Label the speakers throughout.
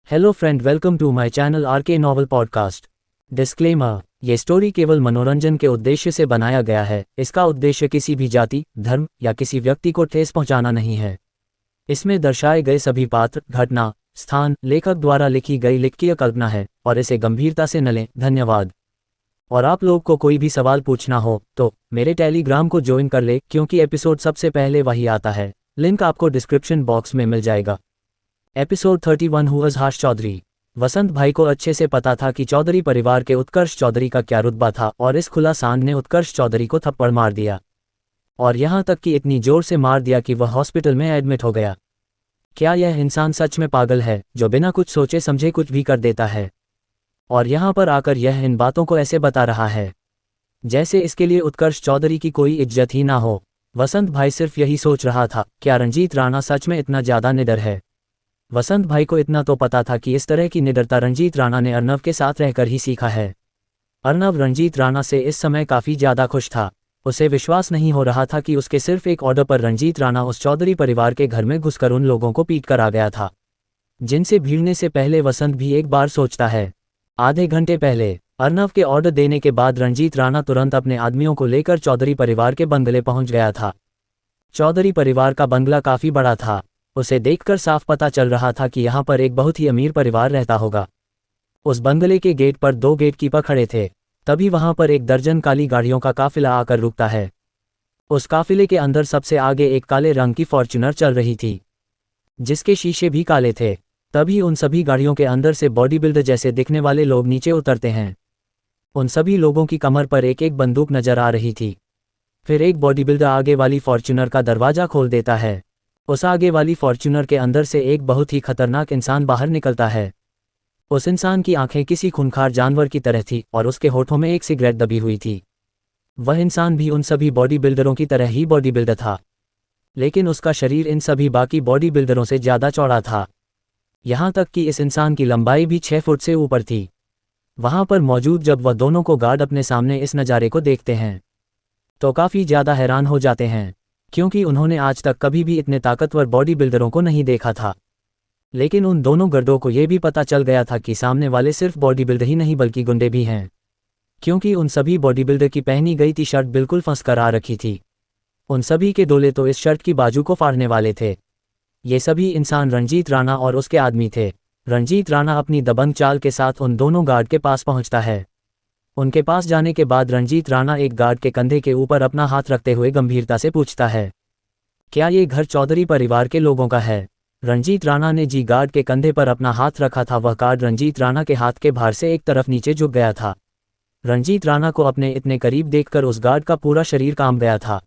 Speaker 1: Hello friend, welcome to my channel RK novel podcast. Disclaimer, ये story केवल मनोरंजन के उद्देश्य से बनाया गया है। इसका उद्देश्य किसी भी जाति, धर्म या किसी व्यक्ति को ठेस पहुंचाना नहीं है। इसमें दर्शाए गए सभी पात्र, घटना, स्थान लेखक द्वारा लिखी गई लिखकीय कल्पना है और इसे गंभीरता से न लें। धन्यवाद। और आप लोग को कोई भी सवाल पूछना हो तो मेरे टेलीग्राम को ज्वाइन कर ले, क्योंकि एपिसोड सबसे पहले वही आता है। लिंक आपको डिस्क्रिप्शन बॉक्स में मिल जाएगा। एपिसोड 31 हु वाज हर्ष चौधरी। वसंत भाई को अच्छे से पता था कि चौधरी परिवार के उत्कर्ष चौधरी का क्या रुतबा था, और इस खुला सांड ने उत्कर्ष चौधरी को थप्पड़ मार दिया, और यहाँ तक कि इतनी जोर से मार दिया कि वह हॉस्पिटल में एडमिट हो गया। क्या यह इंसान सच में पागल है, जो बिना कुछ सोचे समझे कुछ भी कर देता है, और यहाँ पर आकर यह इन बातों को ऐसे बता रहा है जैसे इसके लिए उत्कर्ष चौधरी की कोई इज्जत ही ना हो। वसंत भाई सिर्फ यही सोच रहा था, क्या रंजीत राणा सच में इतना ज़्यादा निडर है। वसंत भाई को इतना तो पता था कि इस तरह की निडरता रंजीत राणा ने अर्नव के साथ रहकर ही सीखा है। अर्नव रंजीत राणा से इस समय काफ़ी ज़्यादा खुश था। उसे विश्वास नहीं हो रहा था कि उसके सिर्फ एक ऑर्डर पर रंजीत राणा उस चौधरी परिवार के घर में घुसकर उन लोगों को पीट कर आ गया था जिनसे भीड़ने से पहले वसंत भी एक बार सोचता है। आधे घंटे पहले अर्नव के ऑर्डर देने के बाद रंजीत राणा तुरंत अपने आदमियों को लेकर चौधरी परिवार के बंगले पहुंच गया था। चौधरी परिवार का बंगला काफ़ी बड़ा था। उसे देखकर साफ पता चल रहा था कि यहाँ पर एक बहुत ही अमीर परिवार रहता होगा। उस बंगले के गेट पर 2 गेटकीपर खड़े थे। तभी वहाँ पर एक दर्जन काली गाड़ियों का काफिला आकर रुकता है। उस काफिले के अंदर सबसे आगे एक काले रंग की फॉर्च्यूनर चल रही थी, जिसके शीशे भी काले थे। तभी उन सभी गाड़ियों के अंदर से बॉडी बिल्डर जैसे दिखने वाले लोग नीचे उतरते हैं। उन सभी लोगों की कमर पर एक एक बंदूक नजर आ रही थी। फिर एक बॉडी बिल्डर आगे वाली फॉर्च्यूनर का दरवाजा खोल देता है। उस आगे वाली फॉर्च्यूनर के अंदर से एक बहुत ही खतरनाक इंसान बाहर निकलता है। उस इंसान की आंखें किसी खूंखार जानवर की तरह थी और उसके होठों में एक सिगरेट दबी हुई थी। वह इंसान भी उन सभी बॉडी बिल्डरों की तरह ही बॉडी बिल्डर था, लेकिन उसका शरीर इन सभी बाकी बॉडी बिल्डरों से ज़्यादा चौड़ा था। यहाँ तक कि इस इंसान की लंबाई भी 6 फुट से ऊपर थी। वहाँ पर मौजूद जब वह दोनों को गार्ड अपने सामने इस नज़ारे को देखते हैं तो काफ़ी ज़्यादा हैरान हो जाते हैं, क्योंकि उन्होंने आज तक कभी भी इतने ताकतवर बॉडी बिल्डरों को नहीं देखा था। लेकिन उन दोनों गर्दों को यह भी पता चल गया था कि सामने वाले सिर्फ बॉडी बिल्डर ही नहीं बल्कि गुंडे भी हैं, क्योंकि उन सभी बॉडी बिल्डर की पहनी गई टी शर्ट बिल्कुल फंस कर आ रखी थी। उन सभी के डोले तो इस शर्ट की बाजू को फाड़ने वाले थे। ये सभी इंसान रंजीत राणा और उसके आदमी थे। रंजीत राणा अपनी दबंग चाल के साथ उन दोनों गार्ड के पास पहुंचता है। उनके पास जाने के बाद रंजीत राणा एक गार्ड के कंधे के ऊपर अपना हाथ रखते हुए गंभीरता से पूछता है, क्या ये घर चौधरी परिवार के लोगों का है। रंजीत राणा ने जी गार्ड के कंधे पर अपना हाथ रखा था। वह गार्ड रंजीत राणा के हाथ के भार से एक तरफ नीचे झुक गया था। रंजीत राणा को अपने इतने करीब देखकर उस गार्ड का पूरा शरीर कांप गया था।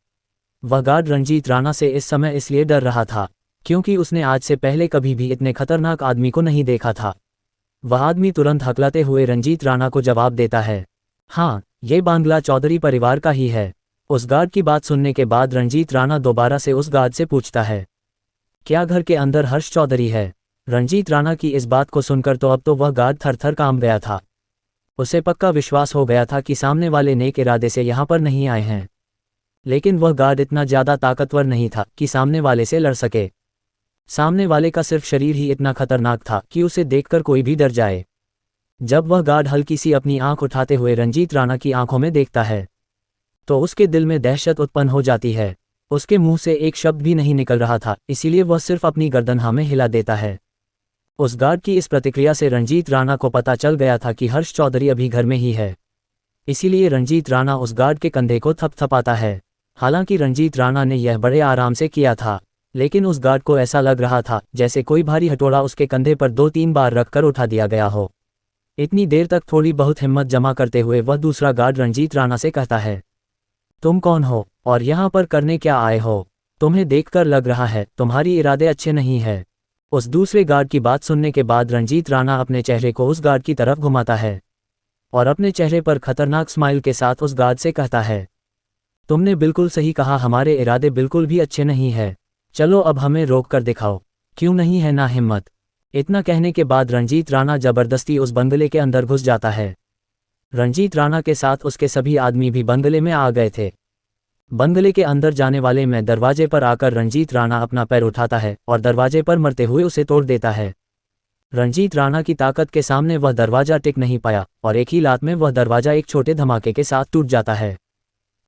Speaker 1: वह गार्ड रंजीत राणा से इस समय इसलिए डर रहा था क्योंकि उसने आज से पहले कभी भी इतने खतरनाक आदमी को नहीं देखा था। वह आदमी तुरंत हकलाते हुए रंजीत राणा को जवाब देता है, हाँ, ये बांग्ला चौधरी परिवार का ही है। उस गार्ड की बात सुनने के बाद रंजीत राणा दोबारा से उस गार्ड से पूछता है, क्या घर के अंदर हर्ष चौधरी है। रंजीत राणा की इस बात को सुनकर तो अब तो वह गार्ड थर-थर कांप गया था। उसे पक्का विश्वास हो गया था कि सामने वाले नेक इरादे से यहाँ पर नहीं आए हैं, लेकिन वह गार्ड इतना ज़्यादा ताकतवर नहीं था कि सामने वाले से लड़ सके। सामने वाले का सिर्फ शरीर ही इतना खतरनाक था कि उसे देखकर कोई भी डर जाए। जब वह गार्ड हल्की सी अपनी आंख उठाते हुए रंजीत राणा की आंखों में देखता है तो उसके दिल में दहशत उत्पन्न हो जाती है। उसके मुंह से एक शब्द भी नहीं निकल रहा था, इसीलिए वह सिर्फ अपनी गर्दन हाँ में हिला देता है। उस गार्ड की इस प्रतिक्रिया से रंजीत राणा को पता चल गया था कि हर्ष चौधरी अभी घर में ही है। इसीलिए रंजीत राणा उस गार्ड के कंधे को थपथपाता है। हालांकि रंजीत राणा ने यह बड़े आराम से किया था, लेकिन उस गार्ड को ऐसा लग रहा था जैसे कोई भारी हथौड़ा उसके कंधे पर 2-3 बार रखकर उठा दिया गया हो। इतनी देर तक थोड़ी बहुत हिम्मत जमा करते हुए वह दूसरा गार्ड रंजीत राणा से कहता है, तुम कौन हो और यहाँ पर करने क्या आए हो। तुम्हें देखकर लग रहा है तुम्हारी इरादे अच्छे नहीं है। उस दूसरे गार्ड की बात सुनने के बाद रंजीत राणा अपने चेहरे को उस गार्ड की तरफ घुमाता है और अपने चेहरे पर खतरनाक स्माइल के साथ उस गार्ड से कहता है, तुमने बिल्कुल सही कहा, हमारे इरादे बिल्कुल भी अच्छे नहीं है। चलो अब हमें रोक कर दिखाओ, क्यों नहीं है ना हिम्मत। इतना कहने के बाद रंजीत राणा जबरदस्ती उस बंगले के अंदर घुस जाता है। रंजीत राणा के साथ उसके सभी आदमी भी बंगले में आ गए थे। बंगले के अंदर जाने वाले में दरवाजे पर आकर रंजीत राणा अपना पैर उठाता है और दरवाजे पर मरते हुए उसे तोड़ देता है। रंजीत राणा की ताकत के सामने वह दरवाजा टिक नहीं पाया और एक ही लात में वह दरवाजा एक छोटे धमाके के साथ टूट जाता है।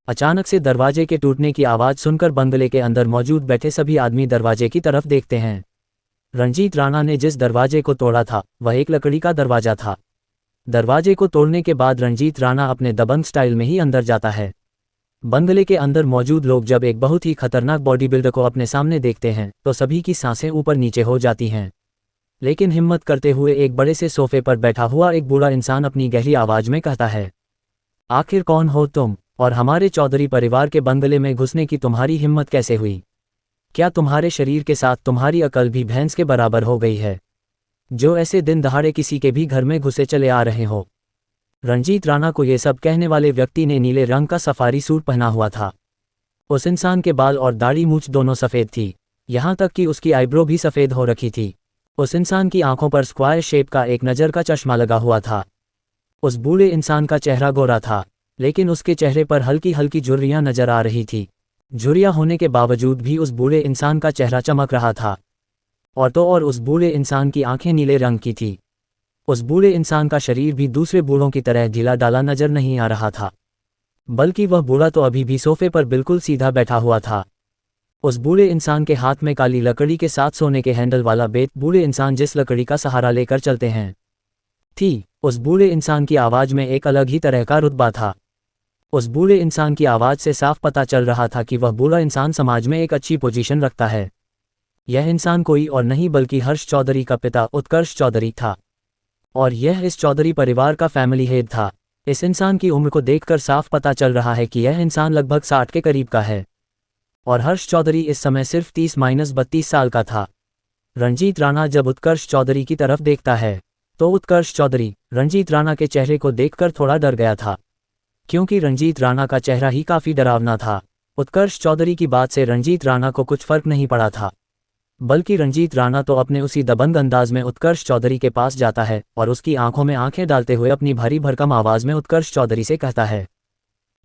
Speaker 1: अचानक से दरवाजे के टूटने की आवाज़ सुनकर बंगले के अंदर मौजूद बैठे सभी आदमी दरवाजे की तरफ देखते हैं। रंजीत राणा ने जिस दरवाजे को तोड़ा था वह एक लकड़ी का दरवाजा था। दरवाजे को तोड़ने के बाद रंजीत राणा अपने दबंग स्टाइल में ही अंदर जाता है। बंगले के अंदर मौजूद लोग जब एक बहुत ही खतरनाक बॉडी बिल्डर को अपने सामने देखते हैं तो सभी की सांसें ऊपर नीचे हो जाती हैं। लेकिन हिम्मत करते हुए एक बड़े से सोफे पर बैठा हुआ एक बूढ़ा इंसान अपनी गहरी आवाज में कहता है, आखिर कौन हो तुम और हमारे चौधरी परिवार के बंगले में घुसने की तुम्हारी हिम्मत कैसे हुई? क्या तुम्हारे शरीर के साथ तुम्हारी अकल भी भैंस के बराबर हो गई है, जो ऐसे दिन दहाड़े किसी के भी घर में घुसे चले आ रहे हो? रंजीत राणा को ये सब कहने वाले व्यक्ति ने नीले रंग का सफारी सूट पहना हुआ था। उस इंसान के बाल और दाढ़ी मूंछ दोनों सफ़ेद थी, यहाँ तक कि उसकी आईब्रो भी सफ़ेद हो रखी थी। उस इंसान की आंखों पर स्क्वायर शेप का एक नज़र का चश्मा लगा हुआ था। उस बूढ़े इंसान का चेहरा गोरा था, लेकिन उसके चेहरे पर हल्की हल्की झुर्रियाँ नजर आ रही थी। झुर्रियाँ होने के बावजूद भी उस बूढ़े इंसान का चेहरा चमक रहा था। और तो और उस बूढ़े इंसान की आंखें नीले रंग की थी। उस बूढ़े इंसान का शरीर भी दूसरे बूढ़ों की तरह ढीला डाला नजर नहीं आ रहा था, बल्कि वह बूढ़ा तो अभी भी सोफे पर बिल्कुल सीधा बैठा हुआ था। उस बूढ़े इंसान के हाथ में काली लकड़ी के साथ सोने के हैंडल वाला बेत, बूढ़े इंसान जिस लकड़ी का सहारा लेकर चलते हैं, थी। उस बूढ़े इंसान की आवाज़ में एक अलग ही तरह का रुतबा था। उस बूढ़े इंसान की आवाज़ से साफ पता चल रहा था कि वह बूढ़ा इंसान समाज में एक अच्छी पोजीशन रखता है। यह इंसान कोई और नहीं बल्कि हर्ष चौधरी का पिता उत्कर्ष चौधरी था, और यह इस चौधरी परिवार का फैमिली हेड था। इस इंसान की उम्र को देखकर साफ पता चल रहा है कि यह इंसान लगभग 60 के करीब का है, और हर्ष चौधरी इस समय सिर्फ 30-32 साल का था। रंजीत राणा जब उत्कर्ष चौधरी की तरफ देखता है तो उत्कर्ष चौधरी रंजीत राणा के चेहरे को देखकर थोड़ा डर गया था, क्योंकि रंजीत राणा का चेहरा ही काफ़ी डरावना था। उत्कर्ष चौधरी की बात से रंजीत राणा को कुछ फर्क नहीं पड़ा था, बल्कि रंजीत राणा तो अपने उसी दबंग अंदाज में उत्कर्ष चौधरी के पास जाता है और उसकी आंखों में आंखें डालते हुए अपनी भारी भरकम आवाज़ में उत्कर्ष चौधरी से कहता है,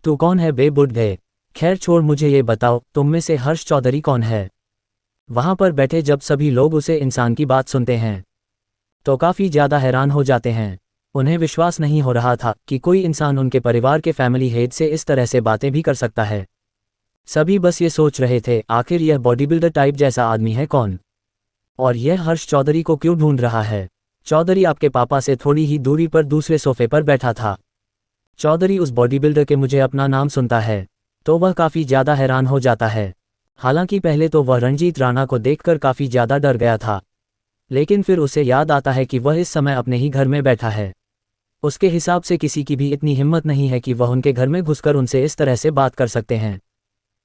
Speaker 1: तू कौन है बे बुढ़े? खैर छोड़, मुझे ये बताओ, तुम में से हर्ष चौधरी कौन है? वहां पर बैठे जब सभी लोग उसे इंसान की बात सुनते हैं तो काफ़ी ज़्यादा हैरान हो जाते हैं। उन्हें विश्वास नहीं हो रहा था कि कोई इंसान उनके परिवार के फैमिली हेड से इस तरह से बातें भी कर सकता है। सभी बस ये सोच रहे थे, आखिर यह बॉडी बिल्डर टाइप जैसा आदमी है कौन, और यह हर्ष चौधरी को क्यों ढूंढ रहा है? चौधरी आपके पापा से थोड़ी ही दूरी पर दूसरे सोफे पर बैठा था। चौधरी उस बॉडी बिल्डर के मुझे अपना नाम सुनता है तो वह काफ़ी ज़्यादा हैरान हो जाता है। हालांकि पहले तो वह रंजीत राणा को देखकर काफ़ी ज़्यादा डर गया था, लेकिन फिर उसे याद आता है कि वह इस समय अपने ही घर में बैठा है। उसके हिसाब से किसी की भी इतनी हिम्मत नहीं है कि वह उनके घर में घुसकर उनसे इस तरह से बात कर सकते हैं।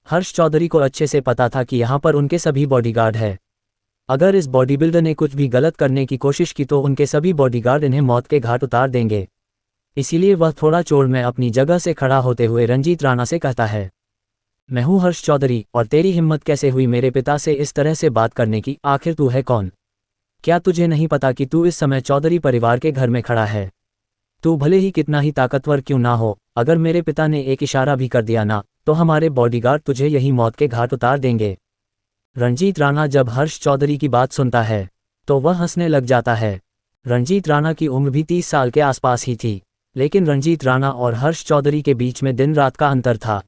Speaker 1: हर्ष चौधरी को अच्छे से पता था कि यहाँ पर उनके सभी बॉडीगार्ड है। अगर इस बॉडी बिल्डर ने कुछ भी गलत करने की कोशिश की तो उनके सभी बॉडीगार्ड इन्हें मौत के घाट उतार देंगे। इसीलिए वह थोड़ा चोर में अपनी जगह से खड़ा होते हुए रंजीत राणा से कहता है, मैं हूँ हर्ष चौधरी, और तेरी हिम्मत कैसे हुई मेरे पिता से इस तरह से बात करने की? आखिर तू है कौन? क्या तुझे नहीं पता कि तू इस समय चौधरी परिवार के घर में खड़ा है? तू भले ही कितना ही ताकतवर क्यों ना हो, अगर मेरे पिता ने एक इशारा भी कर दिया ना तो हमारे बॉडीगार्ड तुझे यही मौत के घाट उतार देंगे। रंजीत राणा जब हर्ष चौधरी की बात सुनता है तो वह हंसने लग जाता है। रंजीत राणा की उम्र भी 30 साल के आसपास ही थी, लेकिन रंजीत राणा और हर्ष चौधरी के बीच में दिन रात का अंतर था।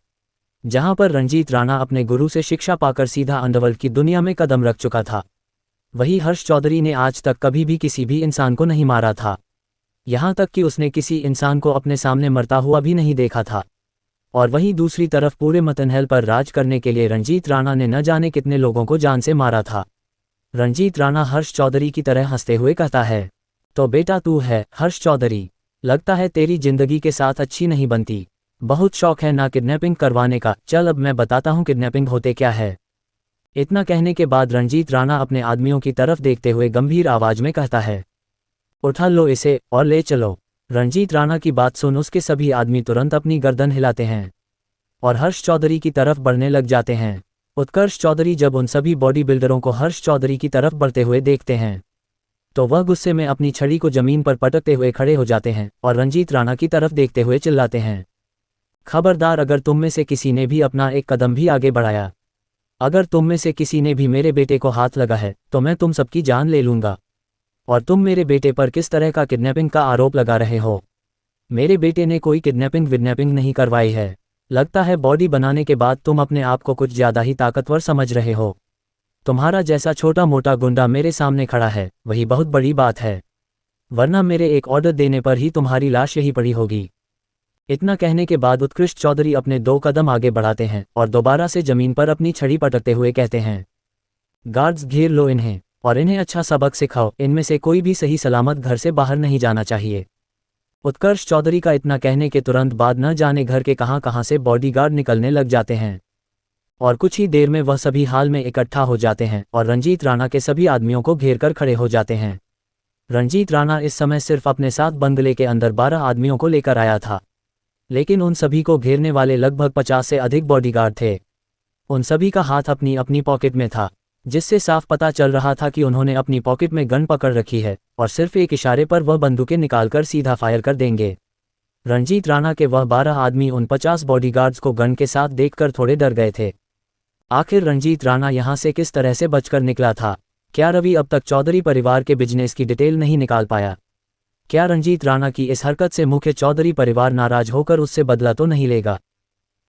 Speaker 1: जहां पर रंजीत राणा अपने गुरु से शिक्षा पाकर सीधा अंडरवर्ल्ड की दुनिया में कदम रख चुका था, वही हर्ष चौधरी ने आज तक कभी भी किसी भी इंसान को नहीं मारा था। यहां तक कि उसने किसी इंसान को अपने सामने मरता हुआ भी नहीं देखा था। और वहीं दूसरी तरफ पूरे मतनहल पर राज करने के लिए रंजीत राणा ने न जाने कितने लोगों को जान से मारा था। रंजीत राणा हर्ष चौधरी की तरह हंसते हुए कहता है, तो बेटा तू है हर्ष चौधरी, लगता है तेरी जिंदगी के साथ अच्छी नहीं बनती। बहुत शौक है ना किडनैपिंग करवाने का, चल अब मैं बताता हूँ किडनैपिंग होते क्या है। इतना कहने के बाद रंजीत राणा अपने आदमियों की तरफ देखते हुए गंभीर आवाज में कहता है, उठा लो इसे और ले चलो। रंजीत राणा की बात सुन उसके सभी आदमी तुरंत अपनी गर्दन हिलाते हैं और हर्ष चौधरी की तरफ बढ़ने लग जाते हैं। उत्कर्ष चौधरी जब उन सभी बॉडी बिल्डरों को हर्ष चौधरी की तरफ बढ़ते हुए देखते हैं तो वह गुस्से में अपनी छड़ी को जमीन पर पटकते हुए खड़े हो जाते हैं और रंजीत राणा की तरफ देखते हुए चिल्लाते हैं, खबरदार, अगर तुम में से किसी ने भी अपना एक कदम भी आगे बढ़ाया, अगर तुम में से किसी ने भी मेरे बेटे को हाथ लगा है तो मैं तुम सबकी जान ले लूंगा। और तुम मेरे बेटे पर किस तरह का किडनैपिंग का आरोप लगा रहे हो? मेरे बेटे ने कोई किडनैपिंग नहीं करवाई है। लगता है बॉडी बनाने के बाद तुम अपने आप को कुछ ज़्यादा ही ताकतवर समझ रहे हो। तुम्हारा जैसा छोटा मोटा गुंडा मेरे सामने खड़ा है, वही बहुत बड़ी बात है, वरना मेरे एक ऑर्डर देने पर ही तुम्हारी लाश यही पड़ी होगी। इतना कहने के बाद उत्कृष्ट चौधरी अपने 2 कदम आगे बढ़ाते हैं और दोबारा से जमीन पर अपनी छड़ी पटकते हुए कहते हैं, गार्ड्स घेर लो इन्हें और इन्हें अच्छा सबक सिखाओ। इनमें से कोई भी सही सलामत घर से बाहर नहीं जाना चाहिए। उत्कर्ष चौधरी का इतना कहने के तुरंत बाद न जाने घर के कहां से बॉडीगार्ड निकलने लग जाते हैं और कुछ ही देर में वह सभी हाल में इकट्ठा हो जाते हैं और रंजीत राणा के सभी आदमियों को घेर कर खड़े हो जाते हैं। रंजीत राणा इस समय सिर्फ अपने साथ बंगले के अंदर 12 आदमियों को लेकर आया था, लेकिन उन सभी को घेरने वाले लगभग 50 से अधिक बॉडीगार्ड थे। उन सभी का हाथ अपनी अपनी पॉकेट में था, जिससे साफ पता चल रहा था कि उन्होंने अपनी पॉकेट में गन पकड़ रखी है और सिर्फ एक इशारे पर वह बंदूकें निकालकर सीधा फायर कर देंगे। रंजीत राणा के वह 12 आदमी उन 50 बॉडीगार्ड्स को गन के साथ देखकर थोड़े डर गए थे। आखिर रंजीत राणा यहाँ से किस तरह से बचकर निकला था? क्या रवि अब तक चौधरी परिवार के बिजनेस की डिटेल नहीं निकाल पाया? क्या रंजीत राणा की इस हरकत से मुख्य चौधरी परिवार नाराज होकर उससे बदला तो नहीं लेगा?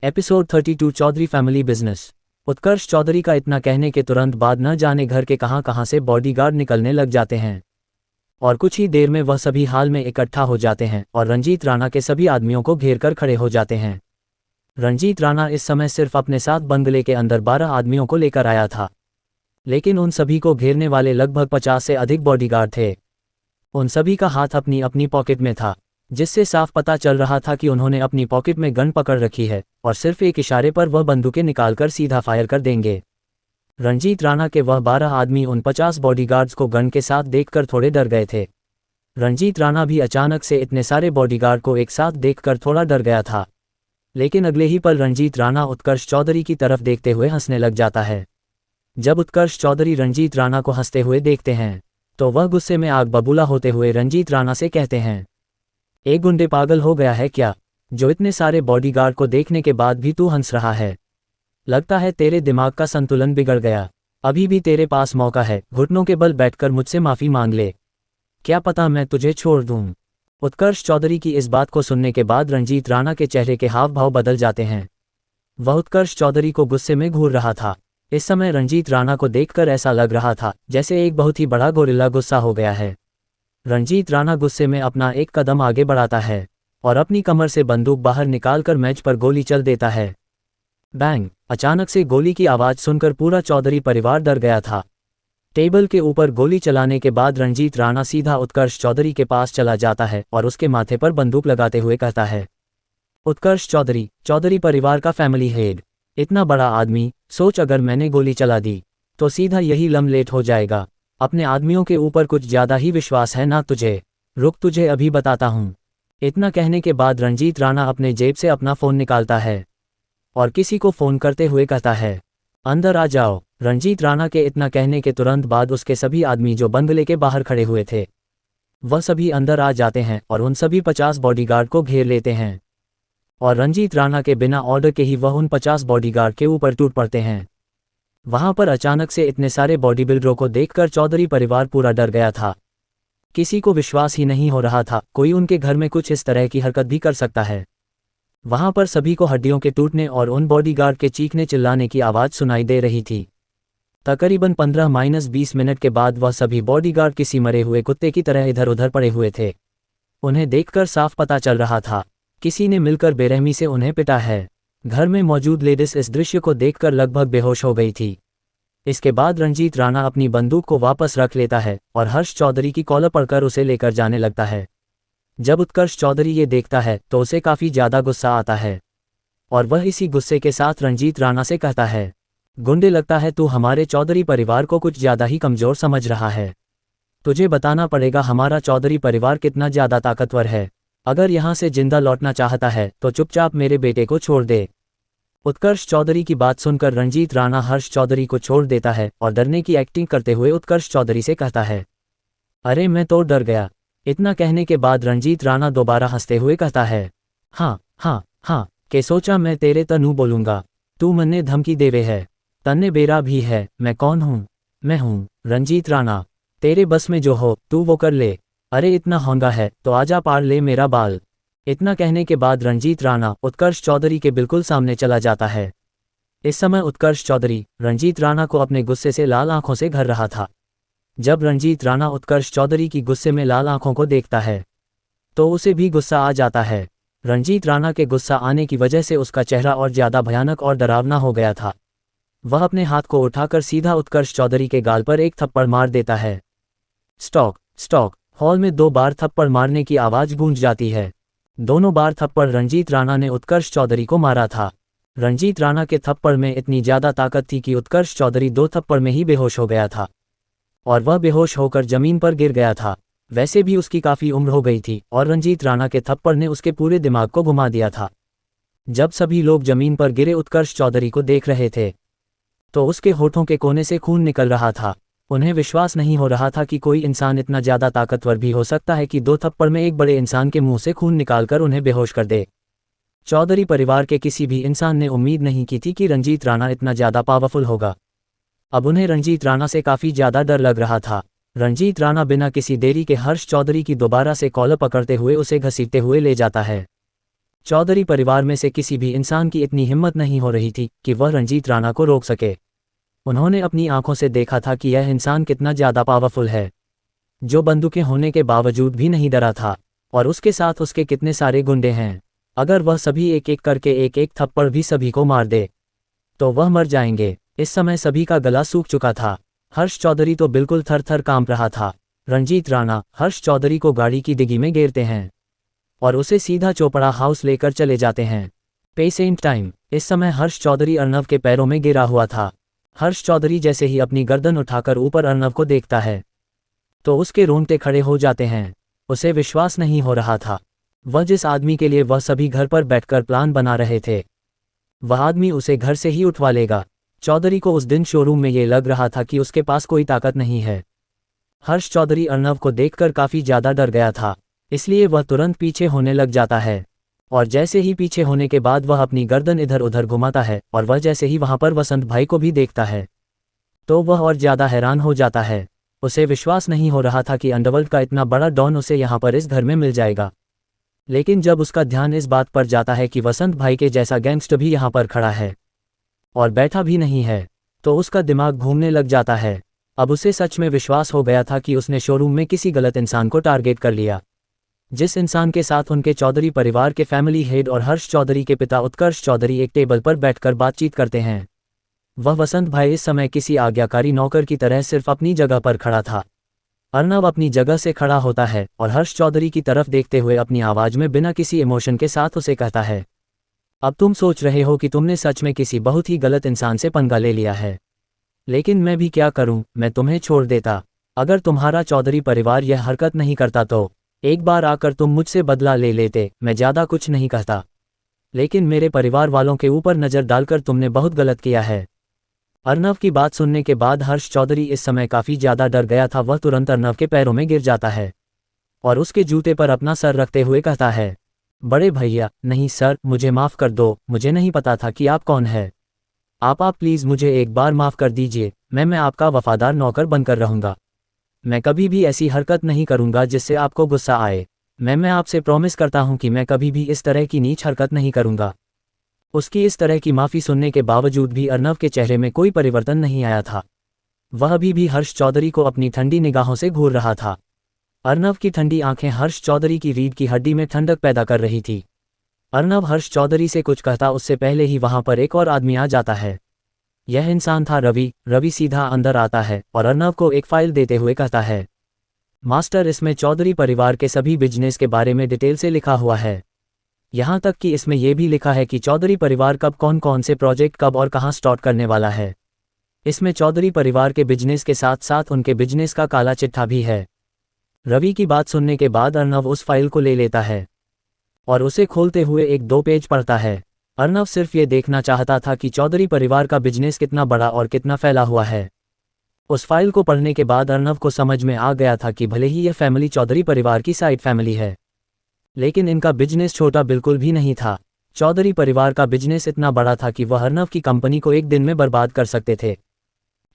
Speaker 1: Episode 32 Chaudhary family business. Utkarsh Chaudhary का इतना कहने के तुरंत बाद न जाने घर के कहां से बॉडीगार्ड निकलने लग जाते हैं और कुछ ही देर में वह सभी हाल में इकट्ठा हो जाते हैं और रंजीत राणा के सभी आदमियों को घेर कर खड़े हो जाते हैं। रंजीत राणा इस समय सिर्फ अपने साथ बंगले के अंदर 12 आदमियों को लेकर आया था, लेकिन उन सभी को घेरने वाले लगभग 50 से अधिक बॉडीगार्ड थे। उन सभी का हाथ अपनी अपनी पॉकेट में था, जिससे साफ पता चल रहा था कि उन्होंने अपनी पॉकेट में गन पकड़ रखी है और सिर्फ एक इशारे पर वह बंदूकें निकालकर सीधा फायर कर देंगे। रंजीत राणा के वह 12 आदमी उन 50 बॉडीगार्ड्स को गन के साथ देखकर थोड़े डर गए थे। रंजीत राणा भी अचानक से इतने सारे बॉडीगार्ड को एक साथ देखकर थोड़ा डर गया था, लेकिन अगले ही पल रंजीत राणा उत्कर्ष चौधरी की तरफ देखते हुए हंसने लग जाता है। जब उत्कर्ष चौधरी रंजीत राणा को हंसते हुए देखते हैं तो वह गुस्से में आग बबूला होते हुए रंजीत राणा से कहते हैं, एक गुंडे पागल हो गया है क्या, जो इतने सारे बॉडीगार्ड को देखने के बाद भी तू हंस रहा है? लगता है तेरे दिमाग का संतुलन बिगड़ गया। अभी भी तेरे पास मौका है, घुटनों के बल बैठकर मुझसे माफी मांग ले, क्या पता मैं तुझे छोड़ दूं। उत्कर्ष चौधरी की इस बात को सुनने के बाद रंजीत राणा के चेहरे के हाव भाव बदल जाते हैं। वह उत्कर्ष चौधरी को गुस्से में घूर रहा था। इस समय रंजीत राणा को देखकर ऐसा लग रहा था जैसे एक बहुत ही बड़ा गोरिल्ला गुस्सा हो गया है। रंजीत राणा गुस्से में अपना एक कदम आगे बढ़ाता है और अपनी कमर से बंदूक बाहर निकालकर मेज पर गोली चल देता है। बैंग! अचानक से गोली की आवाज सुनकर पूरा चौधरी परिवार डर गया था। टेबल के ऊपर गोली चलाने के बाद रंजीत राणा सीधा उत्कर्ष चौधरी के पास चला जाता है और उसके माथे पर बंदूक लगाते हुए कहता है, उत्कर्ष चौधरी, चौधरी परिवार का फैमिली हेड, इतना बड़ा आदमी, सोच अगर मैंने गोली चला दी तो सीधा यही लमलेट हो जाएगा। अपने आदमियों के ऊपर कुछ ज्यादा ही विश्वास है ना तुझे? रुक, तुझे अभी बताता हूँ। इतना कहने के बाद रंजीत राणा अपने जेब से अपना फोन निकालता है और किसी को फोन करते हुए कहता है, अंदर आ जाओ। रंजीत राणा के इतना कहने के तुरंत बाद उसके सभी आदमी जो बंगले के बाहर खड़े हुए थे वह सभी अंदर आ जाते हैं और उन सभी 50 बॉडीगार्ड को घेर लेते हैं और रंजीत राणा के बिना ऑर्डर के ही वह उन 50 बॉडीगार्ड के ऊपर टूट पड़ते हैं। वहां पर अचानक से इतने सारे बॉडी बिल्डरों को देखकर चौधरी परिवार पूरा डर गया था। किसी को विश्वास ही नहीं हो रहा था कोई उनके घर में कुछ इस तरह की हरकत भी कर सकता है। वहां पर सभी को हड्डियों के टूटने और उन बॉडीगार्ड के चीखने चिल्लाने की आवाज सुनाई दे रही थी। तकरीबन 15-20 मिनट के बाद वह सभी बॉडीगार्ड किसी मरे हुए कुत्ते की तरह इधर उधर पड़े हुए थे। उन्हें देखकर साफ पता चल रहा था किसी ने मिलकर बेरहमी से उन्हें पिटा है। घर में मौजूद लेडीज इस दृश्य को देखकर लगभग बेहोश हो गई थी। इसके बाद रंजीत राणा अपनी बंदूक को वापस रख लेता है और हर्ष चौधरी की कॉलर पकड़कर उसे लेकर जाने लगता है। जब उत्कर्ष चौधरी ये देखता है तो उसे काफ़ी ज़्यादा गुस्सा आता है और वह इसी गुस्से के साथ रंजीत राणा से कहता है, गुंडे, लगता है तू हमारे चौधरी परिवार को कुछ ज़्यादा ही कमज़ोर समझ रहा है। तुझे बताना पड़ेगा हमारा चौधरी परिवार कितना ज़्यादा ताकतवर है। अगर यहाँ से जिंदा लौटना चाहता है तो चुपचाप मेरे बेटे को छोड़ दे। उत्कर्ष चौधरी की बात सुनकर रंजीत राणा हर्ष चौधरी को छोड़ देता है और डरने की एक्टिंग करते हुए उत्कर्ष चौधरी से कहता है, अरे मैं तो डर गया। इतना कहने के बाद रंजीत राणा दोबारा हंसते हुए कहता है, हाँ के सोचा मैं तेरे तनु बोलूंगा, तू मन्ने धमकी देवे है, तन्ने बेरा भी है। मैं कौन हूँ? मैं हूँ रंजीत राणा। तेरे बस में जो हो तू वो कर ले। अरे इतना होंगा है तो आजा पाड़ ले मेरा बाल। इतना कहने के बाद रंजीत राणा उत्कर्ष चौधरी के बिल्कुल सामने चला जाता है। इस समय उत्कर्ष चौधरी रंजीत राणा को अपने गुस्से से लाल आंखों से घर रहा था। जब रंजीत राणा उत्कर्ष चौधरी की गुस्से में लाल आंखों को देखता है तो उसे भी गुस्सा आ जाता है। रंजीत राणा के गुस्सा आने की वजह से उसका चेहरा और ज्यादा भयानक और डरावना हो गया था। वह अपने हाथ को उठाकर सीधा उत्कर्ष चौधरी के गाल पर एक थप्पड़ मार देता है। स्टॉक स्टॉक हॉल में 2 बार थप्पड़ मारने की आवाज गूंज जाती है। दोनों बार थप्पड़ रंजीत राणा ने उत्कर्ष चौधरी को मारा था। रंजीत राणा के थप्पड़ में इतनी ज्यादा ताकत थी कि उत्कर्ष चौधरी 2 थप्पड़ में ही बेहोश हो गया था और वह बेहोश होकर जमीन पर गिर गया था। वैसे भी उसकी काफी उम्र हो गई थी और रंजीत राणा के थप्पड़ ने उसके पूरे दिमाग को घुमा दिया था। जब सभी लोग जमीन पर गिरे उत्कर्ष चौधरी को देख रहे थे तो उसके होठों के कोने से खून निकल रहा था। उन्हें विश्वास नहीं हो रहा था कि कोई इंसान इतना ज्यादा ताकतवर भी हो सकता है कि 2 थप्पड़ में एक बड़े इंसान के मुंह से खून निकालकर उन्हें बेहोश कर दे। चौधरी परिवार के किसी भी इंसान ने उम्मीद नहीं की थी कि रंजीत राणा इतना ज्यादा पावरफुल होगा। अब उन्हें रंजीत राणा से काफी ज्यादा डर लग रहा था। रंजीत राणा बिना किसी देरी के हर्ष चौधरी की दोबारा से कॉलर पकड़ते हुए उसे घसीटते हुए ले जाता है। चौधरी परिवार में से किसी भी इंसान की इतनी हिम्मत नहीं हो रही थी कि वह रंजीत राणा को रोक सके। उन्होंने अपनी आंखों से देखा था कि यह इंसान कितना ज्यादा पावरफुल है, जो बंदूकें होने के बावजूद भी नहीं डरा था, और उसके साथ उसके कितने सारे गुंडे हैं। अगर वह सभी एक एक करके एक एक थप्पड़ भी सभी को मार दे तो वह मर जाएंगे। इस समय सभी का गला सूख चुका था। हर्ष चौधरी तो बिल्कुल थर थर कांप रहा था। रंजीत राणा हर्ष चौधरी को गाड़ी की डिग्गी में घेरते हैं और उसे सीधा चोपड़ा हाउस लेकर चले जाते हैं। Patient time. इस समय हर्ष चौधरी अर्नव के पैरों में गिरा हुआ था। हर्ष चौधरी जैसे ही अपनी गर्दन उठाकर ऊपर अर्नव को देखता है तो उसके रोंगटे खड़े हो जाते हैं। उसे विश्वास नहीं हो रहा था। वह जिस आदमी के लिए वह सभी घर पर बैठकर प्लान बना रहे थे वह आदमी उसे घर से ही उठवा लेगा। चौधरी को उस दिन शोरूम में ये लग रहा था कि उसके पास कोई ताकत नहीं है। हर्ष चौधरी अर्नव को देखकर काफी ज्यादा डर गया था, इसलिए वह तुरंत पीछे होने लग जाता है और जैसे ही पीछे होने के बाद वह अपनी गर्दन इधर उधर घुमाता है और वह जैसे ही वहां पर वसंत भाई को भी देखता है तो वह और ज्यादा हैरान हो जाता है। उसे विश्वास नहीं हो रहा था कि अंडरवर्ल्ड का इतना बड़ा डॉन उसे यहाँ पर इस घर में मिल जाएगा। लेकिन जब उसका ध्यान इस बात पर जाता है कि वसंत भाई के जैसा गैंगस्टर भी यहाँ पर खड़ा है और बैठा भी नहीं है तो उसका दिमाग घूमने लग जाता है। अब उसे सच में विश्वास हो गया था कि उसने शोरूम में किसी गलत इंसान को टारगेट कर लिया, जिस इंसान के साथ उनके चौधरी परिवार के फैमिली हेड और हर्ष चौधरी के पिता उत्कर्ष चौधरी एक टेबल पर बैठकर बातचीत करते हैं। वह वसंत भाई इस समय किसी आज्ञाकारी नौकर की तरह सिर्फ अपनी जगह पर खड़ा था। अर्नव अपनी जगह से खड़ा होता है और हर्ष चौधरी की तरफ देखते हुए अपनी आवाज में बिना किसी इमोशन के साथ उसे कहता है, अब तुम सोच रहे हो कि तुमने सच में किसी बहुत ही गलत इंसान से पंगा ले लिया है, लेकिन मैं भी क्या करूं, मैं तुम्हें छोड़ देता। अगर तुम्हारा चौधरी परिवार यह हरकत नहीं करता तो एक बार आकर तुम मुझसे बदला ले लेते। मैं ज्यादा कुछ नहीं कहता, लेकिन मेरे परिवार वालों के ऊपर नजर डालकर तुमने बहुत गलत किया है। अर्नव की बात सुनने के बाद हर्ष चौधरी इस समय काफी ज्यादा डर गया था। वह तुरंत अर्नव के पैरों में गिर जाता है और उसके जूते पर अपना सर रखते हुए कहता है, बड़े भैया नहीं सर, मुझे माफ कर दो, मुझे नहीं पता था कि आप कौन है। आप प्लीज मुझे एक बार माफ कर दीजिए। मैं आपका वफादार नौकर बनकर रहूंगा। मैं कभी भी ऐसी हरकत नहीं करूंगा जिससे आपको गुस्सा आए। मैं आपसे प्रॉमिस करता हूं कि मैं कभी भी इस तरह की नीच हरकत नहीं करूंगा। उसकी इस तरह की माफी सुनने के बावजूद भी अर्नव के चेहरे में कोई परिवर्तन नहीं आया था। वह अभी भी हर्ष चौधरी को अपनी ठंडी निगाहों से घूर रहा था। अर्नव की ठंडी आंखें हर्ष चौधरी की रीढ़ की हड्डी में ठंडक पैदा कर रही थी। अर्नव हर्ष चौधरी से कुछ कहता उससे पहले ही वहां पर एक और आदमी आ जाता है। यह इंसान था रवि। रवि सीधा अंदर आता है और अर्नव को एक फाइल देते हुए कहता है, मास्टर, इसमें चौधरी परिवार के सभी बिजनेस के बारे में डिटेल से लिखा हुआ है। यहाँ तक कि इसमें यह भी लिखा है कि चौधरी परिवार कब कौन कौन से प्रोजेक्ट कब और कहाँ स्टार्ट करने वाला है। इसमें चौधरी परिवार के बिजनेस के साथ साथ उनके बिजनेस का काला चिट्ठा भी है। रवि की बात सुनने के बाद अर्नव उस फाइल को ले लेता है और उसे खोलते हुए 1-2 पेज पढ़ता है। अर्नव सिर्फ ये देखना चाहता था कि चौधरी परिवार का बिजनेस कितना बड़ा और कितना फैला हुआ है। उस फाइल को पढ़ने के बाद अर्नव को समझ में आ गया था कि भले ही यह फैमिली चौधरी परिवार की साइड फैमिली है, लेकिन इनका बिजनेस छोटा बिल्कुल भी नहीं था। चौधरी परिवार का बिजनेस इतना बड़ा था कि वह अर्नव की कंपनी को एक दिन में बर्बाद कर सकते थे।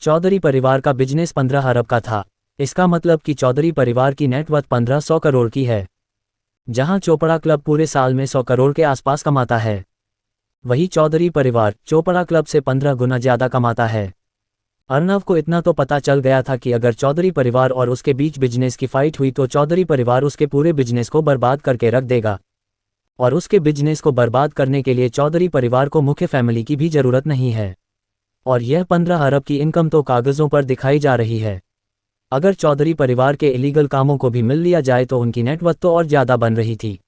Speaker 1: चौधरी परिवार का बिजनेस 15 अरब का था। इसका मतलब कि चौधरी परिवार की नेटवर्थ 1500 करोड़ की है। जहां चोपड़ा क्लब पूरे साल में 100 करोड़ के आसपास कमाता है, वही चौधरी परिवार चोपड़ा क्लब से 15 गुना ज़्यादा कमाता है। अर्नव को इतना तो पता चल गया था कि अगर चौधरी परिवार और उसके बीच बिजनेस की फाइट हुई तो चौधरी परिवार उसके पूरे बिजनेस को बर्बाद करके रख देगा। और उसके बिजनेस को बर्बाद करने के लिए चौधरी परिवार को मुख्य फैमिली की भी ज़रूरत नहीं है। और यह 15 अरब की इनकम तो कागज़ों पर दिखाई जा रही है। अगर चौधरी परिवार के इलीगल कामों को भी मिल लिया जाए तो उनकी नेटवर्थ तो और ज़्यादा बन रही थी।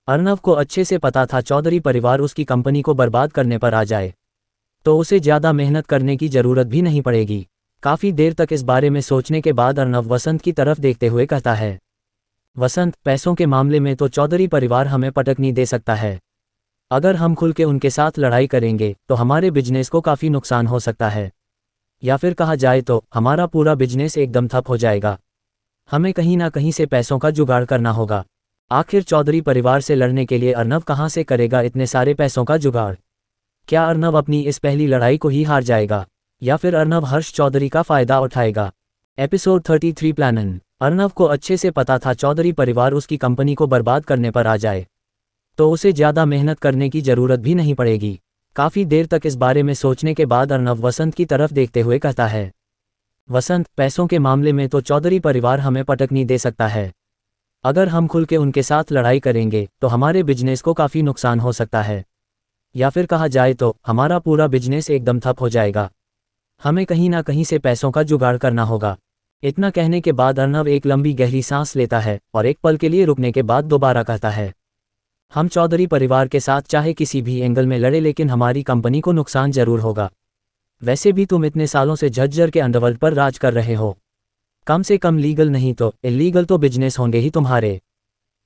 Speaker 1: अर्नव को अच्छे से पता था चौधरी परिवार उसकी कंपनी को बर्बाद करने पर आ जाए तो उसे ज़्यादा मेहनत करने की ज़रूरत भी नहीं पड़ेगी। काफ़ी देर तक इस बारे में सोचने के बाद अर्नव वसंत की तरफ देखते हुए कहता है, वसंत, पैसों के मामले में तो चौधरी परिवार हमें पटकनी दे सकता है। अगर हम खुल के उनके साथ लड़ाई करेंगे तो हमारे बिजनेस को काफ़ी नुकसान हो सकता है, या फिर कहा जाए तो हमारा पूरा बिजनेस एकदम ठप हो जाएगा। हमें कहीं ना कहीं से पैसों का जुगाड़ करना होगा। आखिर चौधरी परिवार से लड़ने के लिए अर्नव कहाँ से करेगा इतने सारे पैसों का जुगाड़? क्या अर्नव अपनी इस पहली लड़ाई को ही हार जाएगा, या फिर अर्नव हर्ष चौधरी का फ़ायदा उठाएगा? एपिसोड 33 प्लानन। अर्नव को अच्छे से पता था चौधरी परिवार उसकी कंपनी को बर्बाद करने पर आ जाए तो उसे ज़्यादा मेहनत करने की ज़रूरत भी नहीं पड़ेगी। काफ़ी देर तक इस बारे में सोचने के बाद अर्नव वसंत की तरफ देखते हुए कहता है, वसंत, पैसों के मामले में तो चौधरी परिवार हमें पटकनी दे सकता है। अगर हम खुल के उनके साथ लड़ाई करेंगे तो हमारे बिजनेस को काफ़ी नुकसान हो सकता है, या फिर कहा जाए तो हमारा पूरा बिजनेस एकदम ठप हो जाएगा। हमें कहीं ना कहीं से पैसों का जुगाड़ करना होगा। इतना कहने के बाद अर्नव एक लंबी गहरी सांस लेता है और एक पल के लिए रुकने के बाद दोबारा कहता है, हम चौधरी परिवार के साथ चाहे किसी भी एंगल में लड़े लेकिन हमारी कंपनी को नुकसान जरूर होगा। वैसे भी तुम इतने सालों से झज्जर के अंडरवर्ल्ड पर राज कर रहे हो। कम से कम लीगल नहीं तो इलीगल तो बिजनेस होंगे ही तुम्हारे।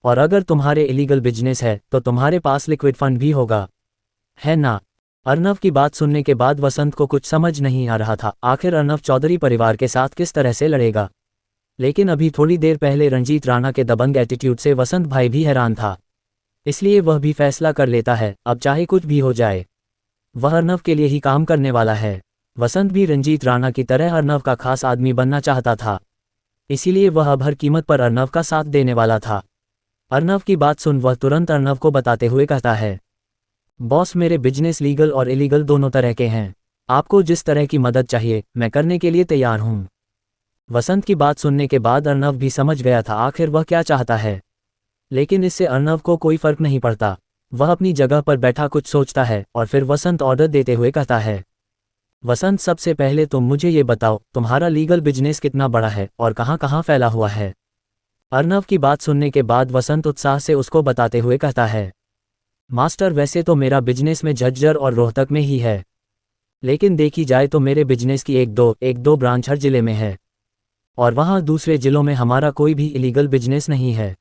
Speaker 1: और अगर तुम्हारे इलीगल बिजनेस है तो तुम्हारे पास लिक्विड फंड भी होगा, है ना? अर्नव की बात सुनने के बाद वसंत को कुछ समझ नहीं आ रहा था आखिर अर्नव चौधरी परिवार के साथ किस तरह से लड़ेगा। लेकिन अभी थोड़ी देर पहले रंजीत राणा के दबंग एटीट्यूड से वसंत भाई भी हैरान था, इसलिए वह भी फैसला कर लेता है अब चाहे कुछ भी हो जाए वह अर्नव के लिए ही काम करने वाला है। वसंत भी रंजीत राणा की तरह अर्नव का खास आदमी बनना चाहता था, इसीलिए वह अब हर कीमत पर अर्नव का साथ देने वाला था। अर्नव की बात सुन वह तुरंत अर्नव को बताते हुए कहता है, बॉस, मेरे बिजनेस लीगल और इलीगल दोनों तरह के हैं। आपको जिस तरह की मदद चाहिए मैं करने के लिए तैयार हूँ। वसंत की बात सुनने के बाद अर्नव भी समझ गया था आखिर वह क्या चाहता है, लेकिन इससे अर्नव को कोई फर्क नहीं पड़ता। वह अपनी जगह पर बैठा कुछ सोचता है और फिर वसंत ऑर्डर देते हुए कहता है, वसंत, सबसे पहले तुम मुझे ये बताओ तुम्हारा लीगल बिजनेस कितना बड़ा है और कहाँ कहाँ फैला हुआ है। अर्नव की बात सुनने के बाद वसंत उत्साह से उसको बताते हुए कहता है, मास्टर, वैसे तो मेरा बिजनेस में झज्जर और रोहतक में ही है, लेकिन देखी जाए तो मेरे बिजनेस की एक दो ब्रांच हर जिले में है, और वहाँ दूसरे जिलों में हमारा कोई भी इलीगल बिजनेस नहीं है।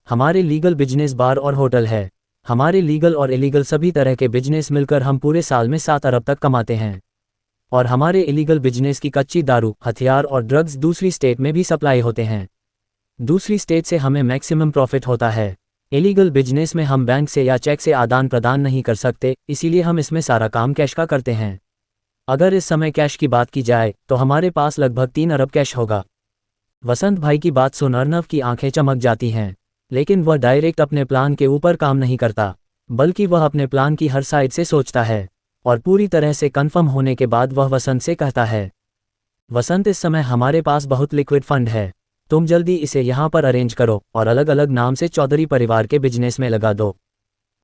Speaker 1: हमारे लीगल बिजनेस बार और होटल है। हमारे लीगल और इलीगल सभी तरह के बिजनेस मिलकर हम पूरे साल में 7 अरब तक कमाते हैं। और हमारे इलीगल बिजनेस की कच्ची दारू, हथियार और ड्रग्स दूसरी स्टेट में भी सप्लाई होते हैं। दूसरी स्टेट से हमें मैक्सिमम प्रॉफिट होता है। इलीगल बिजनेस में हम बैंक से या चेक से आदान प्रदान नहीं कर सकते, इसीलिए हम इसमें सारा काम कैश का करते हैं। अगर इस समय कैश की बात की जाए तो हमारे पास लगभग 3 अरब कैश होगा। वसंत भाई की बात सुन अर्नव की आंखें चमक जाती हैं, लेकिन वह डायरेक्ट अपने प्लान के ऊपर काम नहीं करता, बल्कि वह अपने प्लान की हर साइड से सोचता है और पूरी तरह से कंफर्म होने के बाद वह वसंत से कहता है, वसंत, इस समय हमारे पास बहुत लिक्विड फंड है, तुम जल्दी इसे यहाँ पर अरेंज करो और अलग अलग नाम से चौधरी परिवार के बिजनेस में लगा दो।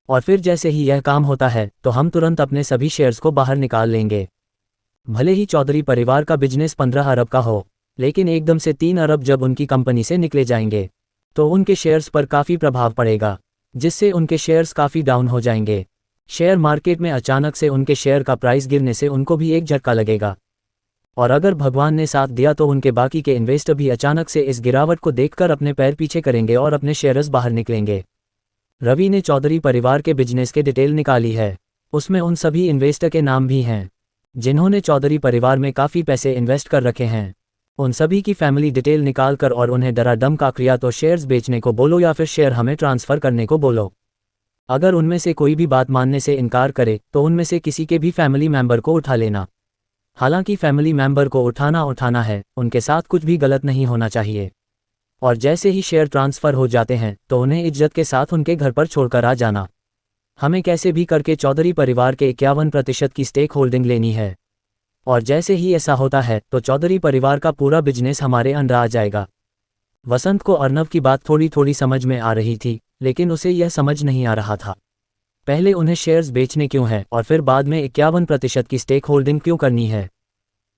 Speaker 1: और फिर जैसे ही यह काम होता है तो हम तुरंत अपने सभी शेयर्स को बाहर निकाल लेंगे। भले ही चौधरी परिवार का बिजनेस 15 अरब का हो, लेकिन एकदम से 3 अरब जब उनकी कंपनी से निकले जाएंगे तो उनके शेयर्स पर काफ़ी प्रभाव पड़ेगा, जिससे उनके शेयर्स काफ़ी डाउन हो जाएंगे। शेयर मार्केट में अचानक से उनके शेयर का प्राइस गिरने से उनको भी एक झटका लगेगा, और अगर भगवान ने साथ दिया तो उनके बाकी के इन्वेस्टर भी अचानक से इस गिरावट को देखकर अपने पैर पीछे करेंगे और अपने शेयर्स बाहर निकलेंगे। रवि ने चौधरी परिवार के बिजनेस के डिटेल निकाली है, उसमें उन सभी इन्वेस्टर के नाम भी हैं जिन्होंने चौधरी परिवार में काफ़ी पैसे इन्वेस्ट कर रखे हैं। उन सभी की फैमिली डिटेल निकाल कर और उन्हें डरा धमका या तो शेयर्स बेचने को बोलो या फिर शेयर हमें ट्रांसफ़र करने को बोलो। अगर उनमें से कोई भी बात मानने से इनकार करे तो उनमें से किसी के भी फैमिली मेंबर को उठा लेना। हालांकि फैमिली मेंबर को उठाना है, उनके साथ कुछ भी गलत नहीं होना चाहिए। और जैसे ही शेयर ट्रांसफ़र हो जाते हैं तो उन्हें इज्जत के साथ उनके घर पर छोड़कर आ जाना। हमें कैसे भी करके चौधरी परिवार के 51% की स्टेक होल्डिंग लेनी है। और जैसे ही ऐसा होता है तो चौधरी परिवार का पूरा बिजनेस हमारे अंडर आ जाएगा। वसंत को अर्नव की बात थोड़ी थोड़ी समझ में आ रही थी, लेकिन उसे यह समझ नहीं आ रहा था पहले उन्हें शेयर्स बेचने क्यों हैं और फिर बाद में 51% की स्टेक होल्डिंग क्यों करनी है।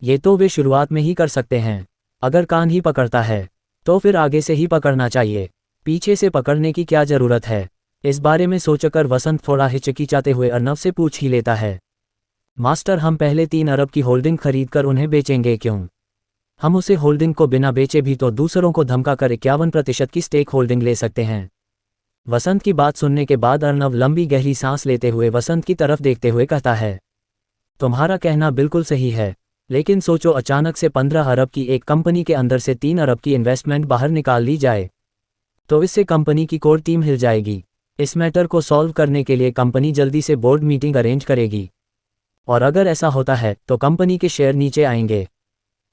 Speaker 1: ये तो वे शुरुआत में ही कर सकते हैं। अगर कान ही पकड़ता है तो फिर आगे से ही पकड़ना चाहिए, पीछे से पकड़ने की क्या ज़रूरत है। इस बारे में सोचकर वसंत थोड़ा हिचकिचाते हुए अर्नव से पूछ ही लेता है, मास्टर हम पहले 3 अरब की होल्डिंग खरीदकर उन्हें बेचेंगे क्यों? हम उसे होल्डिंग को बिना बेचे भी तो दूसरों को धमकाकर 51% की स्टेक होल्डिंग ले सकते हैं। वसंत की बात सुनने के बाद अर्नव लंबी गहरी सांस लेते हुए वसंत की तरफ देखते हुए कहता है, तुम्हारा कहना बिल्कुल सही है, लेकिन सोचो अचानक से 15 अरब की एक कंपनी के अंदर से 3 अरब की इन्वेस्टमेंट बाहर निकाल ली जाए तो इससे कंपनी की कोर टीम हिल जाएगी। इस मैटर को सॉल्व करने के लिए कंपनी जल्दी से बोर्ड मीटिंग अरेंज करेगी, और अगर ऐसा होता है तो कंपनी के शेयर नीचे आएंगे।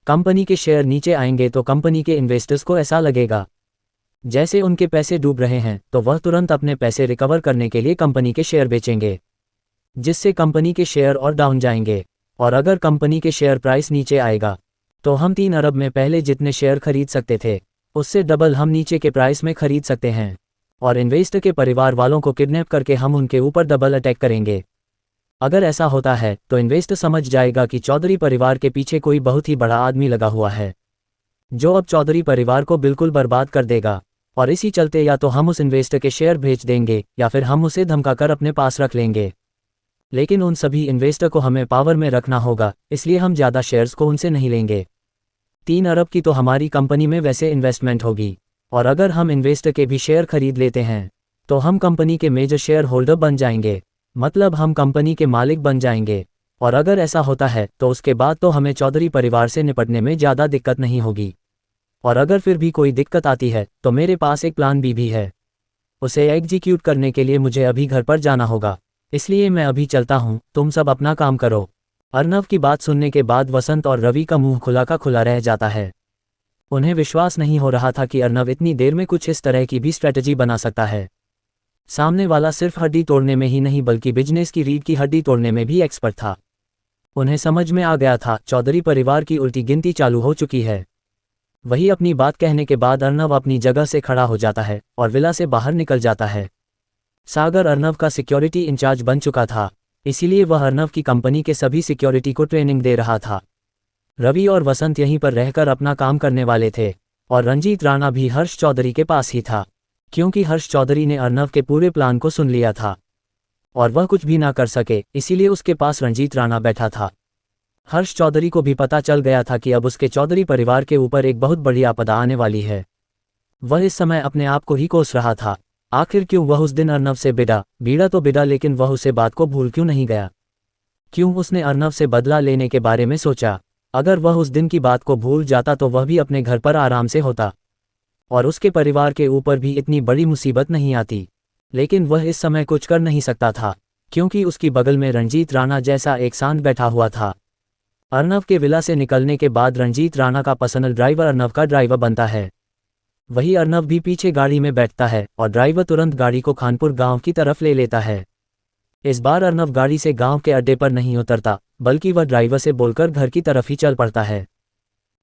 Speaker 1: कंपनी के शेयर नीचे आएंगे तो कंपनी के इन्वेस्टर्स को ऐसा लगेगा जैसे उनके पैसे डूब रहे हैं, तो वह तुरंत अपने पैसे रिकवर करने के लिए कंपनी के शेयर बेचेंगे, जिससे कंपनी के शेयर और डाउन जाएंगे। और अगर कंपनी के शेयर प्राइस नीचे आएगा तो हम 3 अरब में पहले जितने शेयर खरीद सकते थे उससे डबल हम नीचे के प्राइस में खरीद सकते हैं, और इन्वेस्टर के परिवार वालों को किडनैप करके हम उनके ऊपर डबल अटैक करेंगे। अगर ऐसा होता है तो इन्वेस्टर समझ जाएगा कि चौधरी परिवार के पीछे कोई बहुत ही बड़ा आदमी लगा हुआ है जो अब चौधरी परिवार को बिल्कुल बर्बाद कर देगा, और इसी चलते या तो हम उस इन्वेस्टर के शेयर बेच देंगे या फिर हम उसे धमकाकर अपने पास रख लेंगे। लेकिन उन सभी इन्वेस्टर को हमें पावर में रखना होगा, इसलिए हम ज़्यादा शेयर्स को उनसे नहीं लेंगे। 3 अरब की तो हमारी कंपनी में वैसे इन्वेस्टमेंट होगी, और अगर हम इन्वेस्टर के भी शेयर खरीद लेते हैं तो हम कंपनी के मेजर शेयर होल्डर बन जाएंगे, मतलब हम कंपनी के मालिक बन जाएंगे। और अगर ऐसा होता है तो उसके बाद तो हमें चौधरी परिवार से निपटने में ज़्यादा दिक्कत नहीं होगी। और अगर फिर भी कोई दिक्कत आती है तो मेरे पास एक प्लान बी भी है, उसे एग्जीक्यूट करने के लिए मुझे अभी घर पर जाना होगा, इसलिए मैं अभी चलता हूँ, तुम सब अपना काम करो। अर्नव की बात सुनने के बाद वसंत और रवि का मुंह खुला का खुला रह जाता है। उन्हें विश्वास नहीं हो रहा था कि अर्नव इतनी देर में कुछ इस तरह की भी स्ट्रेटजी बना सकता है। सामने वाला सिर्फ हड्डी तोड़ने में ही नहीं बल्कि बिजनेस की रीढ़ की हड्डी तोड़ने में भी एक्सपर्ट था। उन्हें समझ में आ गया था चौधरी परिवार की उल्टी गिनती चालू हो चुकी है। वही अपनी बात कहने के बाद अर्नव अपनी जगह से खड़ा हो जाता है और विला से बाहर निकल जाता है। सागर अर्नव का सिक्योरिटी इंचार्ज बन चुका था, इसीलिए वह अर्नव की कंपनी के सभी सिक्योरिटी को ट्रेनिंग दे रहा था। रवि और वसंत यहीं पर रहकर अपना काम करने वाले थे, और रंजीत राणा भी हर्ष चौधरी के पास ही था, क्योंकि हर्ष चौधरी ने अर्नव के पूरे प्लान को सुन लिया था और वह कुछ भी ना कर सके, इसीलिए उसके पास रंजीत राणा बैठा था। हर्ष चौधरी को भी पता चल गया था कि अब उसके चौधरी परिवार के ऊपर एक बहुत बड़ी आपदा आने वाली है। वह इस समय अपने आप को ही कोस रहा था, आखिर क्यों वह उस दिन अर्नव से बीड़ा तो बिड़ा, लेकिन वह उसे बात को भूल क्यों नहीं गया? क्यों उसने अर्नव से बदला लेने के बारे में सोचा? अगर वह उस दिन की बात को भूल जाता तो वह भी अपने घर पर आराम से होता और उसके परिवार के ऊपर भी इतनी बड़ी मुसीबत नहीं आती। लेकिन वह इस समय कुछ कर नहीं सकता था, क्योंकि उसकी बगल में रंजीत राणा जैसा एक सांड बैठा हुआ था। अर्नव के विला से निकलने के बाद रंजीत राणा का पर्सनल ड्राइवर अर्नव का ड्राइवर बनता है। वही अर्नव भी पीछे गाड़ी में बैठता है और ड्राइवर तुरंत गाड़ी को खानपुर गांव की तरफ ले लेता है। इस बार अर्नव गाड़ी से गांव के अड्डे पर नहीं उतरता, बल्कि वह ड्राइवर से बोलकर घर की तरफ ही चल पड़ता है।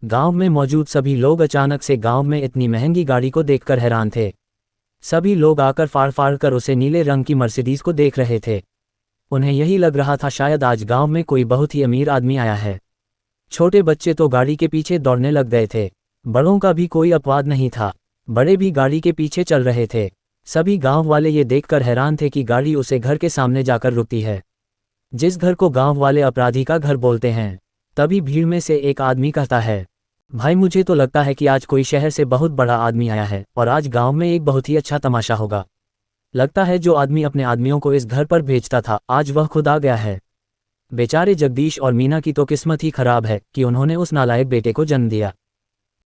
Speaker 1: गांव में मौजूद सभी लोग अचानक से गांव में इतनी महंगी गाड़ी को देखकर हैरान थे। सभी लोग आकर फाड़ कर उसे नीले रंग की मर्सिडीज को देख रहे थे। उन्हें यही लग रहा था शायद आज गांव में कोई बहुत ही अमीर आदमी आया है। छोटे बच्चे तो गाड़ी के पीछे दौड़ने लग गए थे, बड़ों का भी कोई अपवाद नहीं था, बड़े भी गाड़ी के पीछे चल रहे थे। सभी गांव वाले ये देखकर हैरान थे कि गाड़ी उसे घर के सामने जाकर रुकती है, जिस घर को गांव वाले अपराधी का घर बोलते हैं। तभी भीड़ में से एक आदमी कहता है, भाई मुझे तो लगता है कि आज कोई शहर से बहुत बड़ा आदमी आया है और आज गांव में एक बहुत ही अच्छा तमाशा होगा। लगता है जो आदमी अपने आदमियों को इस घर पर भेजता था आज वह खुद आ गया है। बेचारे जगदीश और मीना की तो किस्मत ही खराब है कि उन्होंने उस नालायक बेटे को जन्म दिया।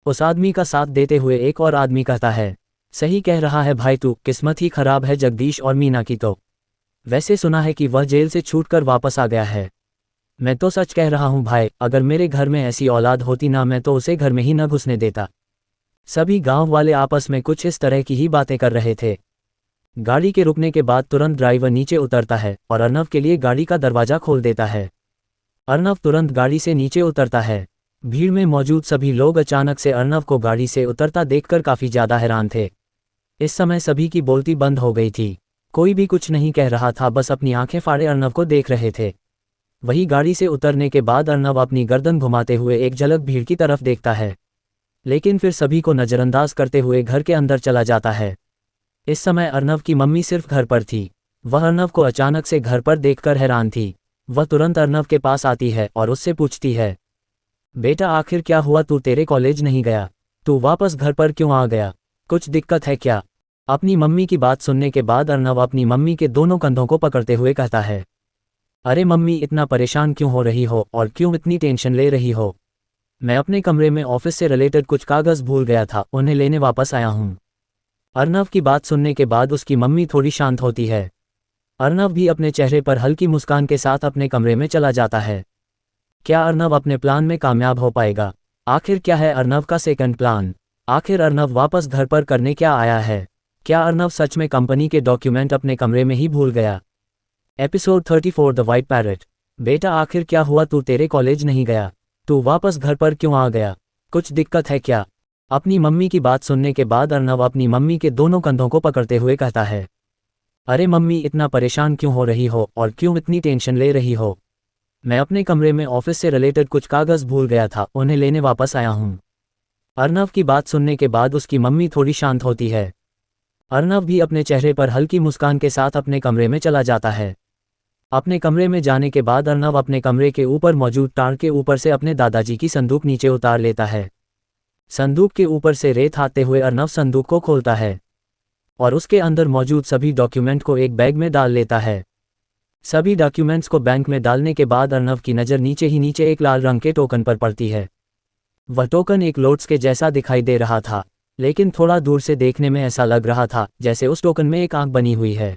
Speaker 1: उस आदमी का साथ देते हुए एक और आदमी कहता है, सही कह रहा है भाई तू, किस्मत ही खराब है जगदीश और मीना की तो। वैसे सुना है कि वह जेल से छूटकर वापस आ गया है। मैं तो सच कह रहा हूँ भाई, अगर मेरे घर में ऐसी औलाद होती ना, मैं तो उसे घर में ही न घुसने देता। सभी गांव वाले आपस में कुछ इस तरह की ही बातें कर रहे थे। गाड़ी के रुकने के बाद तुरंत ड्राइवर नीचे उतरता है और अर्नव के लिए गाड़ी का दरवाजा खोल देता है। अर्नव तुरंत गाड़ी से नीचे उतरता है। भीड़ में मौजूद सभी लोग अचानक से अर्नव को गाड़ी से उतरता देखकर काफी ज्यादा हैरान थे। इस समय सभी की बोलती बंद हो गई थी। कोई भी कुछ नहीं कह रहा था, बस अपनी आंखें फाड़े अर्नव को देख रहे थे। वही गाड़ी से उतरने के बाद अर्नव अपनी गर्दन घुमाते हुए एक झलक भीड़ की तरफ देखता है, लेकिन फिर सभी को नज़रअंदाज करते हुए घर के अंदर चला जाता है। इस समय अर्नव की मम्मी सिर्फ घर पर थी। वह अर्नव को अचानक से घर पर देखकर हैरान थी। वह तुरंत अर्नव के पास आती है और उससे पूछती है, बेटा आखिर क्या हुआ, तू तेरे कॉलेज नहीं गया, तू वापस घर पर क्यों आ गया, कुछ दिक्कत है क्या? अपनी मम्मी की बात सुनने के बाद अर्नव अपनी मम्मी के दोनों कंधों को पकड़ते हुए कहता है, अरे मम्मी, इतना परेशान क्यों हो रही हो और क्यों इतनी टेंशन ले रही हो? मैं अपने कमरे में ऑफिस से रिलेटेड कुछ कागज़ भूल गया था, उन्हें लेने वापस आया हूँ। अर्नव की बात सुनने के बाद उसकी मम्मी थोड़ी शांत होती है। अर्नव भी अपने चेहरे पर हल्की मुस्कान के साथ अपने कमरे में चला जाता है। क्या अर्नव अपने प्लान में कामयाब हो पाएगा? आखिर क्या है अर्नव का सेकंड प्लान? आखिर अर्नव वापस घर पर करने क्या आया है? क्या अर्नव सच में कंपनी के डॉक्यूमेंट अपने कमरे में ही भूल गया? Episode 34 the white parrot. बेटा आखिर क्या हुआ, तू तेरे कॉलेज नहीं गया, तू वापस घर पर क्यों आ गया, कुछ दिक्कत है क्या? अपनी मम्मी की बात सुनने के बाद अर्नव अपनी मम्मी के दोनों कंधों को पकड़ते हुए कहता है, अरे मम्मी, इतना परेशान क्यों हो रही हो और क्यों इतनी टेंशन ले रही हो? मैं अपने कमरे में ऑफिस से रिलेटेड कुछ कागज़ भूल गया था, उन्हें लेने वापस आया हूँ। अर्नव की बात सुनने के बाद उसकी मम्मी थोड़ी शांत होती है। अर्नव भी अपने चेहरे पर हल्की मुस्कान के साथ अपने कमरे में चला जाता है। अपने कमरे में जाने के बाद अर्नव अपने कमरे के ऊपर मौजूद टार के ऊपर से अपने दादाजी की संदूक नीचे उतार लेता है। संदूक के ऊपर से रेत आते हुए अर्नव संदूक को खोलता है और उसके अंदर मौजूद सभी डॉक्यूमेंट को एक बैग में डाल लेता है। सभी डॉक्यूमेंट्स को बैंक में डालने के बाद अर्नव की नज़र नीचे ही नीचे एक लाल रंग के टोकन पर पड़ती है। वह टोकन एक लोट्स के जैसा दिखाई दे रहा था, लेकिन थोड़ा दूर से देखने में ऐसा लग रहा था जैसे उस टोकन में एक आंख बनी हुई है,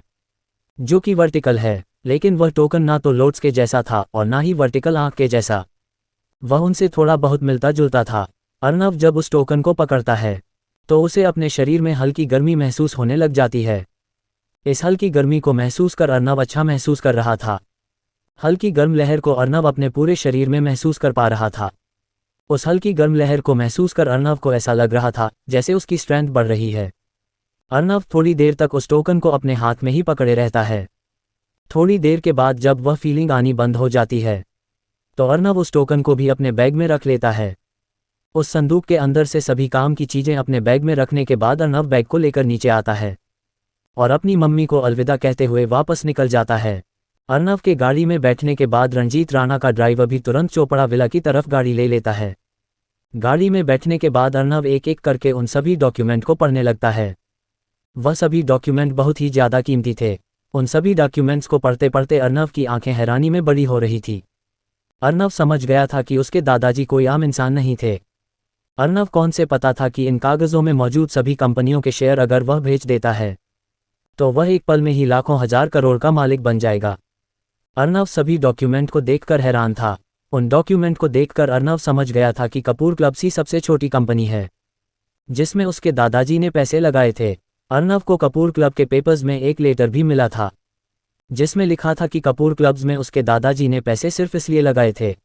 Speaker 1: जो कि वर्टिकल है। लेकिन वह टोकन ना तो लोट्स के जैसा था और ना ही वर्टिकल आंख के जैसा, वह उनसे थोड़ा बहुत मिलता जुलता था। अर्नव जब उस टोकन को पकड़ता है तो उसे अपने शरीर में हल्की गर्मी महसूस होने लग जाती है। इस हल्की गर्मी को महसूस कर अर्नव अच्छा महसूस कर रहा था। हल्की गर्म लहर को अर्नव अपने पूरे शरीर में महसूस कर पा रहा था। उस हल्की गर्म लहर को महसूस कर अर्नव को ऐसा लग रहा था जैसे उसकी स्ट्रेंथ बढ़ रही है। अर्नव थोड़ी देर तक उस टोकन को अपने हाथ में ही पकड़े रहता है। थोड़ी देर के बाद जब वह फीलिंग आनी बंद हो जाती है तो अर्नव उस टोकन को भी अपने बैग में रख लेता है। उस संदूक के अंदर से सभी काम की चीज़ें अपने बैग में रखने के बाद अर्नव बैग को लेकर नीचे आता है और अपनी मम्मी को अलविदा कहते हुए वापस निकल जाता है। अर्नव के गाड़ी में बैठने के बाद रणजीत राणा का ड्राइवर भी तुरंत चोपड़ा विला की तरफ गाड़ी ले लेता है। गाड़ी में बैठने के बाद अर्नव एक एक करके उन सभी डॉक्यूमेंट को पढ़ने लगता है। वह सभी डॉक्यूमेंट बहुत ही ज़्यादा कीमती थे। उन सभी डॉक्यूमेंट्स को पढ़ते पढ़ते अर्नव की आंखें हैरानी में बड़ी हो रही थी। अर्नव समझ गया था कि उसके दादाजी कोई आम इंसान नहीं थे। अर्नव कौन से पता था कि इन कागज़ों में मौजूद सभी कंपनियों के शेयर अगर वह बेच देता है तो वह एक पल में ही लाखों हजार करोड़ का मालिक बन जाएगा। अर्नव सभी डॉक्यूमेंट को देखकर हैरान था। उन डॉक्यूमेंट को देखकर अर्नव समझ गया था कि कपूर क्लब्स ही सबसे छोटी कंपनी है जिसमें उसके दादाजी ने पैसे लगाए थे। अर्नव को कपूर क्लब के पेपर्स में एक लेटर भी मिला था जिसमें लिखा था कि कपूर क्लब्स में उसके दादाजी ने पैसे सिर्फ इसलिए लगाए थे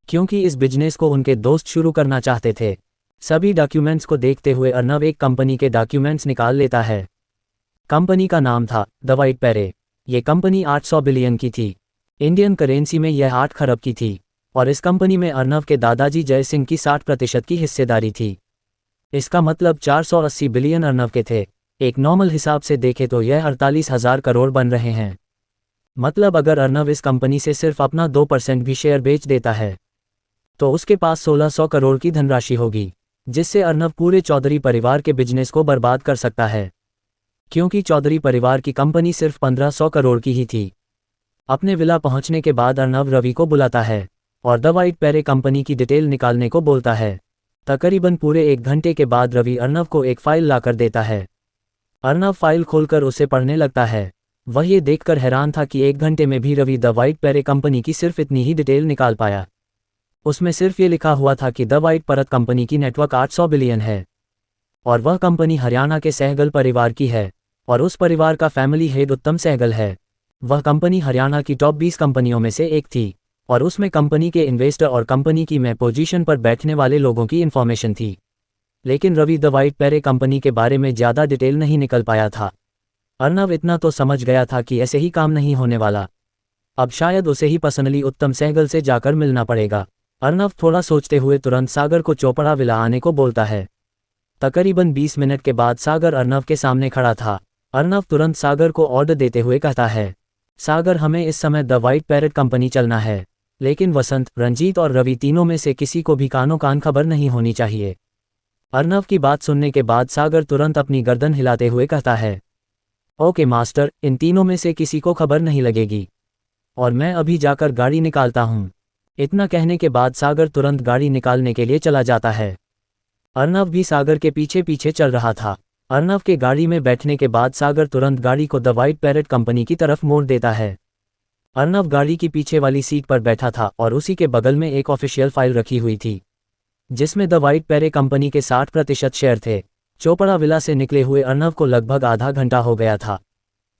Speaker 1: क्योंकि इस बिजनेस को उनके दोस्त शुरू करना चाहते थे। सभी डॉक्यूमेंट्स को देखते हुए अर्नव एक कंपनी के डॉक्यूमेंट्स निकाल लेता है। कंपनी का नाम था द वाइट पैरेट। ये कंपनी 800 बिलियन की थी। इंडियन करेंसी में यह 8 खरब की थी और इस कंपनी में अर्नव के दादाजी जय सिंह की 60% की हिस्सेदारी थी। इसका मतलब 480 बिलियन अर्नव के थे। एक नॉर्मल हिसाब से देखें तो यह 48,000 करोड़ बन रहे हैं। मतलब अगर अर्नव इस कंपनी से सिर्फ अपना 2% भी शेयर बेच देता है तो उसके पास 1600 करोड़ की धनराशि होगी, जिससे अर्नव पूरे चौधरी परिवार के बिजनेस को बर्बाद कर सकता है, क्योंकि चौधरी परिवार की कंपनी सिर्फ 1500 करोड़ की ही थी। अपने विला पहुंचने के बाद अर्नव रवि को बुलाता है और द वाइट पैरेट कंपनी की डिटेल निकालने को बोलता है। तकरीबन पूरे 1 घंटे के बाद रवि अर्नव को एक फाइल लाकर देता है। अर्नव फाइल खोलकर उसे पढ़ने लगता है। वह ये देखकर हैरान था कि 1 घंटे में भी रवि द वाइट पैरे कंपनी की सिर्फ इतनी ही डिटेल निकाल पाया। उसमें सिर्फ ये लिखा हुआ था कि द वाइट परत कंपनी की नेटवर्क 800 बिलियन है और वह कंपनी हरियाणा के सहगल परिवार की है और उस परिवार का फैमिली हेड उत्तम सहगल है। वह कंपनी हरियाणा की टॉप 20 कंपनियों में से एक थी और उसमें कंपनी के इन्वेस्टर और कंपनी की में पोजीशन पर बैठने वाले लोगों की इन्फॉर्मेशन थी। लेकिन रवि द वाइट पैरे कंपनी के बारे में ज़्यादा डिटेल नहीं निकल पाया था। अर्नव इतना तो समझ गया था कि ऐसे ही काम नहीं होने वाला। अब शायद उसे ही पर्सनली उत्तम सहगल से जाकर मिलना पड़ेगा। अर्नव थोड़ा सोचते हुए तुरंत सागर को चोपड़ा विला आने को बोलता है। तकरीबन 20 मिनट के बाद सागर अर्नव के सामने खड़ा था। अर्नव तुरंत सागर को ऑर्डर देते हुए कहता है, सागर हमें इस समय द वाइट पैरेट कंपनी चलना है, लेकिन वसंत, रंजीत और रवि तीनों में से किसी को भी कानो कान खबर नहीं होनी चाहिए। अर्नव की बात सुनने के बाद सागर तुरंत अपनी गर्दन हिलाते हुए कहता है, ओके मास्टर, इन तीनों में से किसी को खबर नहीं लगेगी और मैं अभी जाकर गाड़ी निकालता हूँ। इतना कहने के बाद सागर तुरंत गाड़ी निकालने के लिए चला जाता है। अर्नव भी सागर के पीछे पीछे चल रहा था। अर्नव के गाड़ी में बैठने के बाद सागर तुरंत गाड़ी को द वाइट पैरेट कंपनी की तरफ मोड़ देता है। अर्नव गाड़ी की पीछे वाली सीट पर बैठा था और उसी के बगल में एक ऑफिशियल फाइल रखी हुई थी जिसमें द वाइट पैरे कंपनी के 60% शेयर थे। चोपड़ा विला से निकले हुए अर्नव को लगभग आधा घंटा हो गया था,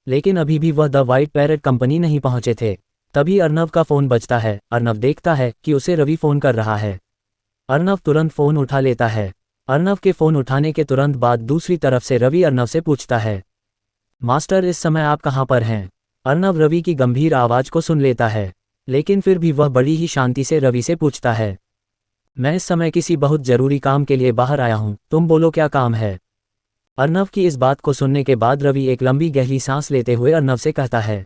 Speaker 1: लेकिन अभी भी वह द वाइट पैरेट कंपनी नहीं पहुंचे थे। तभी अर्नव का फ़ोन बजता है। अर्नव देखता है कि उसे रवि फ़ोन कर रहा है। अर्नव तुरंत फ़ोन उठा लेता है। अर्नव के फ़ोन उठाने के तुरंत बाद दूसरी तरफ से रवि अर्नव से पूछता है, मास्टर इस समय आप कहाँ पर हैं? अर्नव रवि की गंभीर आवाज़ को सुन लेता है, लेकिन फिर भी वह बड़ी ही शांति से रवि से पूछता है, मैं इस समय किसी बहुत ज़रूरी काम के लिए बाहर आया हूँ, तुम बोलो क्या काम है? अर्नव की इस बात को सुनने के बाद रवि एक लंबी गहरी सांस लेते हुए अर्नव से कहता है,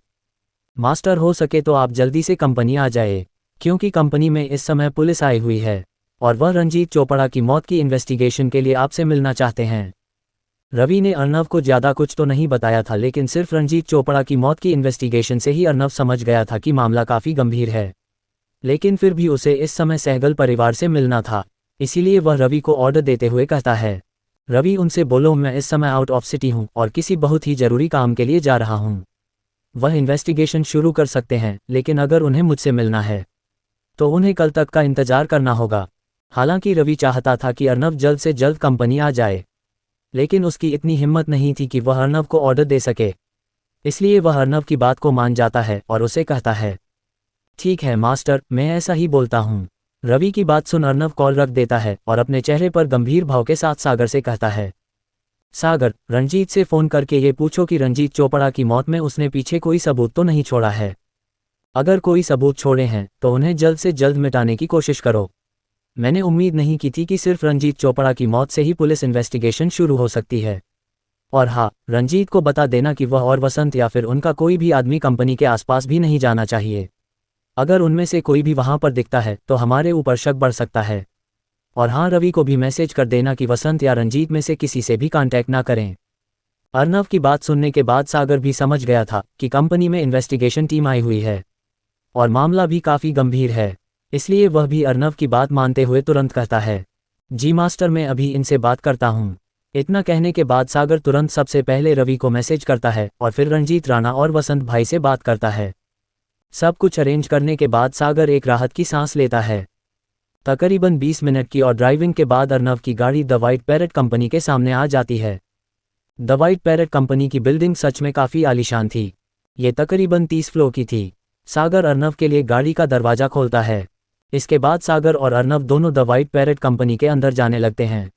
Speaker 1: मास्टर हो सके तो आप जल्दी से कंपनी आ जाए, क्योंकि कंपनी में इस समय पुलिस आई हुई है और वह रंजीत चोपड़ा की मौत की इन्वेस्टिगेशन के लिए आपसे मिलना चाहते हैं। रवि ने अर्नव को ज़्यादा कुछ तो नहीं बताया था, लेकिन सिर्फ रंजीत चोपड़ा की मौत की इन्वेस्टिगेशन से ही अर्नव समझ गया था कि मामला काफ़ी गंभीर है। लेकिन फिर भी उसे इस समय सहगल परिवार से मिलना था, इसीलिए वह रवि को ऑर्डर देते हुए कहता है, रवि उनसे बोलो मैं इस समय आउट ऑफ सिटी हूँ और किसी बहुत ही ज़रूरी काम के लिए जा रहा हूँ। वह इन्वेस्टिगेशन शुरू कर सकते हैं, लेकिन अगर उन्हें मुझसे मिलना है तो उन्हें कल तक का इंतज़ार करना होगा। हालांकि रवि चाहता था कि अर्नव जल्द से जल्द कंपनी आ जाए, लेकिन उसकी इतनी हिम्मत नहीं थी कि वह अर्नव को ऑर्डर दे सके। इसलिए वह अर्नव की बात को मान जाता है और उसे कहता है, ठीक है मास्टर, मैं ऐसा ही बोलता हूँ। रवि की बात सुन अर्नव कॉल रख देता है और अपने चेहरे पर गंभीर भाव के साथ सागर से कहता है, सागर, रंजीत से फ़ोन करके ये पूछो कि रंजीत चोपड़ा की मौत में उसने पीछे कोई सबूत तो नहीं छोड़ा है। अगर कोई सबूत छोड़े हैं तो उन्हें जल्द से जल्द मिटाने की कोशिश करो। मैंने उम्मीद नहीं की थी कि सिर्फ रंजीत चोपड़ा की मौत से ही पुलिस इन्वेस्टिगेशन शुरू हो सकती है। और हाँ, रंजीत को बता देना कि वह और वसंत या फिर उनका कोई भी आदमी कंपनी के आसपास भी नहीं जाना चाहिए। अगर उनमें से कोई भी वहां पर दिखता है तो हमारे ऊपर शक बढ़ सकता है। और हाँ, रवि को भी मैसेज कर देना कि वसंत या रंजीत में से किसी से भी कांटेक्ट ना करें। अर्नव की बात सुनने के बाद सागर भी समझ गया था कि कंपनी में इन्वेस्टिगेशन टीम आई हुई है और मामला भी काफ़ी गंभीर है, इसलिए वह भी अर्नव की बात मानते हुए तुरंत कहता है, जी मास्टर, मैं अभी इनसे बात करता हूँ। इतना कहने के बाद सागर तुरंत सबसे पहले रवि को मैसेज करता है और फिर रंजीत राणा और वसंत भाई से बात करता है। सब कुछ अरेंज करने के बाद सागर एक राहत की सांस लेता है। तकरीबन 20 मिनट की और ड्राइविंग के बाद अर्नव की गाड़ी द वाइट पैरेट कंपनी के सामने आ जाती है। द वाइट पैरेट कंपनी की बिल्डिंग सच में काफ़ी आलीशान थी। ये तकरीबन 30 फ्लोर की थी। सागर अर्नव के लिए गाड़ी का दरवाज़ा खोलता है। इसके बाद सागर और अर्नव दोनों द वाइट पैरेट कंपनी के अंदर जाने लगते हैं।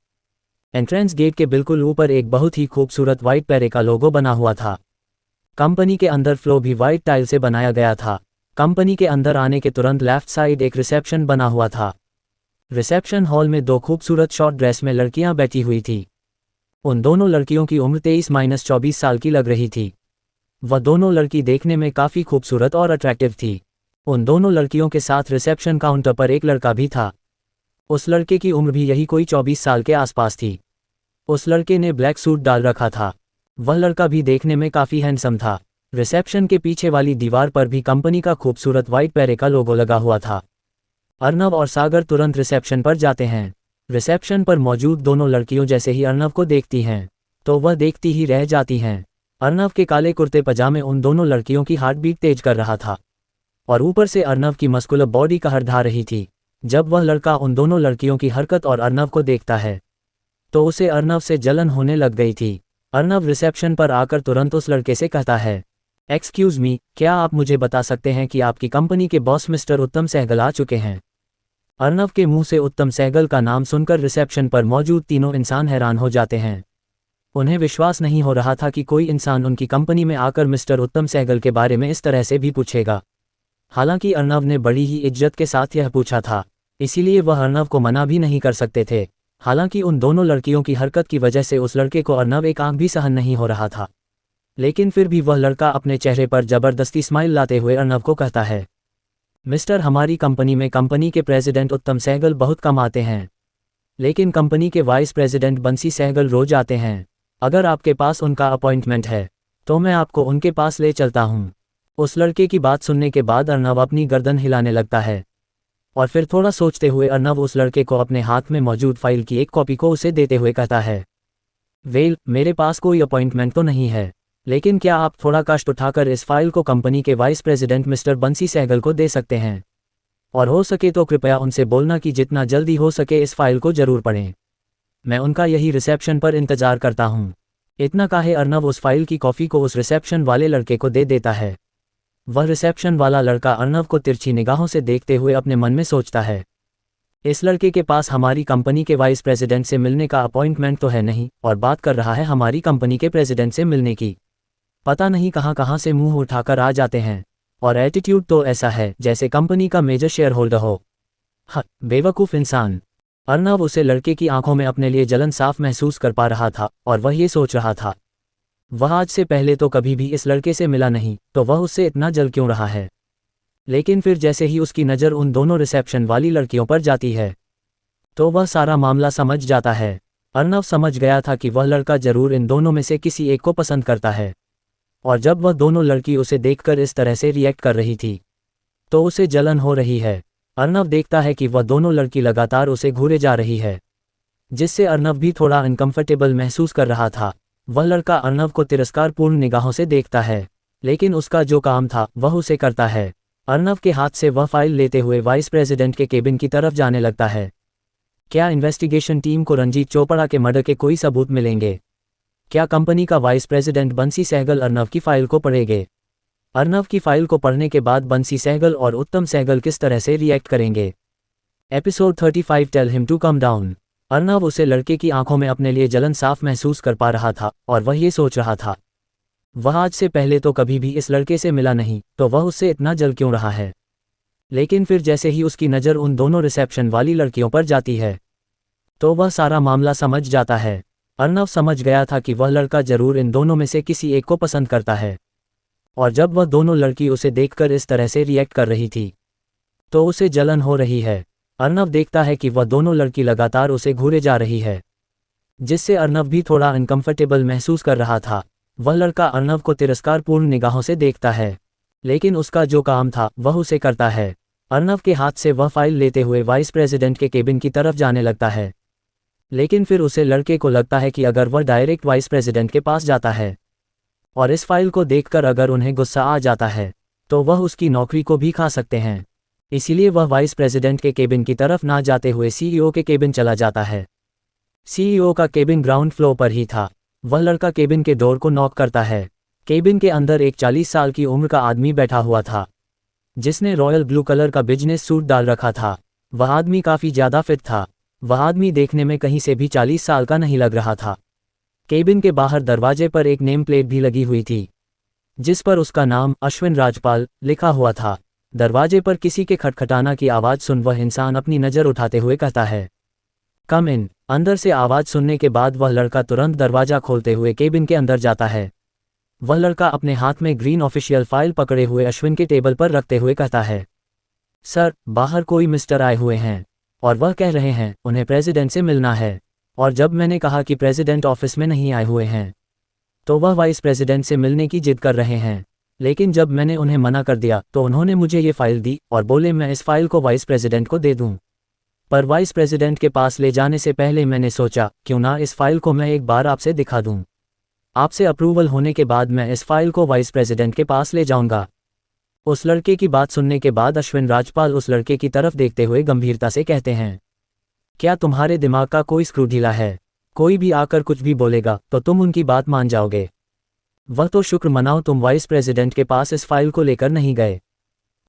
Speaker 1: एंट्रेंस गेट के बिल्कुल ऊपर एक बहुत ही खूबसूरत वाइट पैरे का लोगो बना हुआ था। कंपनी के अंदर फ्लोर भी वाइट टाइल से बनाया गया था। कंपनी के अंदर आने के तुरंत लेफ्ट साइड एक रिसेप्शन बना हुआ था। रिसेप्शन हॉल में 2 खूबसूरत शॉर्ट ड्रेस में लड़कियां बैठी हुई थी। उन दोनों लड़कियों की उम्र 23-24 साल की लग रही थी। वह दोनों लड़की देखने में काफ़ी खूबसूरत और अट्रैक्टिव थी। उन दोनों लड़कियों के साथ रिसेप्शन काउंटर पर एक लड़का भी था। उस लड़के की उम्र भी यही कोई 24 साल के आसपास थी। उस लड़के ने ब्लैक सूट डाल रखा था। वह लड़का भी देखने में काफ़ी हैंडसम था। रिसेप्शन के पीछे वाली दीवार पर भी कंपनी का खूबसूरत वाइट पैरे का लोगो लगा हुआ था। अर्नव और सागर तुरंत रिसेप्शन पर जाते हैं। रिसेप्शन पर मौजूद दोनों लड़कियों जैसे ही अर्नव को देखती हैं तो वह देखती ही रह जाती हैं। अर्नव के काले कुर्ते पजामे उन दोनों लड़कियों की हार्ट बीट तेज कर रहा था, और ऊपर से अर्नव की मस्कुलर बॉडी कहर ढा रही थी। जब वह लड़का उन दोनों लड़कियों की हरकत और अर्नव को देखता है तो उसे अर्नव से जलन होने लग गई थी। अर्नव रिसेप्शन पर आकर तुरंत उस लड़के से कहता है, एक्सक्यूज़ मी, क्या आप मुझे बता सकते हैं कि आपकी कंपनी के बॉस मिस्टर उत्तम सहगल आ चुके हैं? अर्नव के मुंह से उत्तम सहगल का नाम सुनकर रिसेप्शन पर मौजूद तीनों इंसान हैरान हो जाते हैं। उन्हें विश्वास नहीं हो रहा था कि कोई इंसान उनकी कंपनी में आकर मिस्टर उत्तम सहगल के बारे में इस तरह से भी पूछेगा। हालांकि अर्नव ने बड़ी ही इज्जत के साथ यह पूछा था, इसीलिए वह अर्नव को मना भी नहीं कर सकते थे। हालांकि उन दोनों लड़कियों की हरकत की वजह से उस लड़के को अर्नव एक आंख भी सहन नहीं हो रहा था, लेकिन फिर भी वह लड़का अपने चेहरे पर जबरदस्ती स्माइल लाते हुए अर्नव को कहता है, मिस्टर, हमारी कंपनी में कंपनी के प्रेसिडेंट उत्तम सहगल बहुत कम आते हैं, लेकिन कंपनी के वाइस प्रेसिडेंट बंसी सहगल रोज आते हैं। अगर आपके पास उनका अपॉइंटमेंट है तो मैं आपको उनके पास ले चलता हूँ। उस लड़के की बात सुनने के बाद अर्नव अपनी गर्दन हिलाने लगता है, और फिर थोड़ा सोचते हुए अर्नव उस लड़के को अपने हाथ में मौजूद फाइल की एक कॉपी को उसे देते हुए कहता है, वेल, मेरे पास कोई अपॉइंटमेंट तो नहीं है, लेकिन क्या आप थोड़ा कष्ट उठाकर इस फाइल को कंपनी के वाइस प्रेसिडेंट मिस्टर बंसी सहगल को दे सकते हैं, और हो सके तो कृपया उनसे बोलना कि जितना जल्दी हो सके इस फाइल को जरूर पढ़ें। मैं उनका यही रिसेप्शन पर इंतजार करता हूँ। इतना कहे अर्नव उस फाइल की कॉपी को उस रिसेप्शन वाले लड़के को दे देता है। वह रिसेप्शन वाला लड़का अर्नव को तिरछी निगाहों से देखते हुए अपने मन में सोचता है, इस लड़के के पास हमारी कंपनी के वाइस प्रेसिडेंट से मिलने का अपॉइंटमेंट तो है नहीं, और बात कर रहा है हमारी कंपनी के प्रेसिडेंट से मिलने की। पता नहीं कहाँ से मुंह उठाकर आ जाते हैं, और एटीट्यूड तो ऐसा है जैसे कंपनी का मेजर शेयर होल्डर हो। बेवकूफ़ इंसान। अर्नव उसे लड़के की आंखों में अपने लिए जलन साफ महसूस कर पा रहा था, और वह ये सोच रहा था, वह आज से पहले तो कभी भी इस लड़के से मिला नहीं, तो वह उससे इतना जल क्यों रहा है। लेकिन फिर जैसे ही उसकी नज़र उन दोनों रिसेप्शन वाली लड़कियों पर जाती है तो वह सारा मामला समझ जाता है। अर्नव समझ गया था कि वह लड़का जरूर इन दोनों में से किसी एक को पसंद करता है, और जब वह दोनों लड़की उसे देखकर इस तरह से रिएक्ट कर रही थी तो उसे जलन हो रही है। अर्नव देखता है कि वह दोनों लड़की लगातार उसे घूरे जा रही है, जिससे अर्नव भी थोड़ा अनकंफर्टेबल महसूस कर रहा था। वह लड़का अर्नव को तिरस्कारपूर्ण निगाहों से देखता है, लेकिन उसका जो काम था वह उसे करता है। अर्नव के हाथ से वह फाइल लेते हुए वाइस प्रेसिडेंट के केबिन की तरफ जाने लगता है। क्या इन्वेस्टिगेशन टीम को रंजीत चोपड़ा के मर्डर के कोई सबूत मिलेंगे? क्या कंपनी का वाइस प्रेसिडेंट बंसी सहगल अर्नव की फाइल को पढ़ेंगे? अर्नव की फाइल को पढ़ने के बाद बंसी सहगल और उत्तम सहगल किस तरह से रिएक्ट करेंगे? Episode 35 tell him to come down. Arnav उसे लड़के की आंखों में अपने लिए जलन साफ महसूस कर पा रहा था, और वह ये सोच रहा था, वह आज से पहले तो कभी भी इस लड़के से मिला नहीं, तो वह उससे इतना जल क्यों रहा है। लेकिन फिर जैसे ही उसकी नज़र उन दोनों रिसेप्शन वाली लड़कियों पर जाती है तो वह सारा मामला समझ जाता है। अर्नव समझ गया था कि वह लड़का जरूर इन दोनों में से किसी एक को पसंद करता है, और जब वह दोनों लड़की उसे देखकर इस तरह से रिएक्ट कर रही थी तो उसे जलन हो रही है। अर्नव देखता है कि वह दोनों लड़की लगातार उसे घूरे जा रही है, जिससे अर्नव भी थोड़ा अनकंफर्टेबल महसूस कर रहा था। वह लड़का अर्नव को तिरस्कारपूर्ण निगाहों से देखता है, लेकिन उसका जो काम था वह उसे करता है। अर्नव के हाथ से वह फाइल लेते हुए वाइस प्रेसिडेंट के केबिन की तरफ जाने लगता है, लेकिन फिर उसे लड़के को लगता है कि अगर वह डायरेक्ट वाइस प्रेसिडेंट के पास जाता है और इस फाइल को देखकर अगर उन्हें गुस्सा आ जाता है तो वह उसकी नौकरी को भी खा सकते हैं। इसीलिए वह वाइस प्रेसिडेंट के केबिन की तरफ ना जाते हुए सीईओ के केबिन चला जाता है। सीईओ का केबिन ग्राउंड फ्लोर पर ही था। वह लड़का केबिन के डोर को नॉक करता है। केबिन के अंदर एक 40 साल की उम्र का आदमी बैठा हुआ था, जिसने रॉयल ब्लू कलर का बिजनेस सूट डाल रखा था। वह आदमी काफ़ी ज़्यादा फिट था। वह आदमी देखने में कहीं से भी 40 साल का नहीं लग रहा था। केबिन के बाहर दरवाजे पर एक नेम प्लेट भी लगी हुई थी, जिस पर उसका नाम अश्विन राजपाल लिखा हुआ था। दरवाजे पर किसी के खटखटाना की आवाज़ सुन वह इंसान अपनी नज़र उठाते हुए कहता है, कम इन। अंदर से आवाज़ सुनने के बाद वह लड़का तुरंत दरवाज़ा खोलते हुए केबिन के अंदर जाता है। वह लड़का अपने हाथ में ग्रीन ऑफिशियल फाइल पकड़े हुए अश्विन के टेबल पर रखते हुए कहता है, सर, बाहर कोई मिस्टर आए हुए हैं और वह कह रहे हैं उन्हें प्रेसिडेंट से मिलना है। और जब मैंने कहा कि प्रेसिडेंट ऑफिस में नहीं आए हुए हैं तो वह वाइस प्रेसिडेंट से मिलने की जिद कर रहे हैं। लेकिन जब मैंने उन्हें मना कर दिया तो उन्होंने मुझे ये फाइल दी और बोले मैं इस फाइल को वाइस प्रेसिडेंट को दे दूं। पर वाइस प्रेसिडेंट के पास ले जाने से पहले मैंने सोचा क्यों ना इस फाइल को मैं एक बार आपसे दिखा दूं। आपसे अप्रूवल होने के बाद मैं इस फाइल को वाइस प्रेसिडेंट के पास ले जाऊंगा। उस लड़के की बात सुनने के बाद अश्विन राजपाल उस लड़के की तरफ देखते हुए गंभीरता से कहते हैं, क्या तुम्हारे दिमाग का कोई स्क्रू ढीला है? कोई भी आकर कुछ भी बोलेगा तो तुम उनकी बात मान जाओगे। वह तो शुक्र मनाओ तुम वाइस प्रेसिडेंट के पास इस फाइल को लेकर नहीं गए।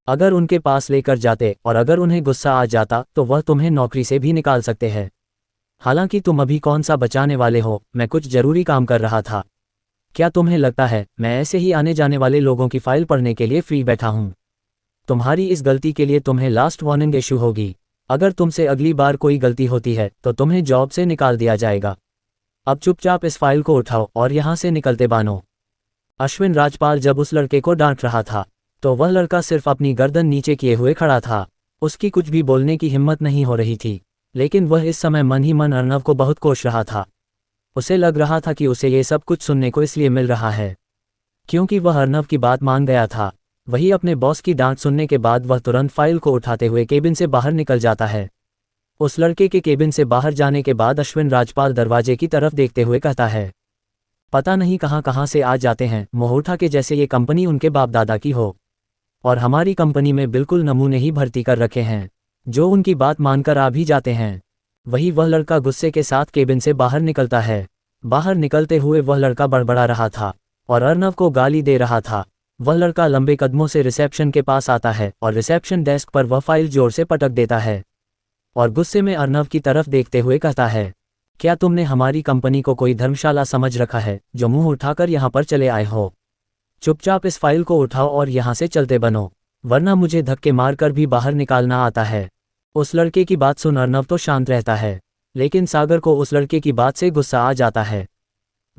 Speaker 1: अगर उनके पास लेकर जाते और अगर उन्हें गुस्सा आ जाता तो वह तुम्हें नौकरी से भी निकाल सकते हैं। हालांकि तुम अभी कौन सा बचाने वाले हो, मैं कुछ जरूरी काम कर रहा था। क्या तुम्हें लगता है मैं ऐसे ही आने जाने वाले लोगों की फाइल पढ़ने के लिए फ्री बैठा हूं? तुम्हारी इस गलती के लिए तुम्हें लास्ट वार्निंग इशू होगी। अगर तुमसे अगली बार कोई गलती होती है तो तुम्हें जॉब से निकाल दिया जाएगा। अब चुपचाप इस फाइल को उठाओ और यहां से निकलते बनो। अश्विन राजपाल जब उस लड़के को डांट रहा था तो वह लड़का सिर्फ अपनी गर्दन नीचे किए हुए खड़ा था। उसकी कुछ भी बोलने की हिम्मत नहीं हो रही थी, लेकिन वह इस समय मन ही मन अर्नव को बहुत कोस रहा था। उसे लग रहा था कि उसे ये सब कुछ सुनने को इसलिए मिल रहा है क्योंकि वह अर्नव की बात मान गया था। वही अपने बॉस की डांट सुनने के बाद वह तुरंत फाइल को उठाते हुए केबिन से बाहर निकल जाता है। उस लड़के के केबिन से बाहर जाने के बाद अश्विन राजपाल दरवाजे की तरफ देखते हुए कहता है, पता नहीं कहां से आ जाते हैं, मोहूर्था के जैसे ये कंपनी उनके बाप दादा की हो। और हमारी कंपनी में बिल्कुल नमूने ही भर्ती कर रखे हैं जो उनकी बात मानकर आ भी जाते हैं। वही वह लड़का गुस्से के साथ केबिन से बाहर निकलता है। बाहर निकलते हुए वह लड़का बड़बड़ा रहा था और अर्नव को गाली दे रहा था। वह लड़का लंबे कदमों से रिसेप्शन के पास आता है और रिसेप्शन डेस्क पर वह फाइल जोर से पटक देता है और गुस्से में अर्नव की तरफ देखते हुए कहता है, क्या तुमने हमारी कंपनी को कोई धर्मशाला समझ रखा है जो मुंह उठाकर यहाँ पर चले आए हो? चुपचाप इस फाइल को उठाओ और यहाँ से चलते बनो, वरना मुझे धक्के मारकर भी बाहर निकालना आता है। उस लड़के की बात सुन अर्नव तो शांत रहता है, लेकिन सागर को उस लड़के की बात से गुस्सा आ जाता है।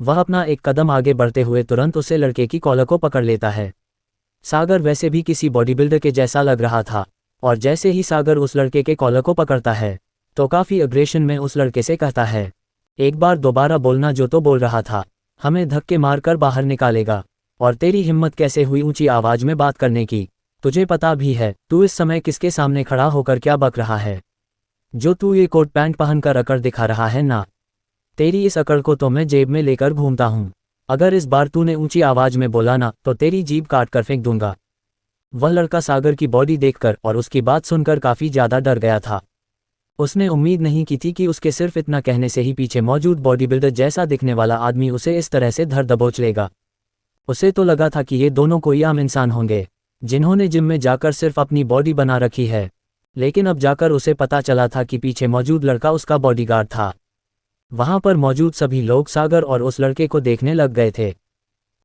Speaker 1: वह अपना एक कदम आगे बढ़ते हुए तुरंत उसे लड़के की कॉलर को पकड़ लेता है। सागर वैसे भी किसी बॉडी बिल्डर के जैसा लग रहा था और जैसे ही सागर उस लड़के के कॉलर को पकड़ता है तो काफ़ी अग्रेशन में उस लड़के से कहता है, एक बार दोबारा बोलना जो तो बोल रहा था, हमें धक्के मारकर बाहर निकालेगा। और तेरी हिम्मत कैसे हुई ऊंची आवाज में बात करने की? तुझे पता भी है तू इस समय किसके सामने खड़ा होकर क्या बक रहा है? जो तू ये कोट पैंट पहनकर अकड़ दिखा रहा है ना, तेरी इस अकड़ को तो मैं जेब में लेकर घूमता हूँ। अगर इस बार तूने ऊंची आवाज में बोला ना तो तेरी जीभ काट कर फेंक दूंगा। वह लड़का सागर की बॉडी देखकर और उसकी बात सुनकर काफी ज्यादा डर गया था। उसने उम्मीद नहीं की थी कि उसके सिर्फ इतना कहने से ही पीछे मौजूद बॉडी बिल्डर जैसा दिखने वाला आदमी उसे इस तरह से धर दबोच लेगा। उसे तो लगा था कि ये दोनों कोई आम इंसान होंगे जिन्होंने जिम में जाकर सिर्फ अपनी बॉडी बना रखी है, लेकिन अब जाकर उसे पता चला था कि पीछे मौजूद लड़का उसका बॉडीगार्ड था। वहां पर मौजूद सभी लोग सागर और उस लड़के को देखने लग गए थे।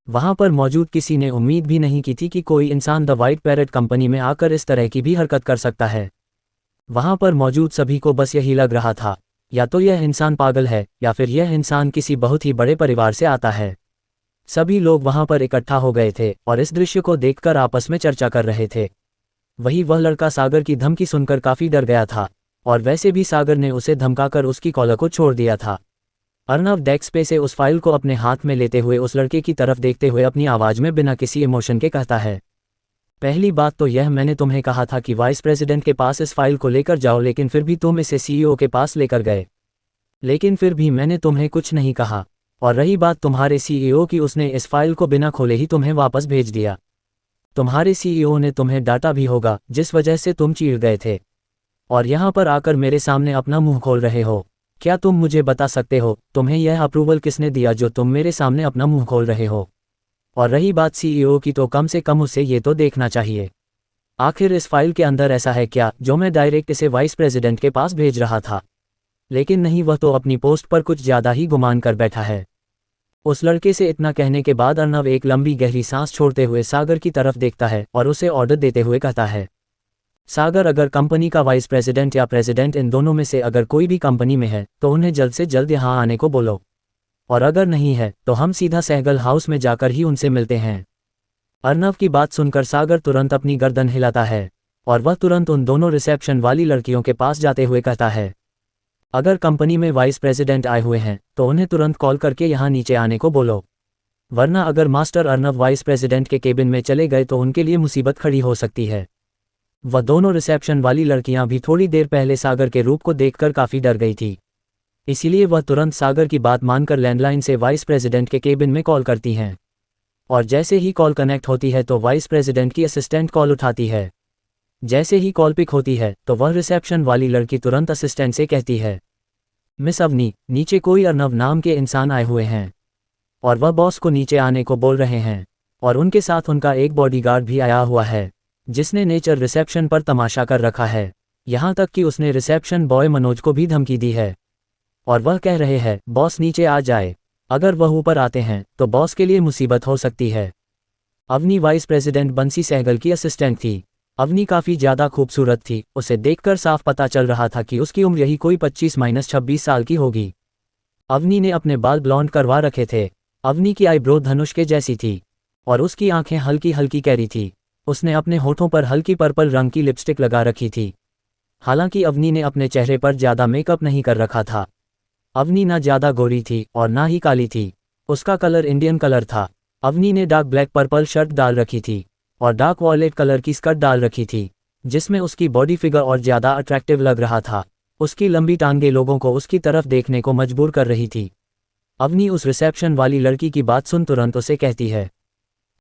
Speaker 1: वहां पर मौजूद किसी ने उम्मीद भी नहीं की थी कि कोई इंसान द वाइट पैरेट कंपनी में आकर इस तरह की भी हरकत कर सकता है। वहां पर मौजूद सभी को बस यही लग रहा था, या तो यह इंसान पागल है या फिर यह इंसान किसी बहुत ही बड़े परिवार से आता है। सभी लोग वहां पर इकट्ठा हो गए थे और इस दृश्य को देखकर आपस में चर्चा कर रहे थे। वही वह लड़का सागर की धमकी सुनकर काफी डर गया था और वैसे भी सागर ने उसे धमकाकर उसकी कॉलर को छोड़ दिया था। अर्नव डेस्क पे से उस फाइल को अपने हाथ में लेते हुए उस लड़के की तरफ देखते हुए अपनी आवाज में बिना किसी इमोशन के कहता है, पहली बात तो यह मैंने तुम्हें कहा था कि वाइस प्रेसिडेंट के पास इस फाइल को लेकर जाओ, लेकिन फिर भी तुम इसे सीईओ के पास लेकर गए। लेकिन फिर भी मैंने तुम्हें कुछ नहीं कहा। और रही बात तुम्हारे सीईओ की, उसने इस फाइल को बिना खोले ही तुम्हें वापस भेज दिया। तुम्हारे सीईओ ने तुम्हें डांटा भी होगा जिस वजह से तुम चीड़ गए थे, और यहाँ पर आकर मेरे सामने अपना मुंह खोल रहे हो। क्या तुम मुझे बता सकते हो तुम्हें यह अप्रूवल किसने दिया जो तुम मेरे सामने अपना मुंह खोल रहे हो? और रही बात सीईओ की, तो कम से कम उसे ये तो देखना चाहिए आखिर इस फाइल के अंदर ऐसा है क्या जो मैं डायरेक्ट इसे वाइस प्रेसिडेंट के पास भेज रहा था। लेकिन नहीं, वह तो अपनी पोस्ट पर कुछ ज्यादा ही गुमान कर बैठा है। उस लड़के से इतना कहने के बाद अर्नव एक लंबी गहरी सांस छोड़ते हुए सागर की तरफ देखता है और उसे ऑर्डर देते हुए कहता है, सागर, अगर कंपनी का वाइस प्रेसिडेंट या प्रेसिडेंट इन दोनों में से अगर कोई भी कंपनी में है तो उन्हें जल्द से जल्द यहाँ आने को बोलो, और अगर नहीं है तो हम सीधा सहगल हाउस में जाकर ही उनसे मिलते हैं। अर्नव की बात सुनकर सागर तुरंत अपनी गर्दन हिलाता है और वह तुरंत उन दोनों रिसेप्शन वाली लड़कियों के पास जाते हुए कहता है, अगर कंपनी में वाइस प्रेसिडेंट आए हुए हैं तो उन्हें तुरंत कॉल करके यहाँ नीचे आने को बोलो, वरना अगर मास्टर अर्नव वाइस प्रेसिडेंट के केबिन में चले गए तो उनके लिए मुसीबत खड़ी हो सकती है। वह दोनों रिसेप्शन वाली लड़कियां भी थोड़ी देर पहले सागर के रूप को देखकर काफी डर गई थी, इसीलिए वह तुरंत सागर की बात मानकर लैंडलाइन से वाइस प्रेसिडेंट के केबिन में कॉल करती हैं। और जैसे ही कॉल कनेक्ट होती है तो वाइस प्रेसिडेंट की असिस्टेंट कॉल उठाती है। जैसे ही कॉल पिक होती है तो वह रिसेप्शन वाली लड़की तुरंत असिस्टेंट से कहती है, मिस अवनी, नीचे कोई अर्नव नाम के इंसान आए हुए हैं और वह बॉस को नीचे आने को बोल रहे हैं और उनके साथ उनका एक बॉडीगार्ड भी आया हुआ है जिसने नेचर रिसेप्शन पर तमाशा कर रखा है। यहाँ तक कि उसने रिसेप्शन बॉय मनोज को भी धमकी दी है और वह कह रहे हैं बॉस नीचे आ जाए, अगर वह ऊपर आते हैं तो बॉस के लिए मुसीबत हो सकती है। अवनी वाइस प्रेसिडेंट बंसी सहगल की असिस्टेंट थी। अवनी काफ़ी ज़्यादा खूबसूरत थी, उसे देखकर साफ पता चल रहा था कि उसकी उम्र यही कोई 25-26 साल की होगी। अवनी ने अपने बाल ब्लॉन्ड करवा रखे थे। अवनी की आईब्रो धनुष के जैसी थी और उसकी आंखें हल्की हल्की कैरी थी। उसने अपने होठों पर हल्की पर्पल रंग की लिपस्टिक लगा रखी थी। हालांकि अवनी ने अपने चेहरे पर ज़्यादा मेकअप नहीं कर रखा था। अवनी ना ज़्यादा गोरी थी और ना ही काली थी, उसका कलर इंडियन कलर था। अवनी ने डार्क ब्लैक पर्पल शर्ट डाल रखी थी और डार्क वॉयलेट कलर की स्कर्ट डाल रखी थी, जिसमें उसकी बॉडी फिगर और ज़्यादा अट्रैक्टिव लग रहा था। उसकी लंबी टांगें लोगों को उसकी तरफ देखने को मजबूर कर रही थी। अवनी उस रिसेप्शन वाली लड़की की बात सुन तुरंत उसे कहती है,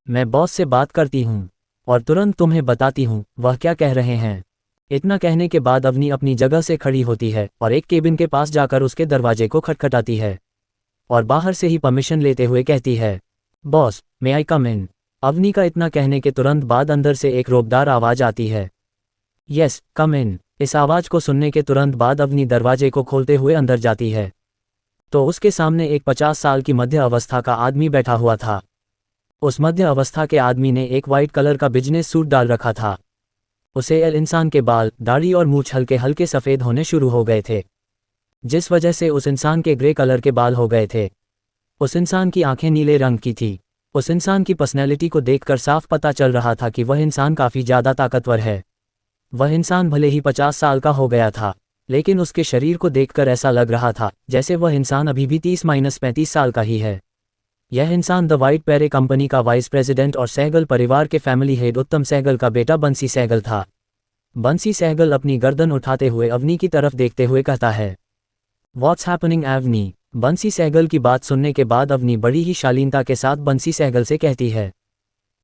Speaker 1: मैं बॉस से बात करती हूँ और तुरंत तुम्हें बताती हूँ वह क्या कह रहे हैं। इतना कहने के बाद अवनी अपनी जगह से खड़ी होती है और एक केबिन के पास जाकर उसके दरवाजे को खटखटाती है और बाहर से ही परमिशन लेते हुए कहती है, बॉस, मे आई कम इन। अवनी का इतना कहने के तुरंत बाद अंदर से एक रोबदार आवाज़ आती है, यस कम इन। इस आवाज़ को सुनने के तुरंत बाद अवनी दरवाजे को खोलते हुए अंदर जाती है तो उसके सामने एक 50 साल की मध्य अवस्था का आदमी बैठा हुआ था। उस मध्य अवस्था के आदमी ने एक वाइट कलर का बिजनेस सूट डाल रखा था। उसे एल इंसान के बाल, दाढ़ी और मूंछ हल्के हल्के सफ़ेद होने शुरू हो गए थे, जिस वजह से उस इंसान के ग्रे कलर के बाल हो गए थे। उस इंसान की आंखें नीले रंग की थी। उस इंसान की पर्सनैलिटी को देखकर साफ पता चल रहा था कि वह इंसान काफ़ी ज़्यादा ताकतवर है। वह इंसान भले ही 50 साल का हो गया था, लेकिन उसके शरीर को देखकर ऐसा लग रहा था जैसे वह इंसान अभी भी 30-35 साल का ही है। यह इंसान द वाइट पैरे कंपनी का वाइस प्रेसिडेंट और सहगल परिवार के फैमिली हेड उत्तम सहगल का बेटा बंसी सहगल था। बंसी सहगल अपनी गर्दन उठाते हुए अवनी की तरफ देखते हुए कहता है, व्हाट्स हैपनिंग एवनी। बंसी सहगल की बात सुनने के बाद अवनी बड़ी ही शालीनता के साथ बंसी सहगल से कहती है,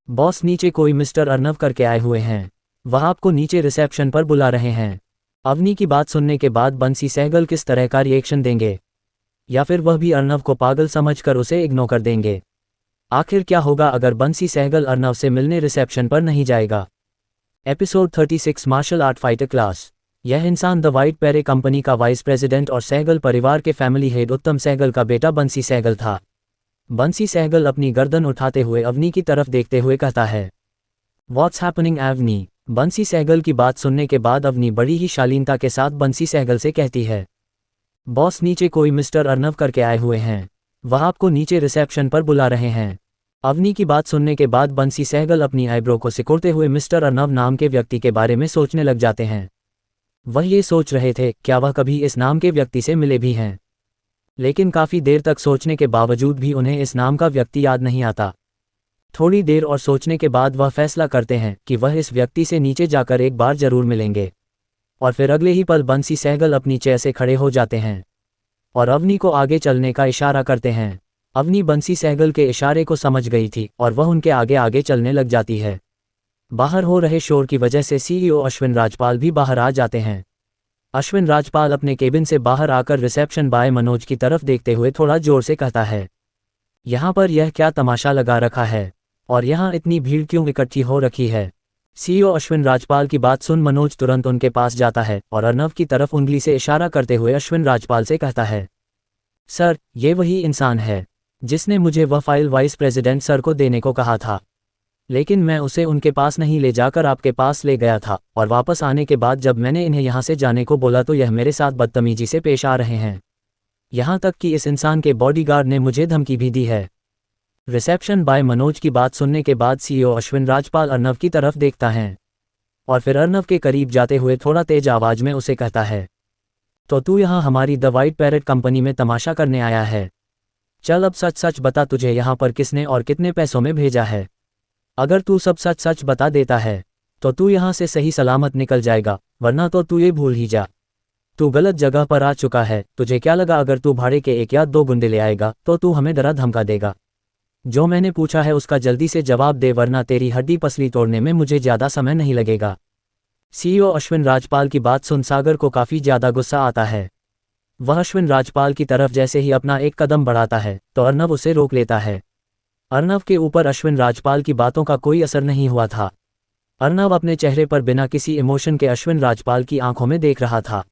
Speaker 1: बॉस, नीचे कोई मिस्टर अर्नव करके आए हुए हैं, वह आपको नीचे रिसेप्शन पर बुला रहे हैं। अवनी की बात सुनने के बाद बंसी सहगल किस तरह का रिएक्शन देंगे, या फिर वह भी अर्नव को पागल समझकर उसे इग्नोर कर देंगे। आखिर क्या होगा अगर बंसी सहगल अर्नव से मिलने रिसेप्शन पर नहीं जाएगा। Episode 36 martial art fighter class. यह इंसान द वाइट पैरे कंपनी का वाइस प्रेसिडेंट और सहगल परिवार के फैमिली हेड उत्तम सहगल का बेटा बंसी सहगल था। बंसी सहगल अपनी गर्दन उठाते हुए अवनी की तरफ देखते हुए कहता है, व्हाट्स हैपनिंग एवनी। बंसी सहगल की बात सुनने के बाद अवनी बड़ी ही शालीनता के साथ बंसी सहगल से कहती है, बॉस, नीचे कोई मिस्टर अर्नव करके आए हुए हैं, वह आपको नीचे रिसेप्शन पर बुला रहे हैं। अवनी की बात सुनने के बाद बंसी सहगल अपनी आईब्रो को सिकोड़ते हुए मिस्टर अर्नव नाम के व्यक्ति के बारे में सोचने लग जाते हैं। वह ये सोच रहे थे क्या वह कभी इस नाम के व्यक्ति से मिले भी हैं, लेकिन काफ़ी देर तक सोचने के बावजूद भी उन्हें इस नाम का व्यक्ति याद नहीं आता। थोड़ी देर और सोचने के बाद वह फैसला करते हैं कि वह इस व्यक्ति से नीचे जाकर एक बार जरूर मिलेंगे। और फिर अगले ही पल बंसी सहगल अपनी चेयर से खड़े हो जाते हैं और अवनी को आगे चलने का इशारा करते हैं। अवनी बंसी सहगल के इशारे को समझ गई थी और वह उनके आगे आगे चलने लग जाती है। बाहर हो रहे शोर की वजह से सीईओ अश्विन राजपाल भी बाहर आ जाते हैं। अश्विन राजपाल अपने केबिन से बाहर आकर रिसेप्शन बॉय मनोज की तरफ देखते हुए थोड़ा जोर से कहता है, यहाँ पर यह क्या तमाशा लगा रखा है और यहाँ इतनी भीड़ क्यों इकट्ठी हो रखी है। सीईओ अश्विन राजपाल की बात सुन मनोज तुरंत उनके पास जाता है और अर्नव की तरफ उंगली से इशारा करते हुए अश्विन राजपाल से कहता है, सर, ये वही इंसान है जिसने मुझे वह फाइल वाइस प्रेसिडेंट सर को देने को कहा था, लेकिन मैं उसे उनके पास नहीं ले जाकर आपके पास ले गया था और वापस आने के बाद जब मैंने इन्हें यहाँ से जाने को बोला तो यह मेरे साथ बदतमीजी से पेश आ रहे हैं। यहाँ तक कि इस इंसान के बॉडीगार्ड ने मुझे धमकी भी दी है। रिसेप्शन बॉय मनोज की बात सुनने के बाद सीईओ अश्विन राजपाल अर्नव की तरफ देखता है और फिर अर्नव के करीब जाते हुए थोड़ा तेज आवाज में उसे कहता है, तो तू यहाँ हमारी द वाइट पैरेट कंपनी में तमाशा करने आया है। चल अब सच सच बता, तुझे यहाँ पर किसने और कितने पैसों में भेजा है। अगर तू सब सच सच बता देता है तो तू यहाँ से सही सलामत निकल जाएगा, वरना तो तू ये भूल ही जा। तू गलत जगह पर आ चुका है। तुझे क्या लगा अगर तू भाड़े के 1 या 2 गुंडे ले आएगा तो तू हमें डरा धमका देगा? जो मैंने पूछा है उसका जल्दी से जवाब दे, वरना तेरी हड्डी पसली तोड़ने में मुझे ज़्यादा समय नहीं लगेगा। सीईओ अश्विन राजपाल की बात सुन सागर को काफ़ी ज़्यादा गुस्सा आता है। वह अश्विन राजपाल की तरफ जैसे ही अपना एक कदम बढ़ाता है तो अर्नव उसे रोक लेता है। अर्नव के ऊपर अश्विन राजपाल की बातों का कोई असर नहीं हुआ था। अर्नव अपने चेहरे पर बिना किसी इमोशन के अश्विन राजपाल की आंखों में देख रहा था।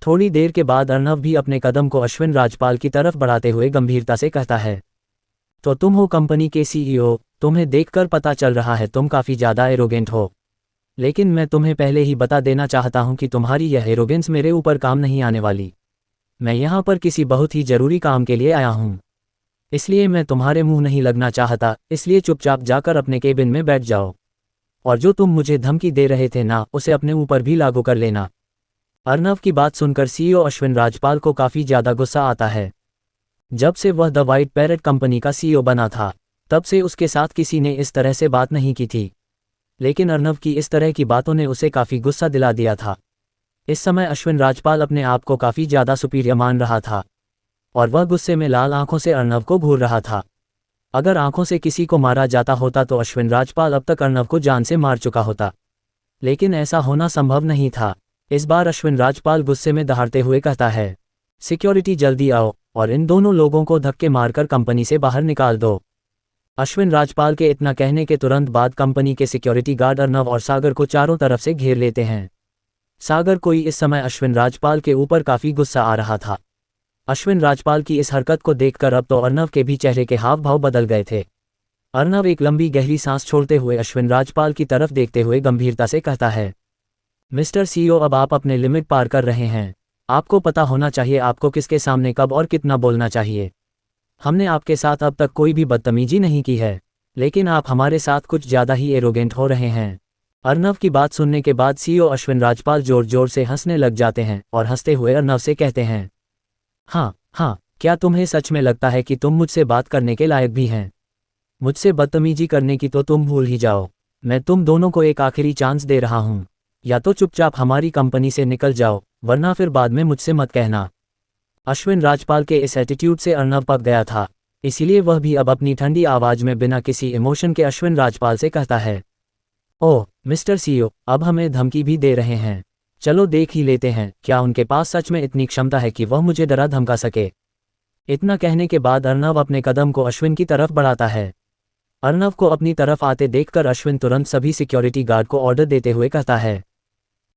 Speaker 1: थोड़ी देर के बाद अर्नव भी अपने कदम को अश्विन राजपाल की तरफ बढ़ाते हुए गंभीरता से कहता है, तो तुम हो कंपनी के सीईओ, तुम्हें देखकर पता चल रहा है तुम काफ़ी ज़्यादा एरोगेंट हो। लेकिन मैं तुम्हें पहले ही बता देना चाहता हूं कि तुम्हारी यह एरोगेंस मेरे ऊपर काम नहीं आने वाली। मैं यहाँ पर किसी बहुत ही ज़रूरी काम के लिए आया हूँ, इसलिए मैं तुम्हारे मुंह नहीं लगना चाहता। इसलिए चुपचाप जाकर अपने केबिन में बैठ जाओ, और जो तुम मुझे धमकी दे रहे थे ना, उसे अपने ऊपर भी लागू कर लेना। अर्नव की बात सुनकर सीईओ अश्विन राजपाल को काफ़ी ज़्यादा गुस्सा आता है। जब से वह द वाइट पैरेट कंपनी का सीईओ बना था तब से उसके साथ किसी ने इस तरह से बात नहीं की थी, लेकिन अर्नव की इस तरह की बातों ने उसे काफ़ी गुस्सा दिला दिया था। इस समय अश्विन राजपाल अपने आप को काफ़ी ज़्यादा सुपीरियर मान रहा था, और वह गुस्से में लाल आंखों से अर्नव को घूर रहा था। अगर आंखों से किसी को मारा जाता होता तो अश्विन राजपाल अब तक अर्नव को जान से मार चुका होता, लेकिन ऐसा होना संभव नहीं था। इस बार अश्विन राजपाल गुस्से में दहाड़ते हुए कहता है, सिक्योरिटी जल्दी आओ और इन दोनों लोगों को धक्के मारकर कंपनी से बाहर निकाल दो। अश्विन राजपाल के इतना कहने के तुरंत बाद कंपनी के सिक्योरिटी गार्ड अर्नव और सागर को चारों तरफ से घेर लेते हैं। सागर को इस समय अश्विन राजपाल के ऊपर काफ़ी गुस्सा आ रहा था। अश्विन राजपाल की इस हरकत को देखकर अब तो अर्नव के भी चेहरे के हाव भाव बदल गए थे। अर्नव एक लंबी गहरी सांस छोड़ते हुए अश्विन राजपाल की तरफ देखते हुए गंभीरता से कहता है, मिस्टर सीईओ, अब आप अपने लिमिट पार कर रहे हैं। आपको पता होना चाहिए आपको किसके सामने कब और कितना बोलना चाहिए। हमने आपके साथ अब तक कोई भी बदतमीजी नहीं की है, लेकिन आप हमारे साथ कुछ ज़्यादा ही एरोगेंट हो रहे हैं। अर्नव की बात सुनने के बाद सीईओ अश्विन राजपाल जोर जोर से हंसने लग जाते हैं और हंसते हुए अर्नव से कहते हैं, हाँ, क्या तुम्हें सच में लगता है कि तुम मुझसे बात करने के लायक भी हैं? मुझसे बदतमीजी करने की तो तुम भूल ही जाओ। मैं तुम दोनों को एक आखिरी चांस दे रहा हूँ, या तो चुपचाप हमारी कंपनी से निकल जाओ, वरना फिर बाद में मुझसे मत कहना। अश्विन राजपाल के इस एटीट्यूड से अर्नव पक गया था, इसीलिए वह भी अब अपनी ठंडी आवाज़ में बिना किसी इमोशन के अश्विन राजपाल से कहता है, ओह मिस्टर सीईओ, अब हमें धमकी भी दे रहे हैं। चलो देख ही लेते हैं क्या उनके पास सच में इतनी क्षमता है कि वह मुझे डरा धमका सके। इतना कहने के बाद अर्नव अपने कदम को अश्विन की तरफ बढ़ाता है। अर्नव को अपनी तरफ आते देखकर अश्विन तुरंत सभी सिक्योरिटी गार्ड को ऑर्डर देते हुए कहता है,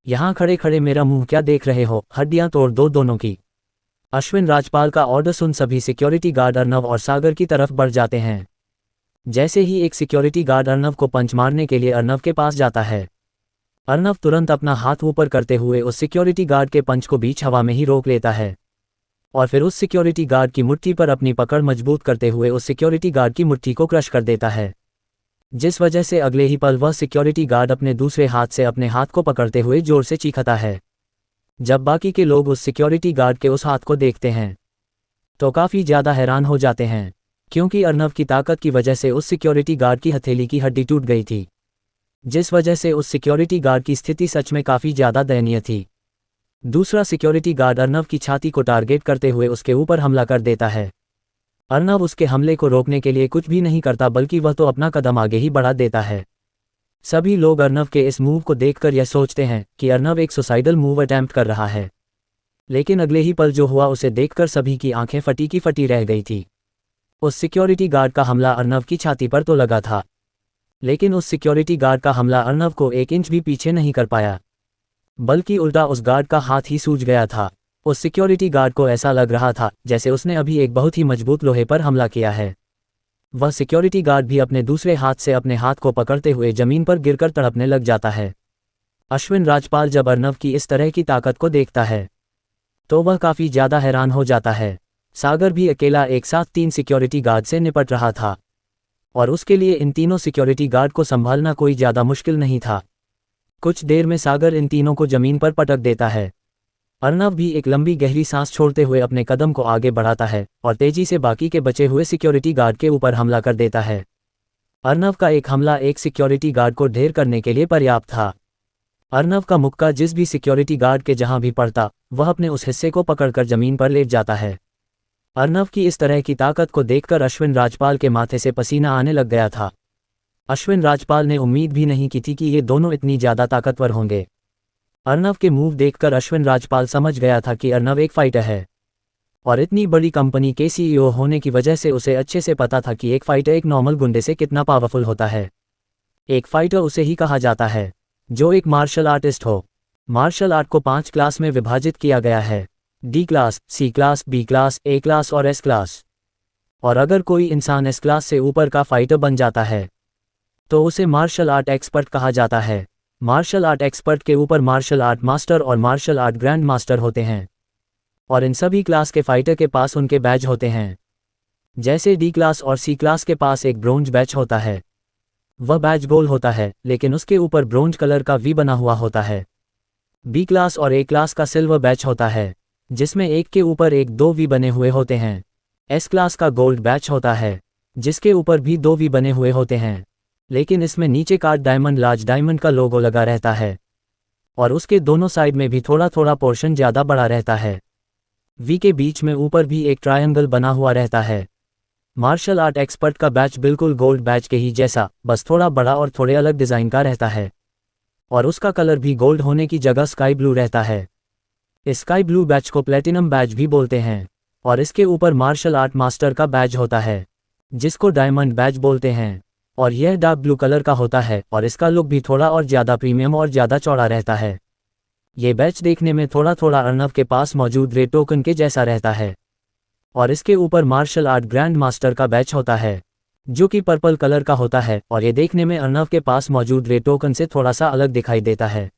Speaker 1: यहाँ खड़े खड़े मेरा मुंह क्या देख रहे हो, हड्डियां तोड़ दो दोनों की। अश्विन राजपाल का ऑर्डर सुन सभी सिक्योरिटी गार्ड अर्नव और सागर की तरफ बढ़ जाते हैं। जैसे ही एक सिक्योरिटी गार्ड अर्नव को पंच मारने के लिए अर्नव के पास जाता है, अर्नव तुरंत अपना हाथ ऊपर करते हुए उस सिक्योरिटी गार्ड के पंच को बीच हवा में ही रोक लेता है, और फिर उस सिक्योरिटी गार्ड की मुट्ठी पर अपनी पकड़ मजबूत करते हुए उस सिक्योरिटी गार्ड की मुट्ठी को क्रश कर देता है, जिस वजह से अगले ही पल वह सिक्योरिटी गार्ड अपने दूसरे हाथ से अपने हाथ को पकड़ते हुए जोर से चीखता है। जब बाकी के लोग उस सिक्योरिटी गार्ड के उस हाथ को देखते हैं तो काफ़ी ज़्यादा हैरान हो जाते हैं, क्योंकि अर्नव की ताकत की वजह से उस सिक्योरिटी गार्ड की हथेली की हड्डी टूट गई थी, जिस वजह से उस सिक्योरिटी गार्ड की स्थिति सच में काफ़ी ज़्यादा दयनीय थी। दूसरा सिक्योरिटी गार्ड अर्नव की छाती को टारगेट करते हुए उसके ऊपर हमला कर देता है। अर्नव उसके हमले को रोकने के लिए कुछ भी नहीं करता, बल्कि वह तो अपना कदम आगे ही बढ़ा देता है। सभी लोग अर्नव के इस मूव को देखकर यह सोचते हैं कि अर्नव एक सुसाइडल मूव अटेम्प्ट कर रहा है, लेकिन अगले ही पल जो हुआ उसे देखकर सभी की आंखें फटी की फटी रह गई थी। उस सिक्योरिटी गार्ड का हमला अर्नव की छाती पर तो लगा था, लेकिन उस सिक्योरिटी गार्ड का हमला अर्नव को 1 इंच भी पीछे नहीं कर पाया, बल्कि उल्टा उस गार्ड का हाथ ही सूज गया था। उस सिक्योरिटी गार्ड को ऐसा लग रहा था जैसे उसने अभी एक बहुत ही मजबूत लोहे पर हमला किया है। वह सिक्योरिटी गार्ड भी अपने दूसरे हाथ से अपने हाथ को पकड़ते हुए जमीन पर गिरकर तड़पने लग जाता है। अश्विन राजपाल जब अर्नव की इस तरह की ताकत को देखता है तो वह काफ़ी ज़्यादा हैरान हो जाता है। सागर भी अकेला एक साथ 3 सिक्योरिटी गार्ड से निपट रहा था, और उसके लिए इन तीनों सिक्योरिटी गार्ड को संभालना कोई ज़्यादा मुश्किल नहीं था। कुछ देर में सागर इन तीनों को जमीन पर पटक देता है। अर्नव भी एक लंबी गहरी सांस छोड़ते हुए अपने कदम को आगे बढ़ाता है और तेजी से बाकी के बचे हुए सिक्योरिटी गार्ड के ऊपर हमला कर देता है। अर्नव का एक हमला एक सिक्योरिटी गार्ड को ढेर करने के लिए पर्याप्त था। अर्नव का मुक्का जिस भी सिक्योरिटी गार्ड के जहां भी पड़ता, वह अपने उस हिस्से को पकड़कर जमीन पर लेट जाता है। अर्नव की इस तरह की ताकत को देखकर अश्विन राजपाल के माथे से पसीना आने लग गया था। अश्विन राजपाल ने उम्मीद भी नहीं की थी कि ये दोनों इतनी ज़्यादा ताकतवर होंगे। अर्नव के मूव देखकर अश्विन राजपाल समझ गया था कि अर्नव एक फाइटर है, और इतनी बड़ी कंपनी के सीईओ होने की वजह से उसे अच्छे से पता था कि एक फाइटर एक नॉर्मल गुंडे से कितना पावरफुल होता है। एक फाइटर उसे ही कहा जाता है जो एक मार्शल आर्टिस्ट हो। मार्शल आर्ट को 5 क्लास में विभाजित किया गया है: डी क्लास, सी क्लास, बी क्लास, ए क्लास और एस क्लास। और अगर कोई इंसान एस क्लास से ऊपर का फाइटर बन जाता है तो उसे मार्शल आर्ट एक्सपर्ट कहा जाता है। मार्शल आर्ट एक्सपर्ट के ऊपर मार्शल आर्ट मास्टर और मार्शल आर्ट ग्रैंड मास्टर होते हैं, और इन सभी क्लास के फाइटर के पास उनके बैज होते हैं। जैसे डी क्लास और सी क्लास के पास एक ब्रोंज बैच होता है, वह बैच गोल होता है लेकिन उसके ऊपर ब्रोंज कलर का वी बना हुआ होता है। बी क्लास और ए क्लास का सिल्वर बैच होता है जिसमें एक के ऊपर एक 2 वी बने हुए होते हैं। एस क्लास का गोल्ड बैच होता है जिसके ऊपर भी 2 वी बने हुए होते हैं, लेकिन इसमें नीचे का डायमंड लार्ज डायमंड का लोगो लगा रहता है और उसके दोनों साइड में भी थोड़ा थोड़ा पोर्शन ज़्यादा बड़ा रहता है। वी के बीच में ऊपर भी एक ट्रायंगल बना हुआ रहता है। मार्शल आर्ट एक्सपर्ट का बैच बिल्कुल गोल्ड बैच के ही जैसा, बस थोड़ा बड़ा और थोड़े अलग डिज़ाइन का रहता है, और उसका कलर भी गोल्ड होने की जगह स्काई ब्लू रहता है। इस स्काई ब्लू बैच को प्लेटिनम बैच भी बोलते हैं, और इसके ऊपर मार्शल आर्ट मास्टर का बैच होता है जिसको डायमंड बैच बोलते हैं, और यह डार्क ब्लू कलर का होता है और इसका लुक भी थोड़ा और ज़्यादा प्रीमियम और ज़्यादा चौड़ा रहता है। ये बैच देखने में थोड़ा थोड़ा अर्नव के पास मौजूद रेड टोकन के जैसा रहता है, और इसके ऊपर मार्शल आर्ट ग्रैंड मास्टर का बैच होता है जो कि पर्पल कलर का होता है, और ये देखने में अर्नव के पास मौजूद रेड टोकन से थोड़ा सा अलग दिखाई देता है।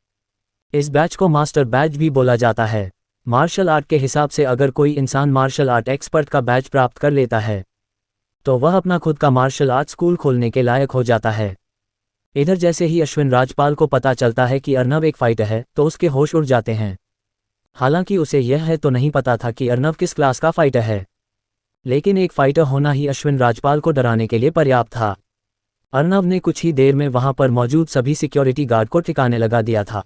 Speaker 1: इस बैच को मास्टर बैच भी बोला जाता है। मार्शल आर्ट के हिसाब से अगर कोई इंसान मार्शल आर्ट एक्सपर्ट का बैच प्राप्त कर लेता है तो वह अपना खुद का मार्शल आर्ट स्कूल खोलने के लायक हो जाता है। इधर जैसे ही अश्विन राजपाल को पता चलता है कि अर्नव एक फाइटर है तो उसके होश उड़ जाते हैं। हालांकि उसे यह है तो नहीं पता था कि अर्नव किस क्लास का फाइटर है, लेकिन एक फाइटर होना ही अश्विन राजपाल को डराने के लिए पर्याप्त था। अर्नव ने कुछ ही देर में वहां पर मौजूद सभी सिक्योरिटी गार्ड को ठिकाने लगा दिया था।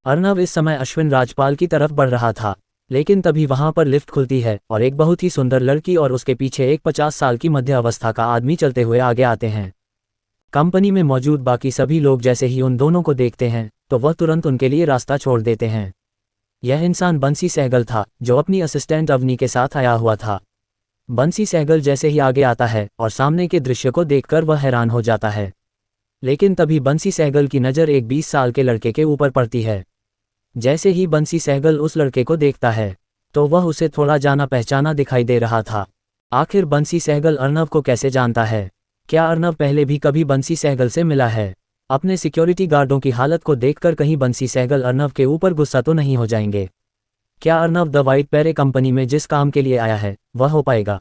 Speaker 1: अर्नव इस समय अश्विन राजपाल की तरफ बढ़ रहा था, लेकिन तभी वहां पर लिफ्ट खुलती है और एक बहुत ही सुंदर लड़की और उसके पीछे एक 50 साल की मध्य अवस्था का आदमी चलते हुए आगे आते हैं। कंपनी में मौजूद बाकी सभी लोग जैसे ही उन दोनों को देखते हैं तो वह तुरंत उनके लिए रास्ता छोड़ देते हैं। यह इंसान बंसी सहगल था जो अपनी असिस्टेंट अवनी के साथ आया हुआ था। बंसी सहगल जैसे ही आगे आता है और सामने के दृश्य को देखकर वह हैरान हो जाता है, लेकिन तभी बंसी सहगल की नज़र एक 20 साल के लड़के के ऊपर पड़ती है। जैसे ही बंसी सहगल उस लड़के को देखता है तो वह उसे थोड़ा जाना पहचाना दिखाई दे रहा था। आखिर बंसी सहगल अर्नव को कैसे जानता है? क्या अर्नव पहले भी कभी बंसी सहगल से मिला है? अपने सिक्योरिटी गार्डों की हालत को देखकर कहीं बंसी सहगल अर्नव के ऊपर गुस्सा तो नहीं हो जाएंगे? क्या अर्नव द वाइट पैरे कंपनी में जिस काम के लिए आया है वह हो पाएगा?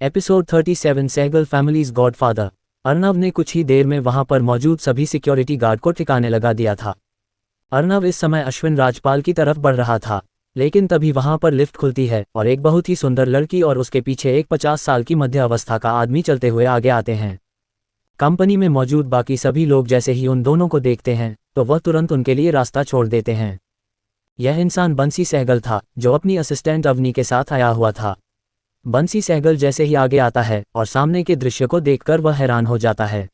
Speaker 1: Episode 37 Sehgal families godfather. Arnav ने कुछ ही देर में वहां पर मौजूद सभी सिक्योरिटी गार्ड को ठिकाने लगा दिया था। अर्नव इस समय अश्विन राजपाल की तरफ बढ़ रहा था, लेकिन तभी वहां पर लिफ्ट खुलती है और एक बहुत ही सुंदर लड़की और उसके पीछे एक 50 साल की मध्य अवस्था का आदमी चलते हुए आगे आते हैं। कंपनी में मौजूद बाकी सभी लोग जैसे ही उन दोनों को देखते हैं तो वह तुरंत उनके लिए रास्ता छोड़ देते हैं। यह इंसान बंसी सहगल था जो अपनी असिस्टेंट अवनी के साथ आया हुआ था। बंसी सहगल जैसे ही आगे आता है और सामने के दृश्य को देखकर वह हैरान हो जाता है,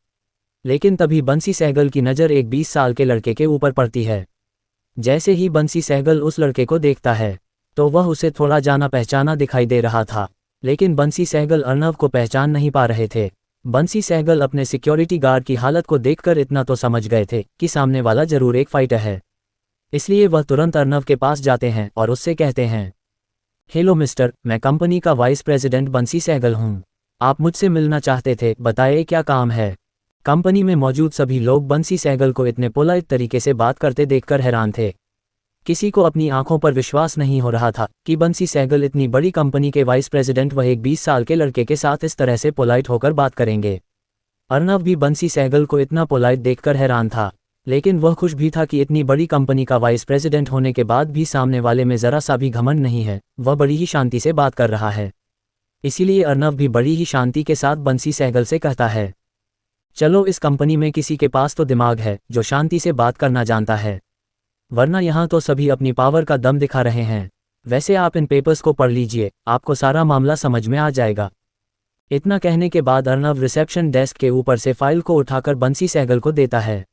Speaker 1: लेकिन तभी बंसी सहगल की नज़र एक 20 साल के लड़के के ऊपर पड़ती है। जैसे ही बंसी सहगल उस लड़के को देखता है तो वह उसे थोड़ा जाना पहचाना दिखाई दे रहा था, लेकिन बंसी सहगल अर्नव को पहचान नहीं पा रहे थे। बंसी सहगल अपने सिक्योरिटी गार्ड की हालत को देखकर इतना तो समझ गए थे कि सामने वाला जरूर एक फाइटर है, इसलिए वह तुरंत अर्नव के पास जाते हैं और उससे कहते हैं, हेलो मिस्टर, मैं कंपनी का वाइस प्रेसिडेंट बंसी सहगल हूँ। आप मुझसे मिलना चाहते थे, बताइए क्या काम है? कंपनी में मौजूद सभी लोग बंसी सहगल को इतने पोलाइट तरीके से बात करते देखकर हैरान थे। किसी को अपनी आंखों पर विश्वास नहीं हो रहा था कि बंसी सहगल इतनी बड़ी कंपनी के वाइस प्रेसिडेंट वह एक 20 साल के लड़के के साथ इस तरह से पोलाइट होकर बात करेंगे। अर्नव भी बंसी सहगल को इतना पोलाइट देखकर हैरान था, लेकिन वह खुश भी था कि इतनी बड़ी कंपनी का वाइस प्रेसिडेंट होने के बाद भी सामने वाले में ज़रा सा भी घमंड नहीं है, वह बड़ी ही शांति से बात कर रहा है। इसीलिए अर्नव भी बड़ी ही शांति के साथ बंसी सहगल से कहता है, चलो, इस कंपनी में किसी के पास तो दिमाग है जो शांति से बात करना जानता है। वरना यहाँ तो सभी अपनी पावर का दम दिखा रहे हैं। वैसे आप इन पेपर्स को पढ़ लीजिए, आपको सारा मामला समझ में आ जाएगा। इतना कहने के बाद अर्नव रिसेप्शन डेस्क के ऊपर से फाइल को उठाकर बंसी सहगल को देता है।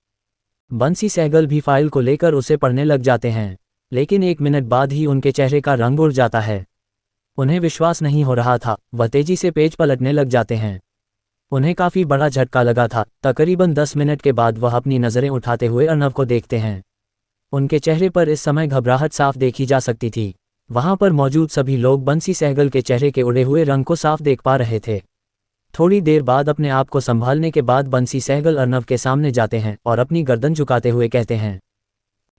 Speaker 1: बंसी सहगल भी फाइल को लेकर उसे पढ़ने लग जाते हैं, लेकिन 1 मिनट बाद ही उनके चेहरे का रंग उड़ जाता है। उन्हें विश्वास नहीं हो रहा था, वह तेजी से पेज पलटने लग जाते हैं। उन्हें काफ़ी बड़ा झटका लगा था। तकरीबन 10 मिनट के बाद वह अपनी नज़रें उठाते हुए अर्नव को देखते हैं। उनके चेहरे पर इस समय घबराहट साफ देखी जा सकती थी। वहां पर मौजूद सभी लोग बंसी सहगल के चेहरे के उड़े हुए रंग को साफ देख पा रहे थे। थोड़ी देर बाद अपने आप को संभालने के बाद बंसी सहगल अर्नव के सामने जाते हैं और अपनी गर्दन झुकाते हुए कहते हैं,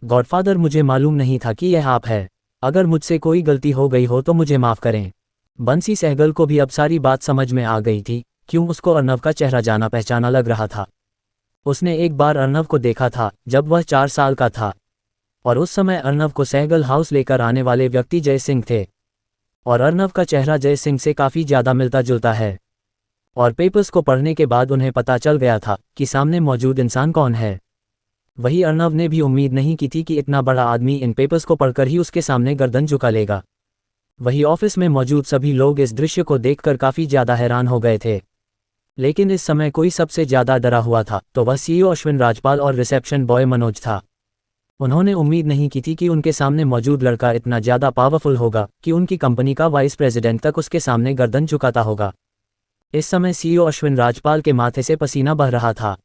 Speaker 1: गॉडफादर, मुझे मालूम नहीं था कि यह आप है। अगर मुझसे कोई गलती हो गई हो तो मुझे माफ़ करें। बंसी सहगल को भी अब सारी बात समझ में आ गई थी, क्यों उसको अर्नव का चेहरा जाना पहचाना लग रहा था। उसने एक बार अर्नव को देखा था जब वह 4 साल का था, और उस समय अर्नव को सहगल हाउस लेकर आने वाले व्यक्ति जय सिंह थे। और अर्नव का चेहरा जय सिंह से काफ़ी ज़्यादा मिलता जुलता है। और पेपर्स को पढ़ने के बाद उन्हें पता चल गया था कि सामने मौजूद इंसान कौन है। वही अर्नव ने भी उम्मीद नहीं की थी कि इतना बड़ा आदमी इन पेपर्स को पढ़कर ही उसके सामने गर्दन झुका लेगा। वही ऑफिस में मौजूद सभी लोग इस दृश्य को देखकर काफ़ी ज़्यादा हैरान हो गए थे। लेकिन इस समय कोई सबसे ज़्यादा डरा हुआ था तो वह सीईओ अश्विन राजपाल और रिसेप्शन बॉय मनोज था। उन्होंने उम्मीद नहीं की थी कि उनके सामने मौजूद लड़का इतना ज़्यादा पावरफुल होगा कि उनकी कंपनी का वाइस प्रेसिडेंट तक उसके सामने गर्दन झुकाता होगा। इस समय सीईओ अश्विन राजपाल के माथे से पसीना बह रहा था।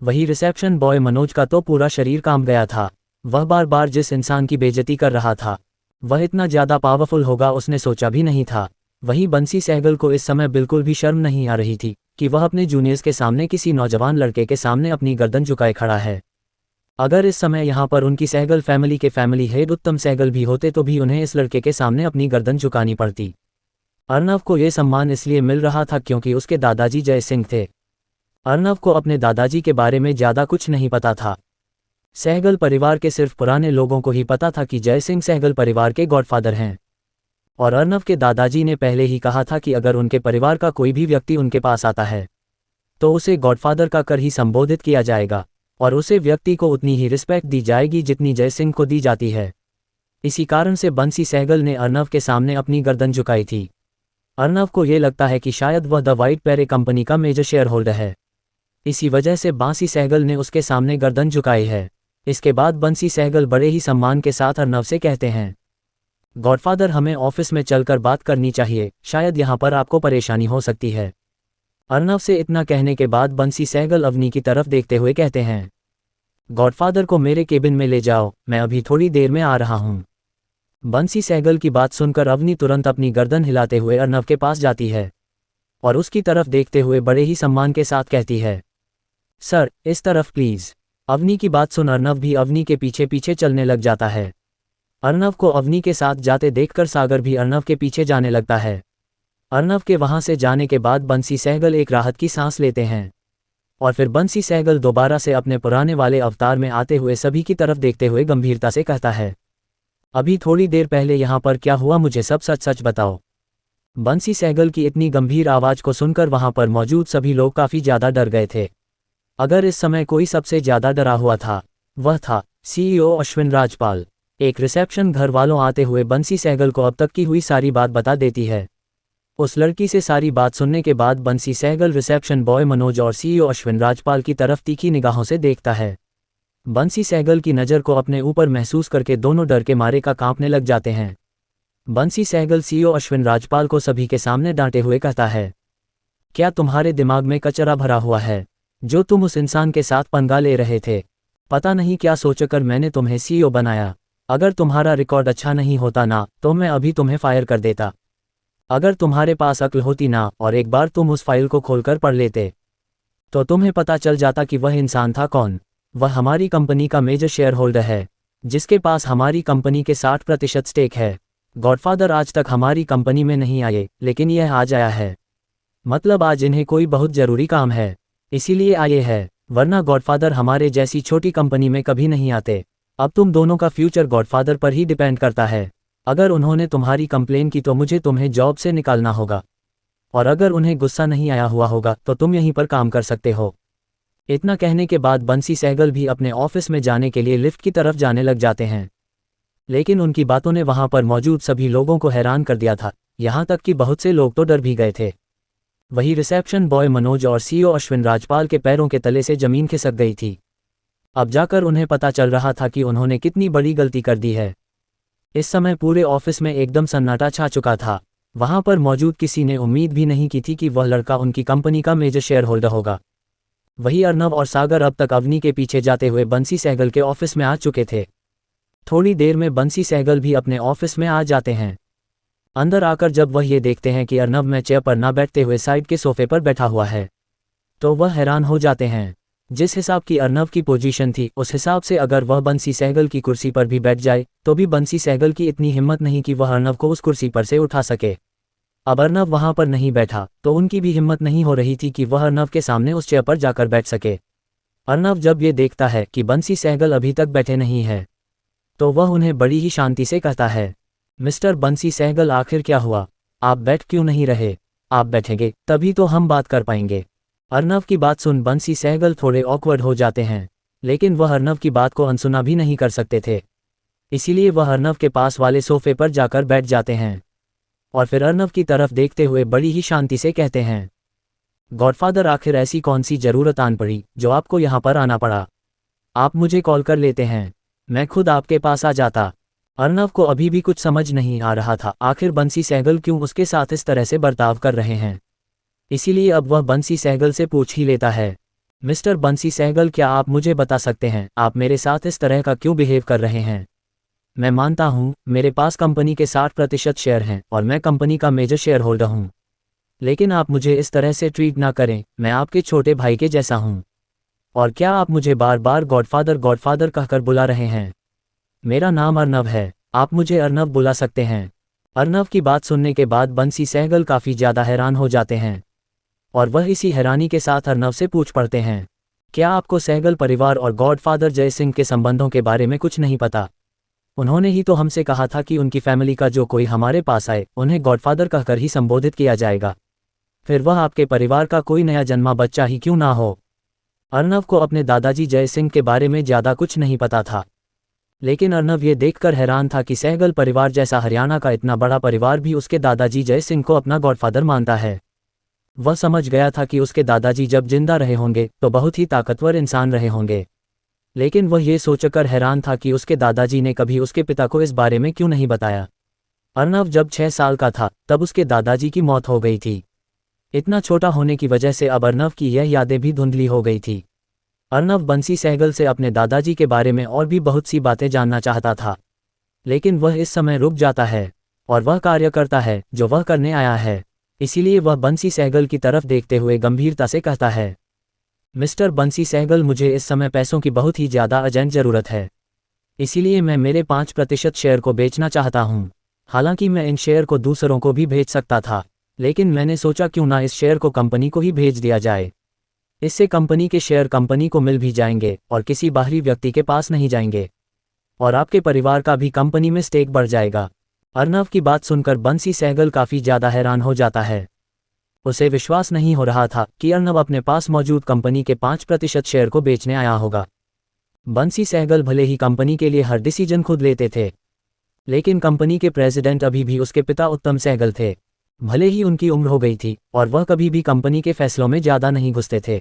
Speaker 1: वही रिसेप्शन बॉय मनोज का तो पूरा शरीर कांप गया था। वह बार बार जिस इंसान की बेइज्जती कर रहा था वह इतना ज़्यादा पावरफुल होगा उसने सोचा भी नहीं था। वही बंसी सहगल को इस समय बिल्कुल भी शर्म नहीं आ रही थी कि वह अपने जूनियर्स के सामने किसी नौजवान लड़के के सामने अपनी गर्दन झुकाए खड़ा है। अगर इस समय यहाँ पर उनकी सहगल फैमिली के फैमिली हेड उत्तम सहगल भी होते तो भी उन्हें इस लड़के के सामने अपनी गर्दन झुकानी पड़ती। अर्नव को यह सम्मान इसलिए मिल रहा था क्योंकि उसके दादाजी जय सिंह थे। अर्नव को अपने दादाजी के बारे में ज़्यादा कुछ नहीं पता था। सहगल परिवार के सिर्फ पुराने लोगों को ही पता था कि जय सिंह सहगल परिवार के गॉडफादर हैं। और अर्नव के दादाजी ने पहले ही कहा था कि अगर उनके परिवार का कोई भी व्यक्ति उनके पास आता है तो उसे गॉडफादर का कर ही संबोधित किया जाएगा और उसे व्यक्ति को उतनी ही रिस्पेक्ट दी जाएगी जितनी जय सिंह को दी जाती है। इसी कारण से बंसी सहगल ने अर्नव के सामने अपनी गर्दन झुकाई थी। अर्नव को ये लगता है कि शायद वह द वाइट पैरे कंपनी का मेजर शेयर होल्डर है, इसी वजह से बंसी सहगल ने उसके सामने गर्दन झुकाई है। इसके बाद बंसी सहगल बड़े ही सम्मान के साथ अर्नव से कहते हैं, गॉडफादर, हमें ऑफिस में चलकर बात करनी चाहिए, शायद यहाँ पर आपको परेशानी हो सकती है। अर्नव से इतना कहने के बाद बंसी सहगल अवनी की तरफ देखते हुए कहते हैं, गॉडफादर को मेरे केबिन में ले जाओ, मैं अभी थोड़ी देर में आ रहा हूँ। बंसी सहगल की बात सुनकर अवनी तुरंत अपनी गर्दन हिलाते हुए अर्नव के पास जाती है और उसकी तरफ देखते हुए बड़े ही सम्मान के साथ कहती है, सर, इस तरफ प्लीज़। अवनी की बात सुन अर्नव भी अवनी के पीछे पीछे चलने लग जाता है। अर्नव को अवनी के साथ जाते देखकर सागर भी अर्नव के पीछे जाने लगता है। अर्नव के वहां से जाने के बाद बंसी सहगल एक राहत की सांस लेते हैं और फिर बंसी सहगल दोबारा से अपने पुराने वाले अवतार में आते हुए सभी की तरफ देखते हुए गंभीरता से कहता है, अभी थोड़ी देर पहले यहाँ पर क्या हुआ, मुझे सब सच सच बताओ। बंसी सहगल की इतनी गंभीर आवाज़ को सुनकर वहां पर मौजूद सभी लोग काफ़ी ज़्यादा डर गए थे। अगर इस समय कोई सबसे ज़्यादा डरा हुआ था वह था सीईओ अश्विन राजपाल। एक रिसेप्शन घर वालों आते हुए बंसी सहगल को अब तक की हुई सारी बात बता देती है। उस लड़की से सारी बात सुनने के बाद बंसी सहगल रिसेप्शन बॉय मनोज और सीईओ अश्विन राजपाल की तरफ तीखी निगाहों से देखता है। बंसी सहगल की नज़र को अपने ऊपर महसूस करके दोनों डर के मारे का कांपने लग जाते हैं। बंसी सहगल सीईओ अश्विन राजपाल को सभी के सामने डांटे हुए कहता है, क्या तुम्हारे दिमाग में कचरा भरा हुआ है जो तुम उस इंसान के साथ पंगा ले रहे थे? पता नहीं क्या सोचकर मैंने तुम्हें सीईओ बनाया। अगर तुम्हारा रिकॉर्ड अच्छा नहीं होता ना तो मैं अभी तुम्हें फायर कर देता। अगर तुम्हारे पास अक्ल होती ना और एक बार तुम उस फाइल को खोलकर पढ़ लेते तो तुम्हें पता चल जाता कि वह इंसान था कौन। वह हमारी कंपनी का मेजर शेयर होल्डर है जिसके पास हमारी कंपनी के 60% स्टेक है। गॉडफादर आज तक हमारी कंपनी में नहीं आए लेकिन यह आज आया है, मतलब आज इन्हें कोई बहुत ज़रूरी काम है इसीलिए आए हैं, वरना गॉडफादर हमारे जैसी छोटी कंपनी में कभी नहीं आते। अब तुम दोनों का फ्यूचर गॉडफादर पर ही डिपेंड करता है। अगर उन्होंने तुम्हारी कंप्लेन की तो मुझे तुम्हें जॉब से निकालना होगा, और अगर उन्हें गुस्सा नहीं आया हुआ होगा तो तुम यहीं पर काम कर सकते हो। इतना कहने के बाद बंसी सहगल भी अपने ऑफिस में जाने के लिए लिफ्ट की तरफ जाने लग जाते हैं। लेकिन उनकी बातों ने वहां पर मौजूद सभी लोगों को हैरान कर दिया था, यहां तक कि बहुत से लोग तो डर भी गए थे। वही रिसेप्शन बॉय मनोज और सीईओ अश्विन राजपाल के पैरों के तले से जमीन खिसक गई थी। अब जाकर उन्हें पता चल रहा था कि उन्होंने कितनी बड़ी गलती कर दी है। इस समय पूरे ऑफिस में एकदम सन्नाटा छा चुका था। वहां पर मौजूद किसी ने उम्मीद भी नहीं की थी कि वह लड़का उनकी कंपनी का मेजर शेयर होल्डर होगा। वही अर्नव और सागर अब तक अवनी के पीछे जाते हुए बंसी सहगल के ऑफिस में आ चुके थे। थोड़ी देर में बंसी सहगल भी अपने ऑफिस में आ जाते हैं। अंदर आकर जब वह ये देखते हैं कि अर्नव में चेयर पर ना बैठते हुए साइड के सोफे पर बैठा हुआ है, तो वह हैरान हो जाते हैं। जिस हिसाब की अर्नव की पोजीशन थी, उस हिसाब से अगर वह बंसी सहगल की कुर्सी पर भी बैठ जाए तो भी बंसी सहगल की इतनी हिम्मत नहीं कि वह अर्नव को उस कुर्सी पर से उठा सके। अब अर्नव वहां पर नहीं बैठा तो उनकी भी हिम्मत नहीं हो रही थी कि वह अर्नव के सामने उस चेयर पर जाकर बैठ सके। अर्नव जब ये देखता है कि बंसी सहगल अभी तक बैठे नहीं है, तो वह उन्हें बड़ी ही शांति से कहता है, मिस्टर बंसी सहगल, आखिर क्या हुआ? आप बैठ क्यों नहीं रहे? आप बैठेंगे तभी तो हम बात कर पाएंगे। अर्नव की बात सुन बंसी सहगल थोड़े ऑकवर्ड हो जाते हैं, लेकिन वह अर्नव की बात को अनसुना भी नहीं कर सकते थे। इसीलिए वह अर्नव के पास वाले सोफे पर जाकर बैठ जाते हैं और फिर अर्नव की तरफ देखते हुए बड़ी ही शांति से कहते हैं, गॉडफादर, आखिर ऐसी कौन सी जरूरत आन पड़ी जो आपको यहाँ पर आना पड़ा? आप मुझे कॉल कर लेते हैं, मैं खुद आपके पास आ जाता। अर्नव को अभी भी कुछ समझ नहीं आ रहा था, आखिर बंसी सहगल क्यों उसके साथ इस तरह से बर्ताव कर रहे हैं। इसीलिए अब वह बंसी सहगल से पूछ ही लेता है, मिस्टर बंसी सहगल, क्या आप मुझे बता सकते हैं आप मेरे साथ इस तरह का क्यों बिहेव कर रहे हैं? मैं मानता हूं मेरे पास कंपनी के 60% शेयर हैं और मैं कंपनी का मेजर शेयर होल्डर हूं, लेकिन आप मुझे इस तरह से ट्रीट ना करें, मैं आपके छोटे भाई के जैसा हूं। और क्या आप मुझे बार बार गॉडफादर गॉडफादर कहकर बुला रहे हैं? मेरा नाम अर्नव है, आप मुझे अर्नव बुला सकते हैं। अर्नव की बात सुनने के बाद बंसी सहगल काफ़ी ज़्यादा हैरान हो जाते हैं और वह इसी हैरानी के साथ अर्नव से पूछ पड़ते हैं, क्या आपको सहगल परिवार और गॉडफादर जय सिंह के संबंधों के बारे में कुछ नहीं पता? उन्होंने ही तो हमसे कहा था कि उनकी फैमिली का जो कोई हमारे पास आए उन्हें गॉडफादर कहकर ही संबोधित किया जाएगा, फिर वह आपके परिवार का कोई नया जन्मा बच्चा ही क्यों ना हो। अर्नव को अपने दादाजी जय सिंह के बारे में ज़्यादा कुछ नहीं पता था, लेकिन अर्नव ये देखकर हैरान था कि सहगल परिवार जैसा हरियाणा का इतना बड़ा परिवार भी उसके दादाजी जय सिंह को अपना गॉडफादर मानता है। वह समझ गया था कि उसके दादाजी जब जिंदा रहे होंगे तो बहुत ही ताकतवर इंसान रहे होंगे, लेकिन वह ये सोचकर हैरान था कि उसके दादाजी ने कभी उसके पिता को इस बारे में क्यों नहीं बताया। अर्नव जब 6 साल का था तब उसके दादाजी की मौत हो गई थी। इतना छोटा होने की वजह से अब अर्नव की यह यादें भी धुंधली हो गई थी। अर्नव बंसी सहगल से अपने दादाजी के बारे में और भी बहुत सी बातें जानना चाहता था, लेकिन वह इस समय रुक जाता है और वह कार्य करता है जो वह करने आया है। इसीलिए वह बंसी सहगल की तरफ देखते हुए गंभीरता से कहता है, मिस्टर बंसी सहगल, मुझे इस समय पैसों की बहुत ही ज़्यादा अर्जेंट ज़रूरत है, इसीलिए मैं मेरे 5% शेयर को बेचना चाहता हूँ। हालांकि मैं इन शेयर को दूसरों को भी भेज सकता था, लेकिन मैंने सोचा क्यों ना इस शेयर को कंपनी को ही भेज दिया जाए। इससे कंपनी के शेयर कंपनी को मिल भी जाएंगे और किसी बाहरी व्यक्ति के पास नहीं जाएंगे, और आपके परिवार का भी कंपनी में स्टेक बढ़ जाएगा। अर्नव की बात सुनकर बंसी सहगल काफ़ी ज़्यादा हैरान हो जाता है। उसे विश्वास नहीं हो रहा था कि अर्नव अपने पास मौजूद कंपनी के 5% शेयर को बेचने आया होगा। बंसी सहगल भले ही कंपनी के लिए हर डिसीजन खुद लेते थे, लेकिन कंपनी के प्रेसिडेंट अभी भी उसके पिता उत्तम सहगल थे। भले ही उनकी उम्र हो गई थी और वह कभी भी कंपनी के फैसलों में ज़्यादा नहीं घुसते थे,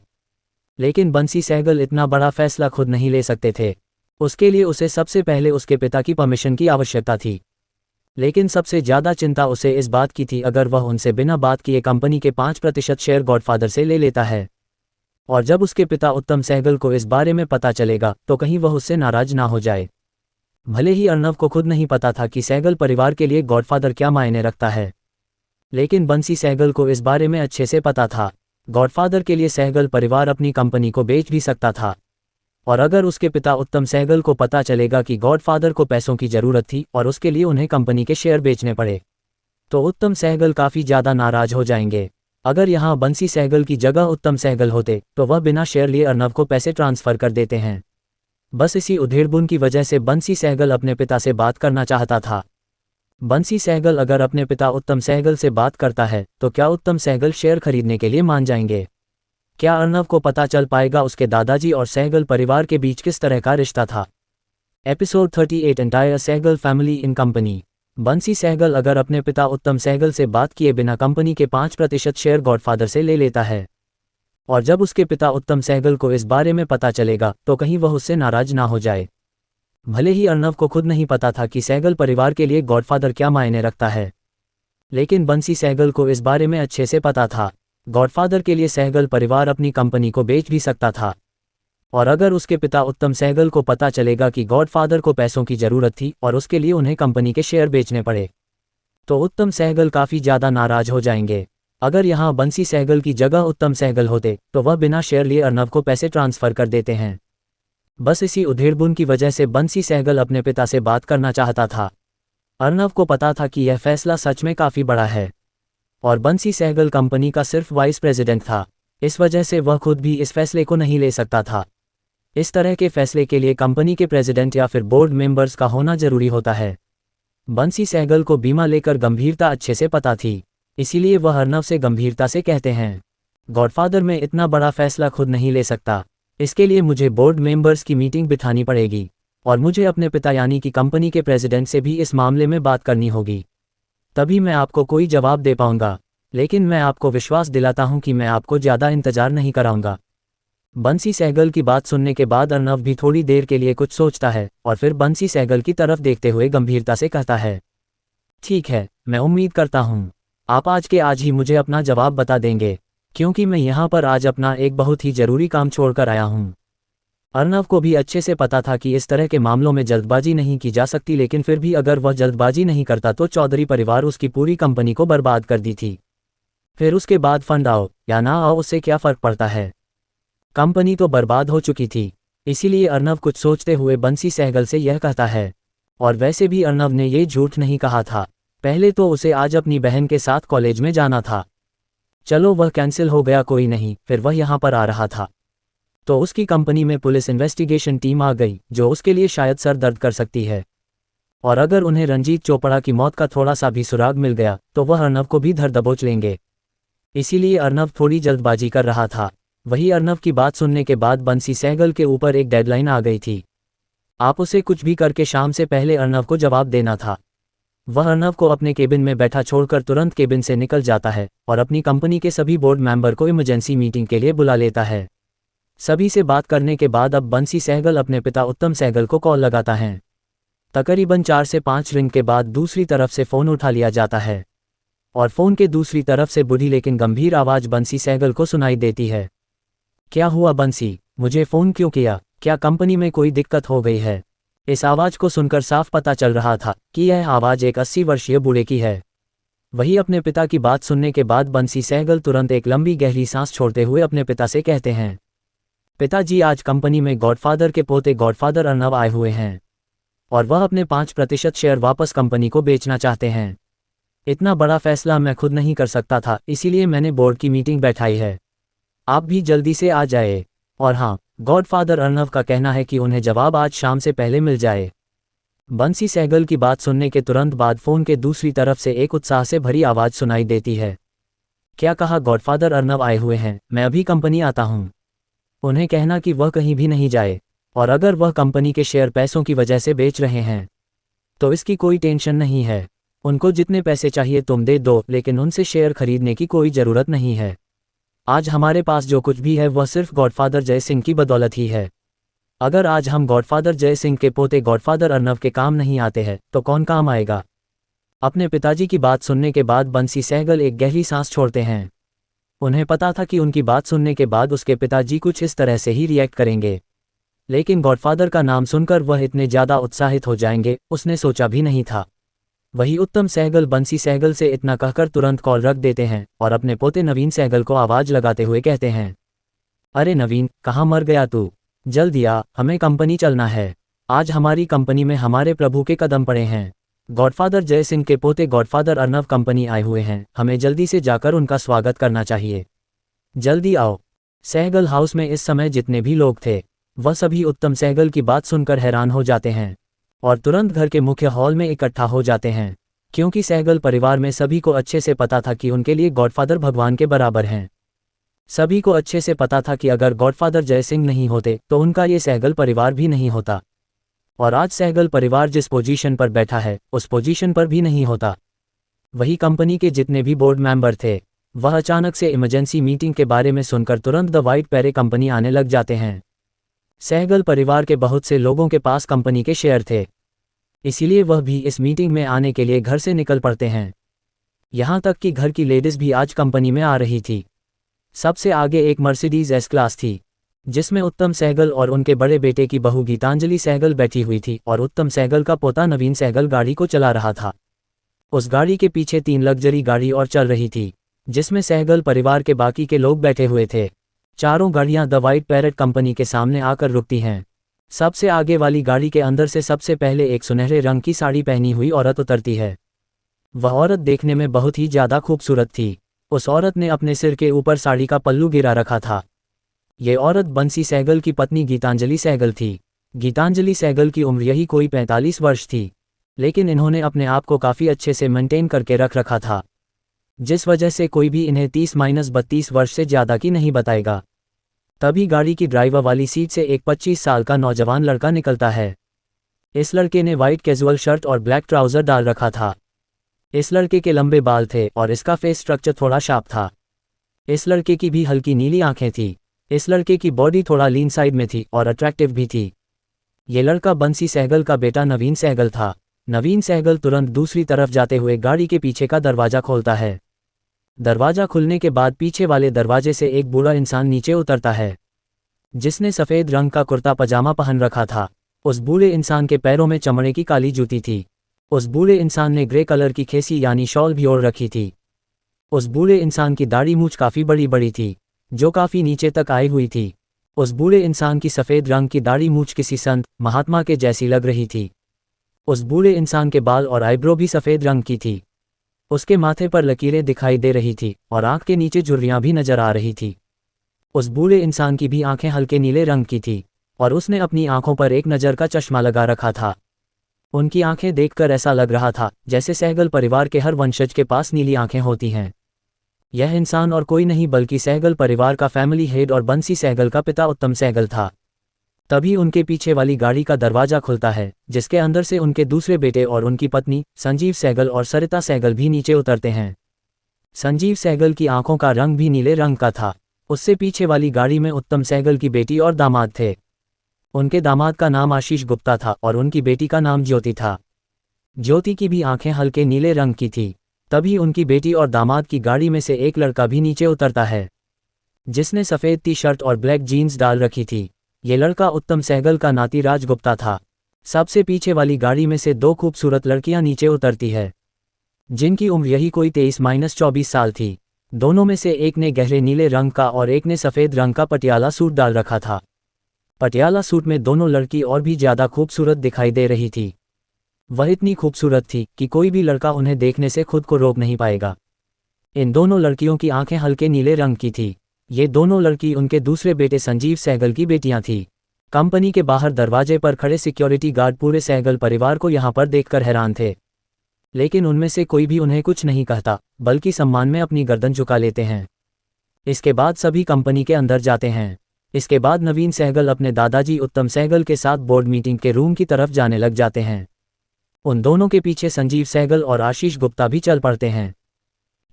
Speaker 1: लेकिन बंसी सहगल इतना बड़ा फैसला खुद नहीं ले सकते थे। उसके लिए उसे सबसे पहले उसके पिता की परमिशन की आवश्यकता थी। लेकिन सबसे ज़्यादा चिंता उसे इस बात की थी, अगर वह उनसे बिना बात किए कंपनी के 5% शेयर गॉडफादर से ले लेता है और जब उसके पिता उत्तम सहगल को इस बारे में पता चलेगा तो कहीं वह उससे नाराज ना हो जाए। भले ही अर्नव को खुद नहीं पता था कि सहगल परिवार के लिए गॉडफादर क्या मायने रखता है, लेकिन बंसी सहगल को इस बारे में अच्छे से पता था। गॉडफादर के लिए सहगल परिवार अपनी कंपनी को बेच भी सकता था, और अगर उसके पिता उत्तम सहगल को पता चलेगा कि गॉडफादर को पैसों की ज़रूरत थी और उसके लिए उन्हें कंपनी के शेयर बेचने पड़े, तो उत्तम सहगल काफ़ी ज़्यादा नाराज हो जाएंगे। अगर यहाँ बंसी सहगल की जगह उत्तम सहगल होते तो वह बिना शेयर लिए अर्नव को पैसे ट्रांसफ़र कर देते हैं। बस इसी उधेड़बुन की वजह से बंसी सहगल अपने पिता से बात करना चाहता था। बंसी सहगल अगर अपने पिता उत्तम सहगल से बात करता है तो क्या उत्तम सहगल शेयर खरीदने के लिए मान जाएंगे? क्या अर्नव को पता चल पाएगा उसके दादाजी और सहगल परिवार के बीच किस तरह का रिश्ता था? Episode 38 entire Sehgal family in company. बंसी सहगल अगर अपने पिता उत्तम सहगल से बात किए बिना कंपनी के 5% शेयर गॉडफादर से ले लेता है, और जब उसके पिता उत्तम सहगल को इस बारे में पता चलेगा तो कहीं वह उससे नाराज ना हो जाए। भले ही अर्नव को खुद नहीं पता था कि सहगल परिवार के लिए गॉडफादर क्या मायने रखता है, लेकिन बंसी सहगल को इस बारे में अच्छे से पता था। गॉडफादर के लिए सहगल परिवार अपनी कंपनी को बेच भी सकता था, और अगर उसके पिता उत्तम सहगल को पता चलेगा कि गॉडफादर को पैसों की ज़रूरत थी और उसके लिए उन्हें कंपनी के शेयर बेचने पड़े, तो उत्तम सहगल काफ़ी ज़्यादा नाराज हो जाएंगे। अगर यहाँ बंसी सहगल की जगह उत्तम सहगल होते तो वह बिना शेयर लिए अर्नव को पैसे ट्रांसफ़र कर देते हैं। बस इसी उधेड़बुन की वजह से बंसी सहगल अपने पिता से बात करना चाहता था। अर्नव को पता था कि यह फैसला सच में काफ़ी बड़ा है, और बंसी सहगल कंपनी का सिर्फ वाइस प्रेसिडेंट था, इस वजह से वह खुद भी इस फैसले को नहीं ले सकता था। इस तरह के फैसले के लिए कंपनी के प्रेसिडेंट या फिर बोर्ड मेंबर्स का होना जरूरी होता है। बंसी सहगल को बीमा लेकर गंभीरता अच्छे से पता थी, इसीलिए वह अर्नव से गंभीरता से कहते हैं, गॉडफादर मैं इतना बड़ा फैसला खुद नहीं ले सकता, इसके लिए मुझे बोर्ड मेंबर्स की मीटिंग बिठानी पड़ेगी, और मुझे अपने पिता यानी कि कंपनी के प्रेसिडेंट से भी इस मामले में बात करनी होगी, तभी मैं आपको कोई जवाब दे पाऊंगा। लेकिन मैं आपको विश्वास दिलाता हूं कि मैं आपको ज़्यादा इंतजार नहीं कराऊंगा। बंसी सहगल की बात सुनने के बाद अर्नव भी थोड़ी देर के लिए कुछ सोचता है और फिर बंसी सहगल की तरफ देखते हुए गंभीरता से कहता है, ठीक है, मैं उम्मीद करता हूँ आप आज के आज ही मुझे अपना जवाब बता देंगे, क्योंकि मैं यहाँ पर आज अपना एक बहुत ही ज़रूरी काम छोड़कर आया हूँ। अर्नव को भी अच्छे से पता था कि इस तरह के मामलों में जल्दबाजी नहीं की जा सकती, लेकिन फिर भी अगर वह जल्दबाजी नहीं करता तो चौधरी परिवार उसकी पूरी कंपनी को बर्बाद कर दी थी। फिर उसके बाद फंड आओ या ना आओ उससे क्या फ़र्क पड़ता है, कंपनी तो बर्बाद हो चुकी थी। इसीलिए अर्नव कुछ सोचते हुए बंसी सहगल से यह कहता है, और वैसे भी अर्नव ने ये झूठ नहीं कहा था, पहले तो उसे आज अपनी बहन के साथ कॉलेज में जाना था। चलो वह कैंसिल हो गया, कोई नहीं, फिर वह यहाँ पर आ रहा था तो उसकी कंपनी में पुलिस इन्वेस्टिगेशन टीम आ गई जो उसके लिए शायद सर दर्द कर सकती है, और अगर उन्हें रंजीत चोपड़ा की मौत का थोड़ा सा भी सुराग मिल गया तो वह अर्नव को भी धर दबोच लेंगे। इसीलिए अर्नव थोड़ी जल्दबाजी कर रहा था। वही अर्नव की बात सुनने के बाद बंसी सहगल के ऊपर एक डेडलाइन आ गई थी। आप उसे कुछ भी करके शाम से पहले अर्नव को जवाब देना था। वह अर्नव को अपने केबिन में बैठा छोड़कर तुरंत केबिन से निकल जाता है और अपनी कंपनी के सभी बोर्ड मेंबर को इमरजेंसी मीटिंग के लिए बुला लेता है। सभी से बात करने के बाद अब बंसी सहगल अपने पिता उत्तम सहगल को कॉल लगाता है। तकरीबन 4 से 5 रिंग के बाद दूसरी तरफ से फ़ोन उठा लिया जाता है, और फ़ोन के दूसरी तरफ से बुरी लेकिन गंभीर आवाज़ बंसी सहगल को सुनाई देती है। क्या हुआ बंसी, मुझे फ़ोन क्यों किया, क्या कंपनी में कोई दिक्कत हो गई है? इस आवाज़ को सुनकर साफ पता चल रहा था कि यह आवाज़ एक 80 वर्षीय बूढ़े की है। वही अपने पिता की बात सुनने के बाद बंसी सहगल तुरंत एक लंबी गहरी सांस छोड़ते हुए अपने पिता से कहते हैं, पिताजी आज कंपनी में गॉडफादर के पोते गॉडफादर अर्नव आए हुए हैं, और वह अपने 5% शेयर वापस कंपनी को बेचना चाहते हैं। इतना बड़ा फैसला मैं खुद नहीं कर सकता था, इसीलिए मैंने बोर्ड की मीटिंग बैठाई है। आप भी जल्दी से आ जाए। और हाँ, गॉडफादर अर्नव का कहना है कि उन्हें जवाब आज शाम से पहले मिल जाए। बंसी सहगल की बात सुनने के तुरंत बाद फ़ोन के दूसरी तरफ से एक उत्साह से भरी आवाज़ सुनाई देती है, क्या कहा, गॉडफादर अर्नव आए हुए हैं, मैं अभी कंपनी आता हूँ। उन्हें कहना कि वह कहीं भी नहीं जाए, और अगर वह कंपनी के शेयर पैसों की वजह से बेच रहे हैं तो इसकी कोई टेंशन नहीं है। उनको जितने पैसे चाहिए तुम दे दो, लेकिन उनसे शेयर खरीदने की कोई ज़रूरत नहीं है। आज हमारे पास जो कुछ भी है वह सिर्फ गॉडफादर जय सिंह की बदौलत ही है। अगर आज हम गॉडफादर जय सिंह के पोते गॉडफादर अर्नव के काम नहीं आते हैं तो कौन काम आएगा? अपने पिताजी की बात सुनने के बाद बंसी सहगल एक गहरी सांस छोड़ते हैं। उन्हें पता था कि उनकी बात सुनने के बाद उसके पिताजी कुछ इस तरह से ही रिएक्ट करेंगे, लेकिन गॉडफादर का नाम सुनकर वह इतने ज़्यादा उत्साहित हो जाएंगे उसने सोचा भी नहीं था। वही उत्तम सहगल बंसी सहगल से इतना कहकर तुरंत कॉल रख देते हैं और अपने पोते नवीन सहगल को आवाज़ लगाते हुए कहते हैं, अरे नवीन, कहाँ मर गया तू, जल्दी आ, हमें कंपनी चलना है। आज हमारी कंपनी में हमारे प्रभु के कदम पड़े हैं। गॉडफादर जय सिंह के पोते गॉडफादर अर्नव कंपनी आए हुए हैं, हमें जल्दी से जाकर उनका स्वागत करना चाहिए। जल्दी आओ। सहगल हाउस में इस समय जितने भी लोग थे वह सभी उत्तम सहगल की बात सुनकर हैरान हो जाते हैं और तुरंत घर के मुख्य हॉल में इकट्ठा हो जाते हैं, क्योंकि सहगल परिवार में सभी को अच्छे से पता था कि उनके लिए गॉडफादर भगवान के बराबर हैं। सभी को अच्छे से पता था कि अगर गॉडफादर जय सिंह नहीं होते तो उनका ये सहगल परिवार भी नहीं होता, और आज सहगल परिवार जिस पोजीशन पर बैठा है उस पोजीशन पर भी नहीं होता। वही कंपनी के जितने भी बोर्ड मेंबर थे वह अचानक से इमरजेंसी मीटिंग के बारे में सुनकर तुरंत द वाइट पैरे कंपनी आने लग जाते हैं। सहगल परिवार के बहुत से लोगों के पास कंपनी के शेयर थे, इसीलिए वह भी इस मीटिंग में आने के लिए घर से निकल पड़ते हैं। यहाँ तक कि घर की लेडीज भी आज कंपनी में आ रही थी। सबसे आगे एक मर्सिडीज एस क्लास थी जिसमें उत्तम सहगल और उनके बड़े बेटे की बहू गीतांजलि सहगल बैठी हुई थी, और उत्तम सहगल का पोता नवीन सहगल गाड़ी को चला रहा था। उस गाड़ी के पीछे 3 लग्जरी गाड़ी और चल रही थी जिसमें सहगल परिवार के बाकी के लोग बैठे हुए थे। चारों गाड़ियां द वाइट पैरेट कंपनी के सामने आकर रुकती हैं। सबसे आगे वाली गाड़ी के अंदर से सबसे पहले एक सुनहरे रंग की साड़ी पहनी हुई औरत उतरती है। वह औरत देखने में बहुत ही ज्यादा खूबसूरत थी। उस औरत ने अपने सिर के ऊपर साड़ी का पल्लू गिरा रखा था। ये औरत बंसी सहगल की पत्नी गीतांजलि सहगल थी। गीतांजलि सहगल की उम्र यही कोई 45 वर्ष थी, लेकिन इन्होंने अपने आप को काफ़ी अच्छे से मेंटेन करके रख रखा था, जिस वजह से कोई भी इन्हें 30-32 वर्ष से ज़्यादा की नहीं बताएगा। तभी गाड़ी की ड्राइवर वाली सीट से एक 25 साल का नौजवान लड़का निकलता है। इस लड़के ने वाइट कैजुअल शर्ट और ब्लैक ट्राउज़र डाल रखा था। इस लड़के के लंबे बाल थे और इसका फेस स्ट्रक्चर थोड़ा शार्प था। इस लड़के की भी हल्की नीली आंखें थी। इस लड़के की बॉडी थोड़ा लीन साइड में थी और अट्रैक्टिव भी थी। ये लड़का बंसी सहगल का बेटा नवीन सहगल था। नवीन सहगल तुरंत दूसरी तरफ जाते हुए गाड़ी के पीछे का दरवाज़ा खोलता है। दरवाज़ा खुलने के बाद पीछे वाले दरवाजे से एक बूढ़ा इंसान नीचे उतरता है जिसने सफ़ेद रंग का कुर्ता पजामा पहन रखा था। उस बूढ़े इंसान के पैरों में चमड़े की काली जूती थी। उस बूढ़े इंसान ने ग्रे कलर की खेसी यानी शॉल भी ओढ़ रखी थी। उस बूढ़े इंसान की दाढ़ी मूंछ काफ़ी बड़ी बड़ी थी जो काफ़ी नीचे तक आई हुई थी। उस बूढ़े इंसान की सफ़ेद रंग की दाढ़ी मूंछ किसी संत महात्मा के जैसी लग रही थी। उस बूढ़े इंसान के बाल और आईब्रो भी सफ़ेद रंग की थी। उसके माथे पर लकीरें दिखाई दे रही थी और आँख के नीचे झुर्रियाँ भी नजर आ रही थी। उस बूढ़े इंसान की भी आंखें हल्के नीले रंग की थी और उसने अपनी आंखों पर एक नज़र का चश्मा लगा रखा था। उनकी आंखें देखकर ऐसा लग रहा था जैसे सहगल परिवार के हर वंशज के पास नीली आंखें होती हैं। यह इंसान और कोई नहीं बल्कि सहगल परिवार का फैमिली हेड और बंसी सहगल का पिता उत्तम सहगल था। तभी उनके पीछे वाली गाड़ी का दरवाज़ा खुलता है जिसके अंदर से उनके दूसरे बेटे और उनकी पत्नी संजीव सहगल और सरिता सहगल भी नीचे उतरते हैं। संजीव सहगल की आंखों का रंग भी नीले रंग का था। उससे पीछे वाली गाड़ी में उत्तम सहगल की बेटी और दामाद थे। उनके दामाद का नाम आशीष गुप्ता था और उनकी बेटी का नाम ज्योति था। ज्योति की भी आंखें हल्के नीले रंग की थी। तभी उनकी बेटी और दामाद की गाड़ी में से एक लड़का भी नीचे उतरता है जिसने सफ़ेद टी शर्ट और ब्लैक जीन्स डाल रखी थी। ये लड़का उत्तम सहगल का नाती राज गुप्ता था। सबसे पीछे वाली गाड़ी में से 2 खूबसूरत लड़कियां नीचे उतरती है जिनकी उम्र यही कोई 23-24 साल थी। दोनों में से एक ने गहरे नीले रंग का और एक ने सफ़ेद रंग का पटियाला सूट डाल रखा था। पटियाला सूट में दोनों लड़की और भी ज़्यादा खूबसूरत दिखाई दे रही थी। वह इतनी खूबसूरत थी कि कोई भी लड़का उन्हें देखने से खुद को रोक नहीं पाएगा। इन दोनों लड़कियों की आंखें हल्के नीले रंग की थी। ये दोनों लड़की उनके दूसरे बेटे संजीव सहगल की बेटियां थीं। कंपनी के बाहर दरवाजे पर खड़े सिक्योरिटी गार्ड पूरे सहगल परिवार को यहां पर देखकर हैरान थे, लेकिन उनमें से कोई भी उन्हें कुछ नहीं कहता बल्कि सम्मान में अपनी गर्दन झुका लेते हैं। इसके बाद सभी कंपनी के अंदर जाते हैं। इसके बाद नवीन सहगल अपने दादाजी उत्तम सहगल के साथ बोर्ड मीटिंग के रूम की तरफ जाने लग जाते हैं। उन दोनों के पीछे संजीव सहगल और आशीष गुप्ता भी चल पड़ते हैं,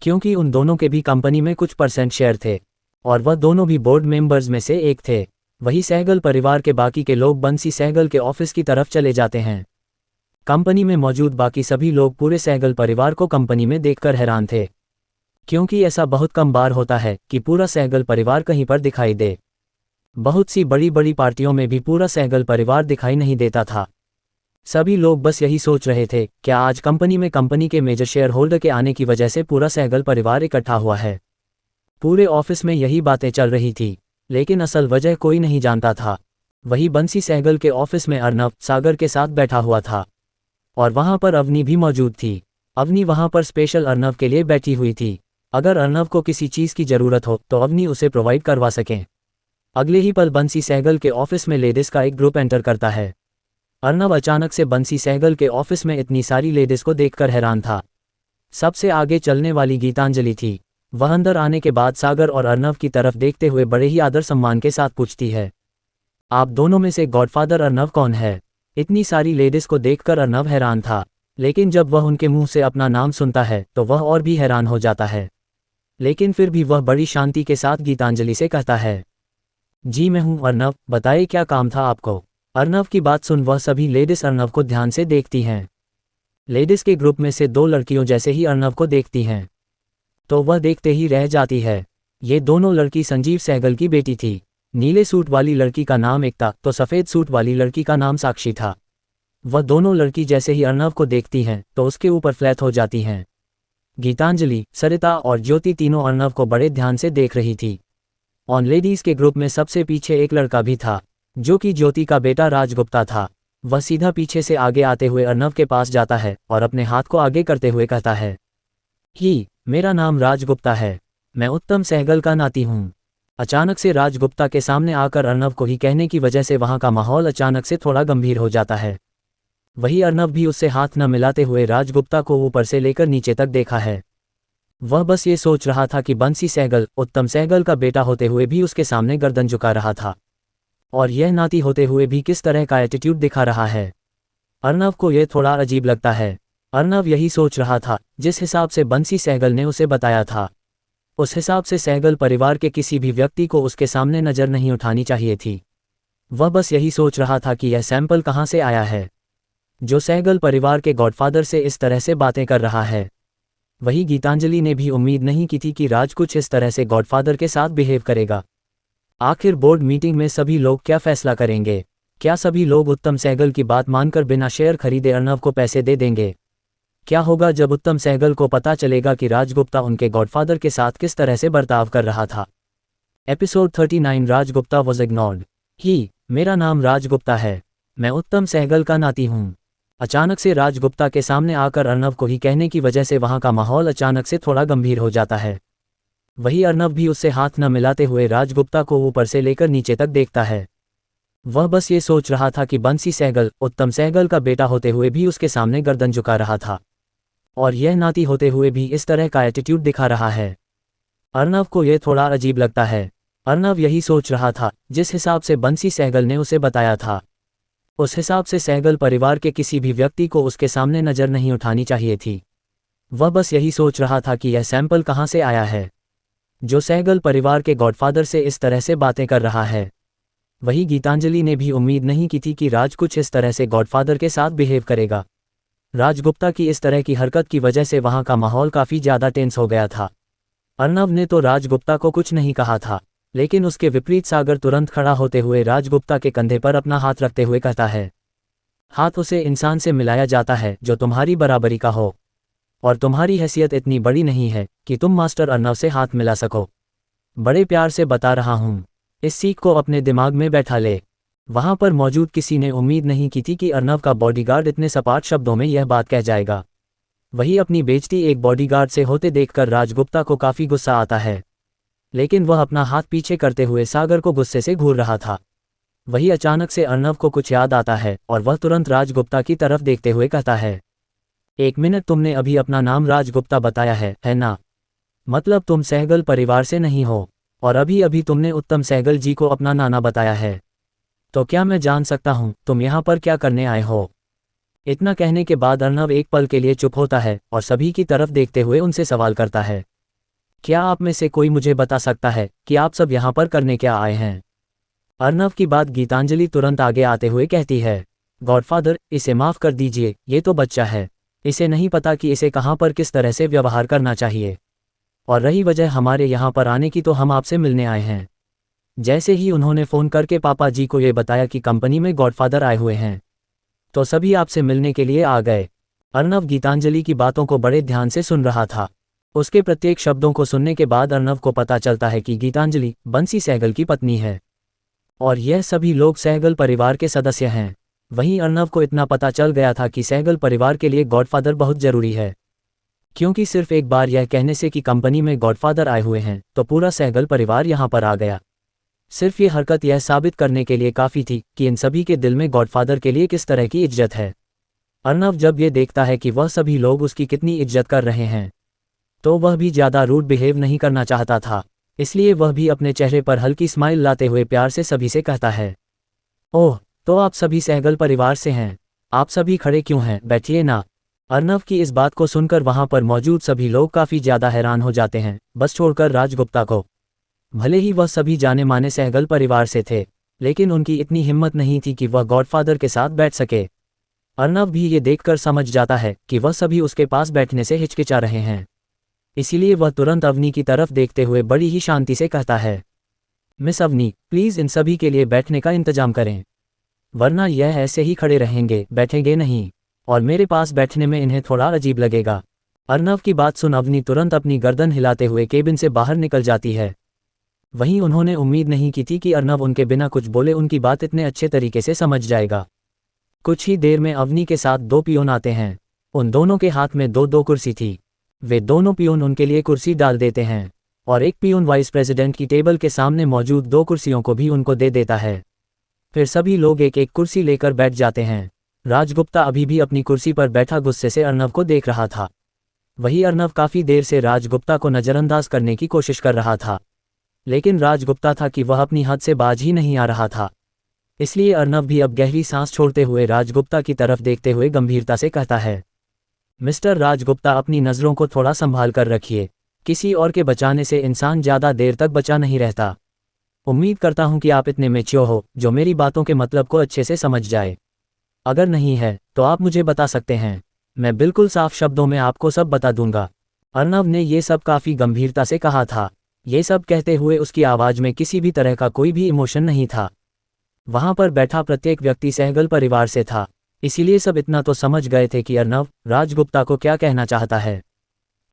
Speaker 1: क्योंकि उन दोनों के भी कंपनी में कुछ % शेयर थे और वह दोनों भी बोर्ड मेंबर्स में से एक थे। वही सहगल परिवार के बाकी के लोग बंसी सहगल के ऑफिस की तरफ चले जाते हैं। कंपनी में मौजूद बाकी सभी लोग पूरे सहगल परिवार को कंपनी में देखकर हैरान थे, क्योंकि ऐसा बहुत कम बार होता है कि पूरा सहगल परिवार कहीं पर दिखाई दे। बहुत सी बड़ी बड़ी पार्टियों में भी पूरा सहगल परिवार दिखाई नहीं देता था। सभी लोग बस यही सोच रहे थे, क्या आज कंपनी में कंपनी के मेजर शेयर होल्डर के आने की वजह से पूरा सहगल परिवार इकट्ठा हुआ है। पूरे ऑफिस में यही बातें चल रही थी, लेकिन असल वजह कोई नहीं जानता था। वही बंसी सहगल के ऑफिस में अर्नव सागर के साथ बैठा हुआ था और वहां पर अवनी भी मौजूद थी। अवनी वहां पर स्पेशल अर्नव के लिए बैठी हुई थी। अगर अर्नव को किसी चीज़ की ज़रूरत हो तो अवनी उसे प्रोवाइड करवा सकें। अगले ही पल बंसी सहगल के ऑफिस में लेडीज़ का एक ग्रुप एंटर करता है। अर्नव अचानक से बंसी सहगल के ऑफिस में इतनी सारी लेडीज़ को देखकर हैरान था। सबसे आगे चलने वाली गीतांजलि थी। वह अंदर आने के बाद सागर और अर्नव की तरफ देखते हुए बड़े ही आदर सम्मान के साथ पूछती है, आप दोनों में से गॉडफादर अर्नव कौन है? इतनी सारी लेडीज को देखकर अर्नव हैरान था, लेकिन जब वह उनके मुंह से अपना नाम सुनता है तो वह और भी हैरान हो जाता है। लेकिन फिर भी वह बड़ी शांति के साथ गीतांजलि से कहता है, जी मैं हूं अर्नव, बताइए क्या काम था आपको? अर्नव की बात सुन वह सभी लेडीज अर्नव को ध्यान से देखती हैं। लेडीज के ग्रुप में से 2 लड़कियों जैसे ही अर्नव को देखती हैं तो वह देखते ही रह जाती है। ये दोनों लड़की संजीव सहगल की बेटी थी। नीले सूट वाली लड़की का नाम एकता तो सफ़ेद सूट वाली लड़की का नाम साक्षी था। वह दोनों लड़की जैसे ही अर्नव को देखती हैं तो उसके ऊपर फ्लैट हो जाती हैं। गीतांजलि, सरिता और ज्योति तीनों अर्नव को बड़े ध्यान से देख रही थी। ऑन लेडीज के ग्रुप में सबसे पीछे एक लड़का भी था जो कि ज्योति का बेटा राजगुप्ता था। वह सीधा पीछे से आगे आते हुए अर्नव के पास जाता है और अपने हाथ को आगे करते हुए कहता है, ही मेरा नाम राजगुप्ता है, मैं उत्तम सहगल का नाती हूँ। अचानक से राजगुप्ता के सामने आकर अर्नव को ही कहने की वजह से वहाँ का माहौल अचानक से थोड़ा गंभीर हो जाता है। वही अर्नव भी उससे हाथ न मिलाते हुए राजगुप्ता को ऊपर से लेकर नीचे तक देखा है। वह बस ये सोच रहा था कि बंसी सहगल उत्तम सहगल का बेटा होते हुए भी उसके सामने गर्दन झुका रहा था, और यह नाती होते हुए भी किस तरह का एटीट्यूड दिखा रहा है। अर्नव को यह थोड़ा अजीब लगता है। अर्नव यही सोच रहा था जिस हिसाब से बंसी सहगल ने उसे बताया था, उस हिसाब से सहगल परिवार के किसी भी व्यक्ति को उसके सामने नज़र नहीं उठानी चाहिए थी। वह बस यही सोच रहा था कि यह सैंपल कहाँ से आया है जो सहगल परिवार के गॉडफादर से इस तरह से बातें कर रहा है। वही गीतांजलि ने भी उम्मीद नहीं की थी कि राज कुछ इस तरह से गॉडफादर के साथ बिहेव करेगा। आखिर बोर्ड मीटिंग में सभी लोग क्या फैसला करेंगे? क्या सभी लोग उत्तम सहगल की बात मानकर बिना शेयर खरीदे अर्नव को पैसे दे देंगे? क्या होगा जब उत्तम सहगल को पता चलेगा कि राजगुप्ता उनके गॉडफादर के साथ किस तरह से बर्ताव कर रहा था? Episode 39 Raj Gupta was ignored. ही मेरा नाम राजगुप्ता है, मैं उत्तम सहगल का नाती हूँ। अचानक से राजगुप्ता के सामने आकर अर्नव को ही कहने की वजह से वहाँ का माहौल अचानक से थोड़ा गंभीर हो जाता है। वही अर्नव भी उससे हाथ न मिलाते हुए राजगुप्ता को ऊपर से लेकर नीचे तक देखता है। वह बस ये सोच रहा था कि बंसी सहगल उत्तम सहगल का बेटा होते हुए भी उसके सामने गर्दन झुका रहा था, और यह नाती होते हुए भी इस तरह का एटीट्यूड दिखा रहा है। अर्नव को यह थोड़ा अजीब लगता है। अर्नव यही सोच रहा था जिस हिसाब से बंसी सहगल ने उसे बताया था, उस हिसाब से सहगल परिवार के किसी भी व्यक्ति को उसके सामने नज़र नहीं उठानी चाहिए थी। वह बस यही सोच रहा था कि यह सैंपल कहाँ से आया है जो सहगल परिवार के गॉडफादर से इस तरह से बातें कर रहा है। वही गीतांजलि ने भी उम्मीद नहीं की थी कि राज कुछ इस तरह से गॉडफादर के साथ बिहेव करेगा। राजगुप्ता की इस तरह की हरकत की वजह से वहाँ का माहौल काफ़ी ज़्यादा टेंस हो गया था। अर्नव ने तो राजगुप्ता को कुछ नहीं कहा था, लेकिन उसके विपरीत सागर तुरंत खड़ा होते हुए राजगुप्ता के कंधे पर अपना हाथ रखते हुए कहता है, हाथ उसे इंसान से मिलाया जाता है जो तुम्हारी बराबरी का हो, और तुम्हारी हैसियत इतनी बड़ी नहीं है कि तुम मास्टर अर्नव से हाथ मिला सको। बड़े प्यार से बता रहा हूँ, इस सीख को अपने दिमाग में बैठा ले। वहाँ पर मौजूद किसी ने उम्मीद नहीं की थी कि अर्नव का बॉडीगार्ड इतने सपाट शब्दों में यह बात कह जाएगा। वही अपनी बेइज्जती एक बॉडीगार्ड से होते देखकर राजगुप्ता को काफ़ी गुस्सा आता है, लेकिन वह अपना हाथ पीछे करते हुए सागर को गुस्से से घूर रहा था। वही अचानक से अर्नव को कुछ याद आता है और वह तुरंत राजगुप्ता की तरफ देखते हुए कहता है, एक मिनट, तुमने अभी अपना नाम राजगुप्ता बताया है ना? मतलब तुम सहगल परिवार से नहीं हो, और अभी अभी तुमने उत्तम सहगल जी को अपना नाना बताया है। तो क्या मैं जान सकता हूँ तुम यहाँ पर क्या करने आए हो? इतना कहने के बाद अर्नव एक पल के लिए चुप होता है और सभी की तरफ देखते हुए उनसे सवाल करता है, क्या आप में से कोई मुझे बता सकता है कि आप सब यहाँ पर करने क्या आए हैं? अर्नव की बात गीतांजलि तुरंत आगे आते हुए कहती है, गॉडफादर, इसे माफ़ कर दीजिए, ये तो बच्चा है, इसे नहीं पता कि इसे कहाँ पर किस तरह से व्यवहार करना चाहिए। और रही वजह हमारे यहाँ पर आने की, तो हम आपसे मिलने आए हैं। जैसे ही उन्होंने फ़ोन करके पापा जी को ये बताया कि कंपनी में गॉडफादर आए हुए हैं, तो सभी आपसे मिलने के लिए आ गए। अर्नव गीतांजलि की बातों को बड़े ध्यान से सुन रहा था। उसके प्रत्येक शब्दों को सुनने के बाद अर्नव को पता चलता है कि गीतांजलि बंसी सहगल की पत्नी है, और यह सभी लोग सहगल परिवार के सदस्य हैं। वहीं अर्नव को इतना पता चल गया था कि सहगल परिवार के लिए गॉडफादर बहुत ज़रूरी है, क्योंकि सिर्फ एक बार यह कहने से कि कंपनी में गॉडफादर आए हुए हैं तो पूरा सहगल परिवार यहाँ पर आ गया। सिर्फ ये हरकत यह साबित करने के लिए काफ़ी थी कि इन सभी के दिल में गॉडफादर के लिए किस तरह की इज्जत है। अर्नव जब ये देखता है कि वह सभी लोग उसकी कितनी इज्जत कर रहे हैं, तो वह भी ज़्यादा रूड बिहेव नहीं करना चाहता था, इसलिए वह भी अपने चेहरे पर हल्की स्माइल लाते हुए प्यार से सभी से कहता है, ओह, तो आप सभी सहगल परिवार से हैं। आप सभी खड़े क्यों हैं, बैठिए ना। अर्नव की इस बात को सुनकर वहां पर मौजूद सभी लोग काफ़ी ज़्यादा हैरान हो जाते हैं, बस छोड़कर राजगुप्ता को। भले ही वह सभी जाने माने सहगल परिवार से थे, लेकिन उनकी इतनी हिम्मत नहीं थी कि वह गॉडफादर के साथ बैठ सके। अर्नव भी ये देखकर समझ जाता है कि वह सभी उसके पास बैठने से हिचकिचा रहे हैं, इसीलिए वह तुरंत अवनी की तरफ देखते हुए बड़ी ही शांति से कहता है, मिस अवनी, प्लीज़ इन सभी के लिए बैठने का इंतजाम करें, वरना यह ऐसे ही खड़े रहेंगे, बैठेंगे नहीं, और मेरे पास बैठने में इन्हें थोड़ा अजीब लगेगा। अर्नव की बात सुन अवनी तुरंत अपनी गर्दन हिलाते हुए केबिन से बाहर निकल जाती है। वहीं उन्होंने उम्मीद नहीं की थी कि अर्नव उनके बिना कुछ बोले उनकी बात इतने अच्छे तरीके से समझ जाएगा। कुछ ही देर में अवनी के साथ 2 पियोन आते हैं। उन दोनों के हाथ में 2-2 कुर्सी थी। वे दोनों पियोन उनके लिए कुर्सी डाल देते हैं, और एक पियोन वाइस प्रेसिडेंट की टेबल के सामने मौजूद 2 कुर्सियों को भी उनको दे देता है। फिर सभी लोग एक एक कुर्सी लेकर बैठ जाते हैं। राजगुप्ता अभी भी अपनी कुर्सी पर बैठा गुस्से से अर्नव को देख रहा था। वही अर्नव काफ़ी देर से राजगुप्ता को नज़रअंदाज करने की कोशिश कर रहा था, लेकिन राजगुप्ता था कि वह अपनी हद से बाज ही नहीं आ रहा था। इसलिए अर्नव भी अब गहरी सांस छोड़ते हुए राजगुप्ता की तरफ देखते हुए गंभीरता से कहता है, मिस्टर राजगुप्ता, अपनी नज़रों को थोड़ा संभाल कर रखिए। किसी और के बचाने से इंसान ज़्यादा देर तक बचा नहीं रहता। उम्मीद करता हूं कि आप इतने मैच्योर हो जो मेरी बातों के मतलब को अच्छे से समझ जाए। अगर नहीं है तो आप मुझे बता सकते हैं, मैं बिल्कुल साफ शब्दों में आपको सब बता दूंगा। अर्नव ने ये सब काफ़ी गंभीरता से कहा था। ये सब कहते हुए उसकी आवाज़ में किसी भी तरह का कोई भी इमोशन नहीं था। वहां पर बैठा प्रत्येक व्यक्ति सहगल परिवार से था, इसीलिए सब इतना तो समझ गए थे कि अर्नव राजगुप्ता को क्या कहना चाहता है।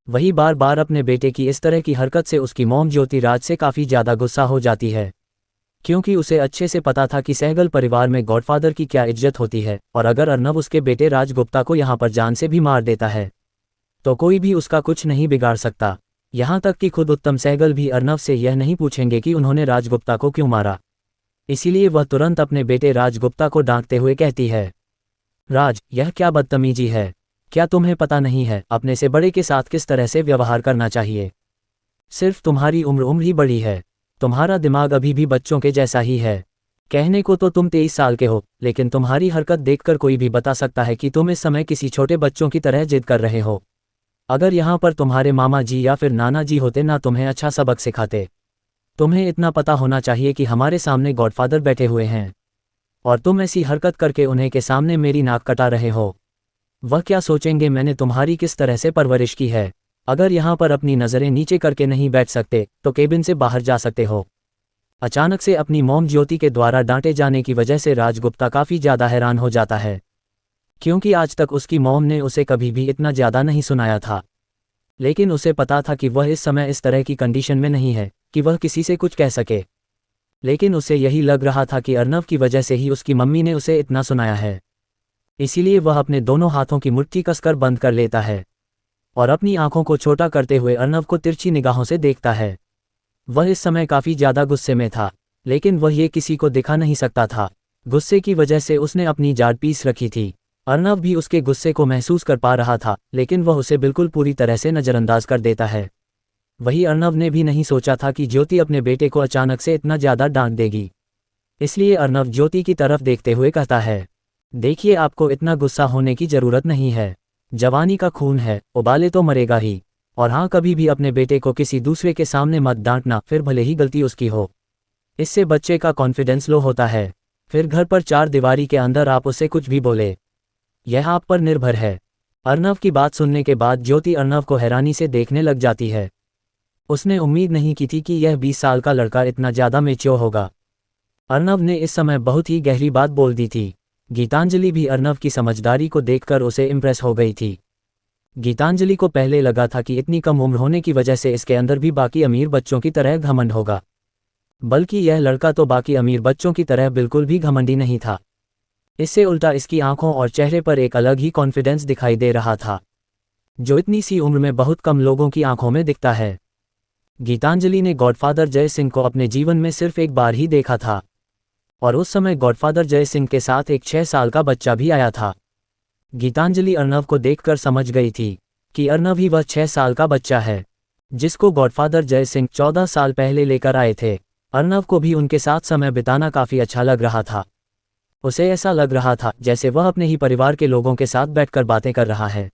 Speaker 1: वही बार बार अपने बेटे की इस तरह की हरकत से उसकी मॉम ज्योतिराज से काफ़ी ज़्यादा गुस्सा हो जाती है, क्योंकि उसे अच्छे से पता था कि सहगल परिवार में गॉडफादर की क्या इज्जत होती है, और अगर अर्नव उसके बेटे राजगुप्ता को यहाँ पर जान से भी मार देता है तो कोई भी उसका कुछ नहीं बिगाड़ सकता। यहाँ तक कि खुद उत्तम सहगल भी अर्नव से यह नहीं पूछेंगे कि उन्होंने राजगुप्ता को क्यों मारा। इसीलिए वह तुरंत अपने बेटे राजगुप्ता को डांटते हुए कहती है, राज, यह क्या बदतमीजी है। क्या तुम्हें पता नहीं है अपने से बड़े के साथ किस तरह से व्यवहार करना चाहिए। सिर्फ तुम्हारी उम्र ही बड़ी है, तुम्हारा दिमाग अभी भी बच्चों के जैसा ही है। कहने को तो तुम 23 साल के हो, लेकिन तुम्हारी हरकत देखकर कोई भी बता सकता है कि तुम इस समय किसी छोटे बच्चों की तरह जिद कर रहे हो। अगर यहाँ पर तुम्हारे मामा जी या फिर नाना जी होते ना तुम्हें अच्छा सबक सिखाते। तुम्हें इतना पता होना चाहिए कि हमारे सामने गॉडफादर बैठे हुए हैं, और तुम ऐसी हरकत करके उन्हें के सामने मेरी नाक कटा रहे हो। वह क्या सोचेंगे मैंने तुम्हारी किस तरह से परवरिश की है। अगर यहाँ पर अपनी नज़रें नीचे करके नहीं बैठ सकते तो केबिन से बाहर जा सकते हो। अचानक से अपनी मॉम ज्योति के द्वारा डांटे जाने की वजह से राजगुप्ता काफ़ी ज़्यादा हैरान हो जाता है, क्योंकि आज तक उसकी मॉम ने उसे कभी भी इतना ज़्यादा नहीं सुनाया था। लेकिन उसे पता था कि वह इस समय इस तरह की कंडीशन में नहीं है कि वह किसी से कुछ कह सके। लेकिन उसे यही लग रहा था कि अर्नव की वजह से ही उसकी मम्मी ने उसे इतना सुनाया है। इसीलिए वह अपने दोनों हाथों की मुट्ठी कसकर बंद कर लेता है और अपनी आंखों को छोटा करते हुए अर्नव को तिरछी निगाहों से देखता है। वह इस समय काफ़ी ज़्यादा गुस्से में था, लेकिन वह ये किसी को दिखा नहीं सकता था। गुस्से की वजह से उसने अपनी जाड़ पीस रखी थी। अर्नव भी उसके गुस्से को महसूस कर पा रहा था, लेकिन वह उसे बिल्कुल पूरी तरह से नज़रअंदाज कर देता है। वही अर्नव ने भी नहीं सोचा था कि ज्योति अपने बेटे को अचानक से इतना ज़्यादा डांट देगी। इसलिए अर्नव ज्योति की तरफ देखते हुए कहता है, देखिए, आपको इतना गुस्सा होने की ज़रूरत नहीं है। जवानी का खून है, उबाले तो मरेगा ही। और हाँ, कभी भी अपने बेटे को किसी दूसरे के सामने मत डांटना, फिर भले ही गलती उसकी हो। इससे बच्चे का कॉन्फिडेंस लो होता है। फिर घर पर 4 दीवारी के अंदर आप उसे कुछ भी बोले, यह आप पर निर्भर है। अर्नव की बात सुनने के बाद ज्योति अर्नव को हैरानी से देखने लग जाती है। उसने उम्मीद नहीं की थी कि यह 20 साल का लड़का इतना ज़्यादा मैच्योर होगा। अर्नव ने इस समय बहुत ही गहरी बात बोल दी थी। गीतांजलि भी अर्नव की समझदारी को देखकर उसे इम्प्रेस हो गई थी। गीतांजलि को पहले लगा था कि इतनी कम उम्र होने की वजह से इसके अंदर भी बाकी अमीर बच्चों की तरह घमंड होगा, बल्कि यह लड़का तो बाकी अमीर बच्चों की तरह बिल्कुल भी घमंडी नहीं था। इससे उल्टा इसकी आंखों और चेहरे पर एक अलग ही कॉन्फिडेंस दिखाई दे रहा था, जो इतनी सी उम्र में बहुत कम लोगों की आंखों में दिखता है। गीतांजलि ने गॉडफादर जय सिंह को अपने जीवन में सिर्फ एक बार ही देखा था, और उस समय गॉडफादर जय सिंह के साथ एक 6 साल का बच्चा भी आया था। गीतांजलि अर्नव को देखकर समझ गई थी कि अर्नव ही वह 6 साल का बच्चा है जिसको गॉडफादर जय सिंह 14 साल पहले लेकर आए थे। अर्नव को भी उनके साथ समय बिताना काफ़ी अच्छा लग रहा था। उसे ऐसा लग रहा था जैसे वह अपने ही परिवार के लोगों के साथ बैठकर बातें कर रहा है।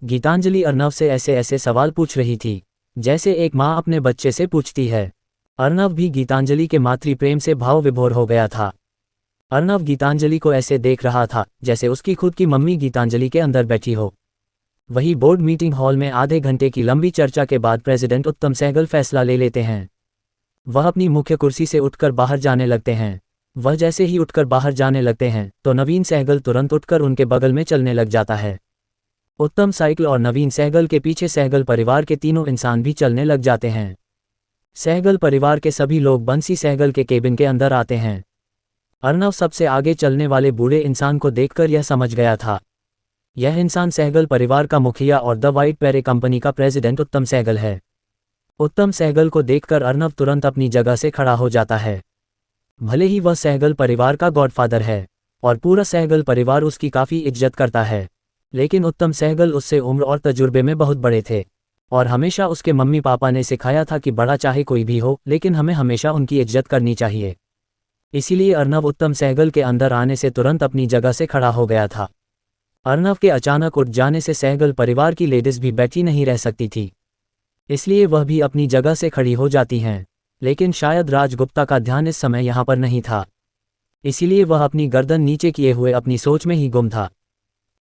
Speaker 1: गीतांजलि अर्नव से ऐसे ऐसे सवाल पूछ रही थी जैसे एक माँ अपने बच्चे से पूछती है। अर्नव भी गीतांजलि के मातृ प्रेम से भाव विभोर हो गया था। अर्नव गीतांजलि को ऐसे देख रहा था जैसे उसकी खुद की मम्मी गीतांजलि के अंदर बैठी हो। वही बोर्ड मीटिंग हॉल में आधे घंटे की लंबी चर्चा के बाद प्रेसिडेंट उत्तम सहगल फैसला ले लेते हैं। वह अपनी मुख्य कुर्सी से उठकर बाहर जाने लगते हैं। वह जैसे ही उठकर बाहर जाने लगते हैं तो नवीन सहगल तुरंत उठकर उनके बगल में चलने लग जाता है। उत्तम साइकिल और नवीन सहगल के पीछे सहगल परिवार के तीनों इंसान भी चलने लग जाते हैं। सहगल परिवार के सभी लोग बंसी सहगल के केबिन के अंदर आते हैं। अर्नव सबसे आगे चलने वाले बूढ़े इंसान को देखकर यह समझ गया था। यह इंसान सहगल परिवार का मुखिया और द वाइट पैरे कंपनी का प्रेसिडेंट उत्तम सहगल है। उत्तम सहगल को देखकर अर्नव तुरंत अपनी जगह से खड़ा हो जाता है। भले ही वह सहगल परिवार का गॉडफादर है और पूरा सहगल परिवार उसकी काफ़ी इज्जत करता है, लेकिन उत्तम सहगल उससे उम्र और तजुर्बे में बहुत बड़े थे और हमेशा उसके मम्मी पापा ने सिखाया था कि बड़ा चाहे कोई भी हो लेकिन हमें हमेशा उनकी इज्जत करनी चाहिए। इसीलिए अर्नव उत्तम सहगल के अंदर आने से तुरंत अपनी जगह से खड़ा हो गया था। अर्नव के अचानक उठ जाने से सहगल परिवार की लेडीज भी बैठी नहीं रह सकती थी, इसलिए वह भी अपनी जगह से खड़ी हो जाती हैं। लेकिन शायद राजगुप्ता का ध्यान इस समय यहाँ पर नहीं था, इसीलिए वह अपनी गर्दन नीचे किए हुए अपनी सोच में ही गुम था।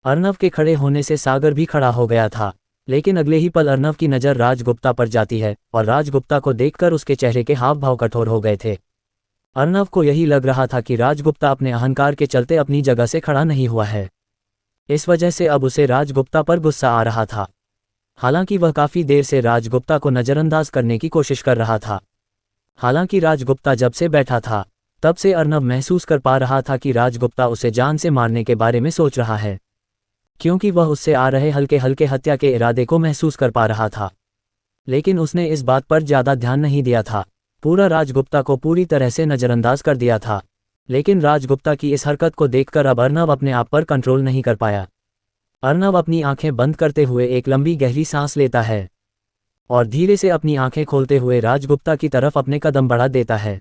Speaker 1: अर्नव के खड़े होने से सागर भी खड़ा हो गया था, लेकिन अगले ही पल अर्नव की नज़र राजगुप्ता पर जाती है और राजगुप्ता को देखकर उसके चेहरे के हाव भाव कठोर हो गए थे। अर्नव को यही लग रहा था कि राजगुप्ता अपने अहंकार के चलते अपनी जगह से खड़ा नहीं हुआ है। इस वजह से अब उसे राजगुप्ता पर गुस्सा आ रहा था। हालांकि वह काफ़ी देर से राजगुप्ता को नज़रअंदाज करने की कोशिश कर रहा था। हालांकि राजगुप्ता जब से बैठा था तब से अर्नव महसूस कर पा रहा था कि राजगुप्ता उसे जान से मारने के बारे में सोच रहा है, क्योंकि वह उससे आ रहे हल्के हल्के हत्या के इरादे को महसूस कर पा रहा था। लेकिन उसने इस बात पर ज़्यादा ध्यान नहीं दिया था। पूरा राजगुप्ता को पूरी तरह से नज़रअंदाज कर दिया था। लेकिन राजगुप्ता की इस हरकत को देखकर अब अर्नव अपने आप पर कंट्रोल नहीं कर पाया। अर्नव अपनी आंखें बंद करते हुए एक लंबी गहरी सांस लेता है और धीरे से अपनी आंखें खोलते हुए राजगुप्ता की तरफ अपने कदम बढ़ा देता है।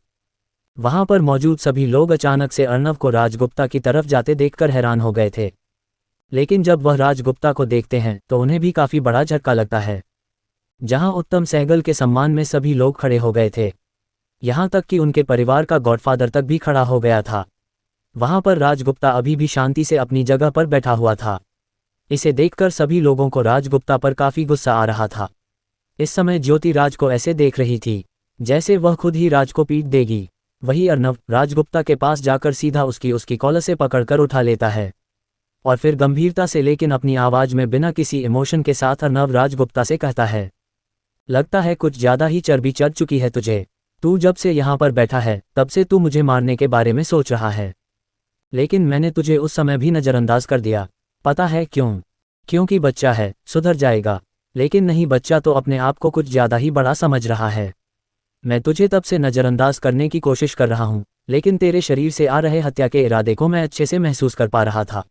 Speaker 1: वहां पर मौजूद सभी लोग अचानक से अर्नव को राजगुप्ता की तरफ जाते देखकर हैरान हो गए थे। लेकिन जब वह राजगुप्ता को देखते हैं तो उन्हें भी काफ़ी बड़ा झटका लगता है। जहां उत्तम सहगल के सम्मान में सभी लोग खड़े हो गए थे, यहाँ तक कि उनके परिवार का गॉडफादर तक भी खड़ा हो गया था। वहां पर राजगुप्ता अभी भी शांति से अपनी जगह पर बैठा हुआ था। इसे देखकर सभी लोगों को राजगुप्ता पर काफ़ी गुस्सा आ रहा था। इस समय ज्योति राज को ऐसे देख रही थी जैसे वह खुद ही राज को पीट देगी। वही अर्नव राजगुप्ता के पास जाकर सीधा उसकी कॉलर से पकड़कर उठा लेता है और फिर गंभीरता से लेकिन अपनी आवाज़ में बिना किसी इमोशन के साथ अर्नव राजगुप्ता से कहता है, लगता है कुछ ज़्यादा ही चर्बी चढ़ चुकी है तुझे। तू जब से यहाँ पर बैठा है तब से तू मुझे मारने के बारे में सोच रहा है, लेकिन मैंने तुझे उस समय भी नज़रअंदाज कर दिया। पता है क्यों? क्योंकि बच्चा है, सुधर जाएगा। लेकिन नहीं, बच्चा तो अपने आप को कुछ ज़्यादा ही बड़ा समझ रहा है। मैं तुझे तब से नज़रअंदाज करने की कोशिश कर रहा हूँ, लेकिन तेरे शरीर से आ रहे हत्या के इरादे को मैं अच्छे से महसूस कर पा रहा था,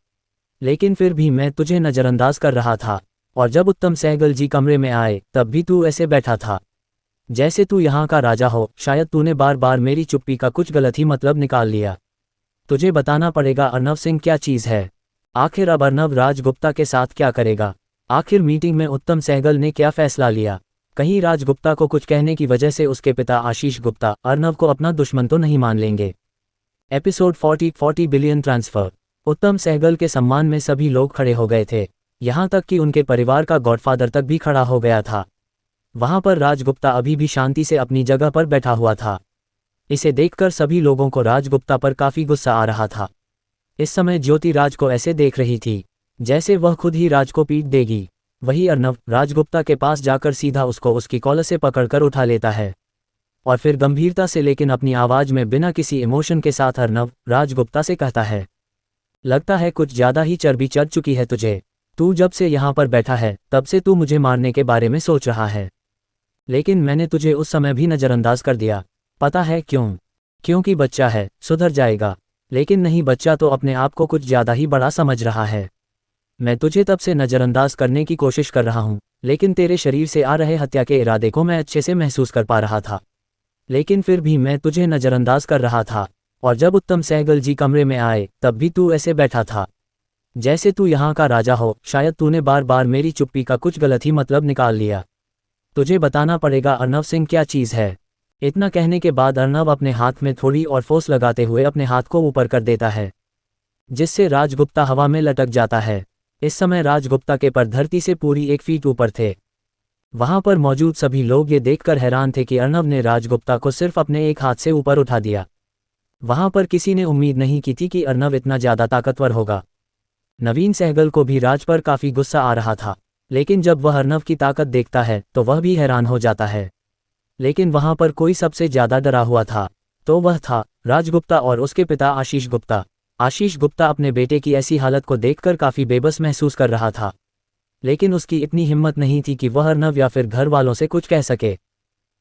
Speaker 1: लेकिन फिर भी मैं तुझे नज़रअंदाज कर रहा था। और जब उत्तम सहगल जी कमरे में आए तब भी तू ऐसे बैठा था जैसे तू यहाँ का राजा हो। शायद तूने बार बार मेरी चुप्पी का कुछ गलत ही मतलब निकाल लिया। तुझे बताना पड़ेगा अर्नव सिंह क्या चीज़ है। आखिर अब अर्नव राजगुप्ता के साथ क्या करेगा? आखिर मीटिंग में उत्तम सहगल ने क्या फैसला लिया? कहीं राजगुप्ता को कुछ कहने की वजह से उसके पिता आशीष गुप्ता अर्नव को अपना दुश्मन तो नहीं मान लेंगे? Episode 40 billion transfer. उत्तम सहगल के सम्मान में सभी लोग खड़े हो गए थे, यहाँ तक कि उनके परिवार का गॉडफादर तक भी खड़ा हो गया था। वहाँ पर राजगुप्ता अभी भी शांति से अपनी जगह पर बैठा हुआ था। इसे देखकर सभी लोगों को राजगुप्ता पर काफ़ी गुस्सा आ रहा था। इस समय ज्योति राज को ऐसे देख रही थी जैसे वह खुद ही राज को पीट देगी। वही अर्नव राजगुप्ता के पास जाकर सीधा उसकी कॉलर से पकड़कर उठा लेता है और फिर गंभीरता से लेकिन अपनी आवाज़ में बिना किसी इमोशन के साथ अर्नव राजगुप्ता से कहता है, लगता है कुछ ज़्यादा ही चर्बी चढ़ चुकी है तुझे। तू जब से यहाँ पर बैठा है तब से तू मुझे मारने के बारे में सोच रहा है, लेकिन मैंने तुझे उस समय भी नज़रअंदाज कर दिया। पता है क्यों? क्योंकि बच्चा है, सुधर जाएगा। लेकिन नहीं, बच्चा तो अपने आप को कुछ ज़्यादा ही बड़ा समझ रहा है। मैं तुझे तब से नज़रअंदाज करने की कोशिश कर रहा हूँ, लेकिन तेरे शरीर से आ रहे हत्या के इरादे को मैं अच्छे से महसूस कर पा रहा था। लेकिन फिर भी मैं तुझे नज़रअंदाज कर रहा था, और जब उत्तम सहगल जी कमरे में आए तब भी तू ऐसे बैठा था जैसे तू यहाँ का राजा हो। शायद तूने बार बार मेरी चुप्पी का कुछ गलत ही मतलब निकाल लिया। तुझे बताना पड़ेगा अर्नव सिंह क्या चीज़ है। इतना कहने के बाद अर्नव अपने हाथ में थोड़ी और फोर्स लगाते हुए अपने हाथ को ऊपर कर देता है, जिससे राजगुप्ता हवा में लटक जाता है। इस समय राजगुप्ता के पर धरती से पूरी 1 फीट ऊपर थे। वहां पर मौजूद सभी लोग ये देखकर हैरान थे कि अर्नव ने राजगुप्ता को सिर्फ अपने एक हाथ से ऊपर उठा दिया। वहां पर किसी ने उम्मीद नहीं की थी कि अर्नव इतना ज्यादा ताकतवर होगा। नवीन सहगल को भी राज पर काफी गुस्सा आ रहा था, लेकिन जब वह अर्नव की ताकत देखता है तो वह भी हैरान हो जाता है। लेकिन वहां पर कोई सबसे ज्यादा डरा हुआ था, तो वह था राजगुप्ता और उसके पिता आशीष गुप्ता। आशीष गुप्ता अपने बेटे की ऐसी हालत को देखकर काफी बेबस महसूस कर रहा था, लेकिन उसकी इतनी हिम्मत नहीं थी कि वह अर्नव या फिर घर वालों से कुछ कह सके।